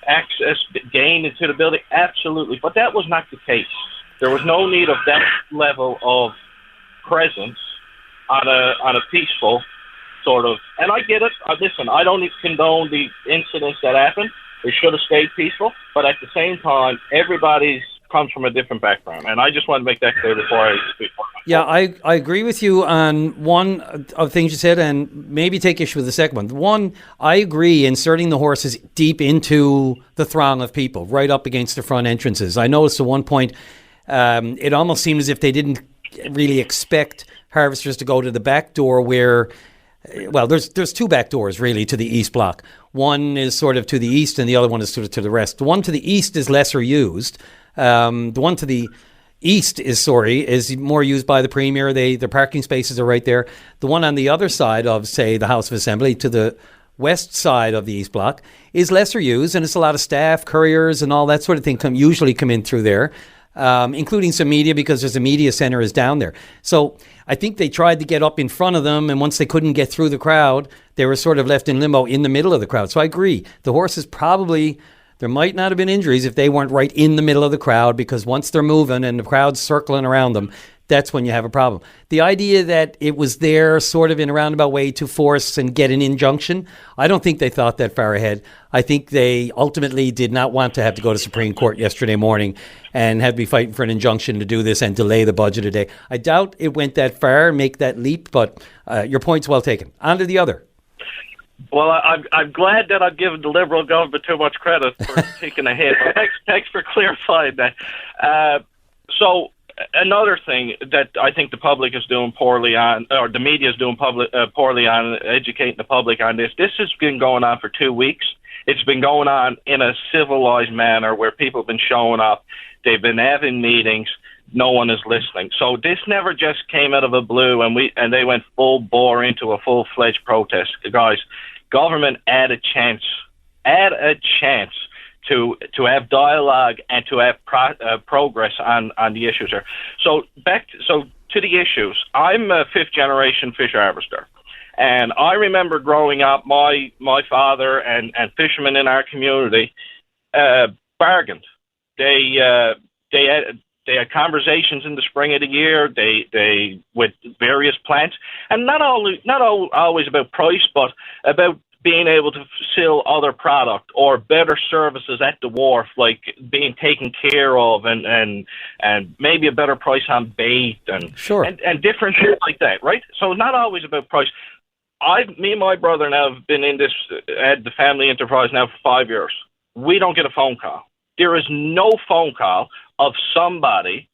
access gained into the building, absolutely. But that was not the case. There was no need of that level of presence on a peaceful sort of. And I get it. Listen, I don't condone the incidents that happened. They should have stayed peaceful. But at the same time, everybody's comes from a different background, and I just want to make that clear before I speak. Yeah, I agree with you on one of the things you said, and maybe take issue with the second one. One, I agree, inserting the horses deep into the throng of people, right up against the front entrances. I noticed at one point, it almost seemed as if they didn't really expect harvesters to go to the back door where, well, there's two back doors really to the east block. One is sort of to the east and the other one is sort of to the west. The one to the east is lesser used. The one to the east is more used by the Premier. The parking spaces are right there. The one on the other side of, say, the House of Assembly to the west side of the East Block is lesser used, and it's a lot of staff, couriers, and all that sort of thing usually come in through there, including some media because there's a media center is down there. So I think they tried to get up in front of them, and once they couldn't get through the crowd, they were sort of left in limbo in the middle of the crowd. So I agree. The horses probably... There might not have been injuries if they weren't right in the middle of the crowd, because once they're moving and the crowd's circling around them, that's when you have a problem. The idea that it was there sort of in a roundabout way to force and get an injunction, I don't think they thought that far ahead. I think they ultimately did not want to have to go to Supreme Court yesterday morning and have to be fighting for an injunction to do this and delay the budget a day. I doubt it went that far, make that leap, but your point's well taken. On to the other. Well, I'm glad that I've given the Liberal government too much credit for taking a hit. Thanks for clarifying that. So another thing that I think the public is doing poorly on, or the media is doing poorly on educating the public on this. This has been going on for 2 weeks. It's been going on in a civilized manner where people have been showing up. They've been having meetings. No one is listening. So this never just came out of the blue and they went full bore into a full-fledged protest. Guys, government had a chance to have dialogue and to have progress on the issues here. So to the issues. I'm a fifth-generation fish harvester. And I remember growing up, my father and fishermen in our community bargained. They had conversations in the spring of the year. They with various plants, and not always about price, but about being able to sell other product or better services at the wharf, like being taken care of, and maybe a better price on bait and different things like that, right? So not always about price. Me and my brother now have been in this at the family enterprise now for 5 years. We don't get a phone call. There is no phone call of somebody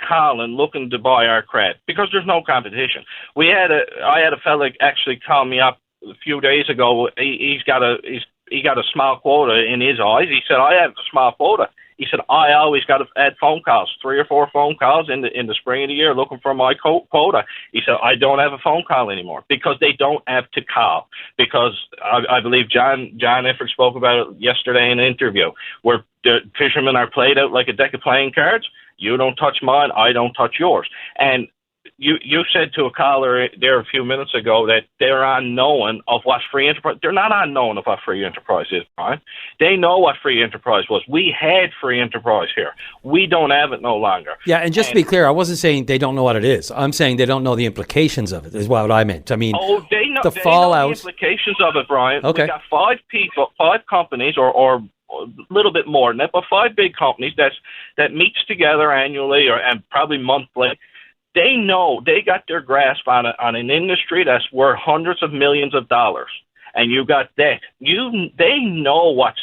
calling looking to buy our crab because there's no competition. I had a fella actually call me up a few days ago. He got a small quota in his eyes. He said, I have a small quota. He said, I always got to add phone calls, 3 or 4 phone calls in the spring of the year looking for my quota. He said, I don't have a phone call anymore because they don't have to call. Because I believe John Efford spoke about it yesterday in an interview where the fishermen are played out like a deck of playing cards. You don't touch mine, I don't touch yours. And you said to a caller there a few minutes ago that they're unknowing of what free enterprise. They're not unknowing of what free enterprise is, Brian. They know what free enterprise was. We had free enterprise here. We don't have it no longer. Yeah, and just to be clear, I wasn't saying they don't know what it is. I'm saying they don't know the implications of it, is what I meant. I mean, they know the fallout. Know the implications of it, Brian. Okay. We got 5 people, 5 companies, or a little bit more than that, but 5 big companies that meets together annually and probably monthly. They know, they got their grasp on an industry that's worth hundreds of millions of dollars, and you got that. They know what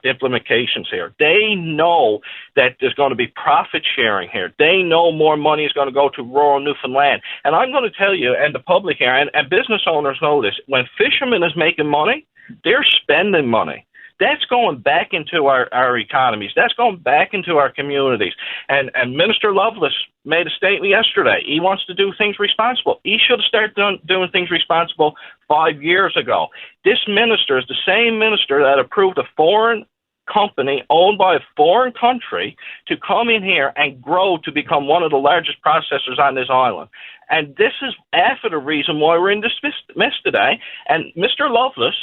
the implications here. They know that there's going to be profit sharing here. They know more money is going to go to rural Newfoundland. And I'm going to tell you, and the public here, and business owners know this, when fishermen is making money, they're spending money. That's going back into our economies. That's going back into our communities. And Minister Lovelace made a statement yesterday. He wants to do things responsible. He should have started doing things responsible 5 years ago. This minister is the same minister that approved a foreign company owned by a foreign country to come in here and grow to become one of the largest processors on this island. And this is half of the reason why we're in this mess today. And Mr. Lovelace,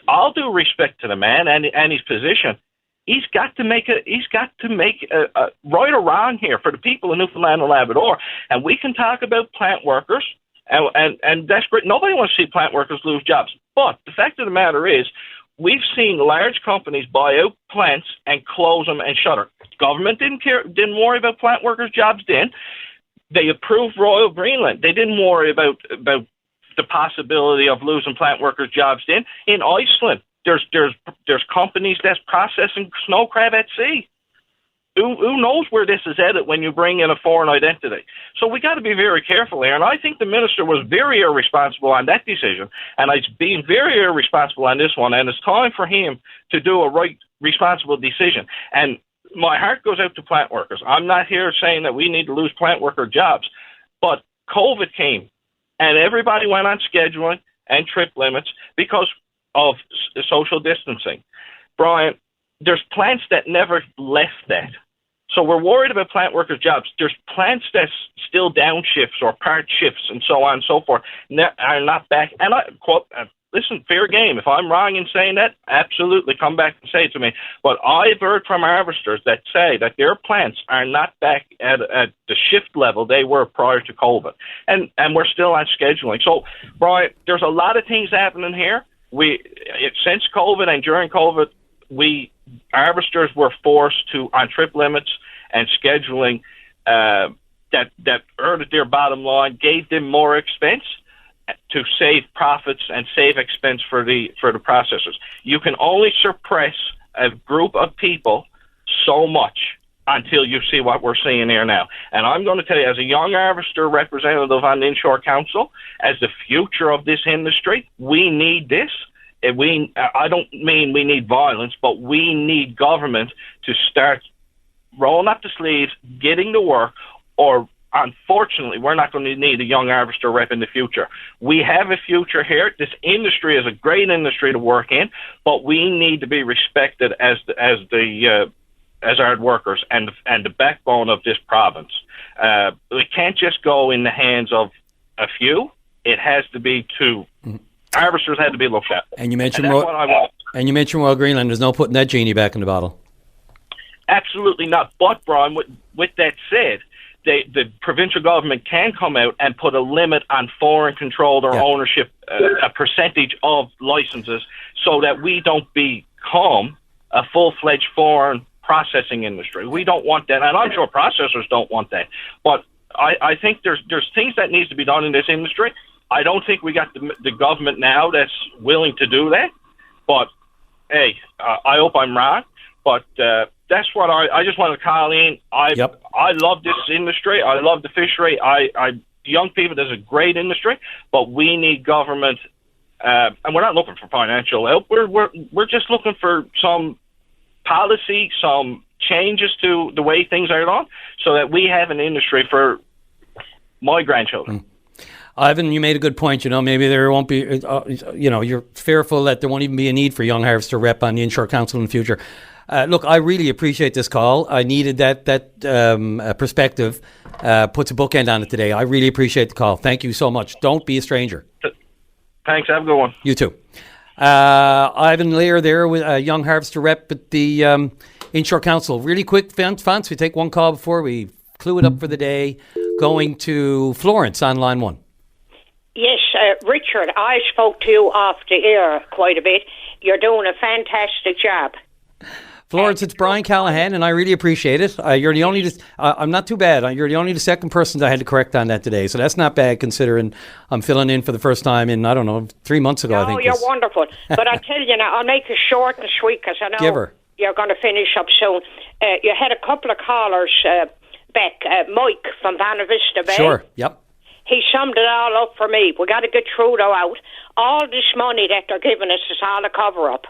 all due respect to the man and his position, he's got to make a right or wrong here for the people of Newfoundland and Labrador. And we can talk about plant workers, and that's great. Nobody wants to see plant workers lose jobs. But the fact of the matter is, we've seen large companies buy out plants and close them and shutter. Government didn't worry about plant workers' jobs then. They approved Royal Greenland. They didn't worry about the possibility of losing plant workers' jobs then. In Iceland, there's companies that's processing snow crab at sea. Who knows where this is headed when you bring in a foreign identity? So we got to be very careful here. And I think the minister was very irresponsible on that decision, and he's being very irresponsible on this one. And it's time for him to do a right, responsible decision. And my heart goes out to plant workers. I'm not here saying that we need to lose plant worker jobs, but COVID came. And everybody went on scheduling and trip limits because of social distancing. Brian, there's plants that never left that. So we're worried about plant workers' jobs. There's plants that's still down shifts or part shifts and so on and so forth are not back. And I quote, listen, fair game. If I'm wrong in saying that, absolutely come back and say it to me. But I've heard from harvesters that say that their plants are not back at the shift level they were prior to COVID. And we're still on scheduling. So, Brian, there's a lot of things happening here. Since COVID and during COVID, harvesters were forced to, on trip limits and scheduling that hurted their bottom line, gave them more expense to save profits and save expense for the processors. You can only suppress a group of people so much until you see what we're seeing here now. And I'm going to tell you, as a young harvester representative on the Inshore Council, as the future of this industry, we need this. I don't mean we need violence, but we need government to start rolling up the sleeves, getting to work, or unfortunately, we're not going to need a young harvester rep in the future. We have a future here. This industry is a great industry to work in, but we need to be respected as hard workers and the backbone of this province. It can't just go in the hands of a few. It has to be two. Harvesters had to be looked at. And you mentioned Royal Greenland. There's no putting that genie back in the bottle. Absolutely not. But, Brian, with that said, the provincial government can come out and put a limit on foreign controlled or ownership, a percentage of licenses, so that we don't become a full-fledged foreign processing industry. We don't want that, and I'm sure processors don't want that. But I think there's things that needs to be done in this industry. I don't think we got the government now that's willing to do that. But, hey, I hope I'm wrong. But that's what I just want to call in. I love this industry. I love the fishery. Young people, there's a great industry, but we need government. And we're not looking for financial help. We're just looking for some policy, some changes to the way things are done so that we have an industry for my grandchildren. Ivan, you made a good point. Maybe there won't be, you're fearful that there won't even be a need for Young Harvester rep on the Inshore Council in the future. Look, I really appreciate this call. I needed that perspective. Puts a bookend on it today. I really appreciate the call. Thank you so much. Don't be a stranger. Thanks. Have a good one. You too. Ivan Lear there with a Young Harvester rep at the Inshore Council. Really quick, Fance, we take one call before we clue it up for the day. Going to Florence on line 1. Yes, Richard, I spoke to you off the air quite a bit. You're doing a fantastic job. Florence, it's Brian Callahan, and I really appreciate it. You're the only. I'm not too bad. You're the only second person I had to correct on that today, so that's not bad considering I'm filling in for the first time in 3 months ago. I think. Oh, you're wonderful. But I tell you now, I'll make it short and sweet because I know you're going to finish up soon. You had a couple of callers back. Mike from Vanna Vista Bay. Sure. Yep. He summed it all up for me. We got to get Trudeau out. All this money that they're giving us is all a cover-up.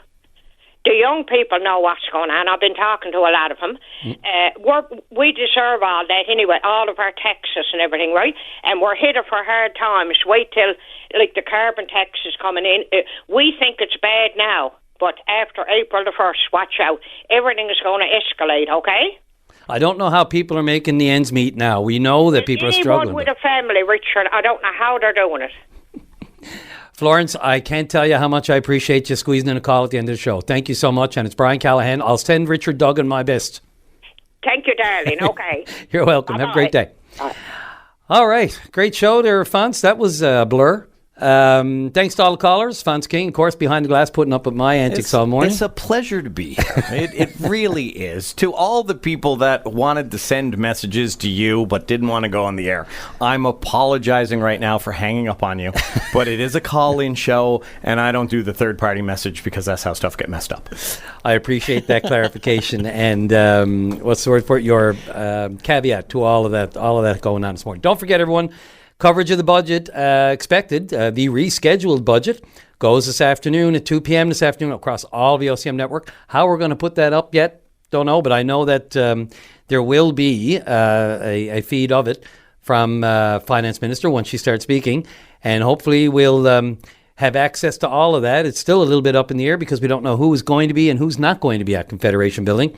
The young people know what's going on. I've been talking to a lot of them. We deserve all that anyway, all of our taxes and everything, right? And we're headed for hard times. Wait till, the carbon tax is coming in. We think it's bad now, but after April the 1st, watch out. Everything is going to escalate, okay? I don't know how people are making the ends meet now. We know that people are struggling. Anyone with a family, Richard, I don't know how they're doing it. Florence, I can't tell you how much I appreciate you squeezing in a call at the end of the show. Thank you so much, and it's Brian Callahan. I'll send Richard Duggan my best. Thank you, darling. Okay. You're welcome. Bye-bye. Have a great day. Bye. All right. Great show there, Fance. That was a blur. Thanks to all the callers. Fance King, of course, behind the glass, putting up with my antics all morning. It's a pleasure to be here. It really is. To all the people that wanted to send messages to you but didn't want to go on the air, I'm apologizing right now for hanging up on you. But it is a call-in show, and I don't do the third-party message because that's how stuff get messed up. I appreciate that clarification and what's the word for it? Your caveat to all of that going on this morning. Don't forget, everyone. Coverage of the budget expected. The rescheduled budget goes this afternoon at 2 p.m. this afternoon across all the OCM network. How we're going to put that up yet, don't know, but I know that there will be a feed of it from Finance Minister once she starts speaking, and hopefully we'll have access to all of that. It's still a little bit up in the air because we don't know who is going to be and who's not going to be at Confederation Building.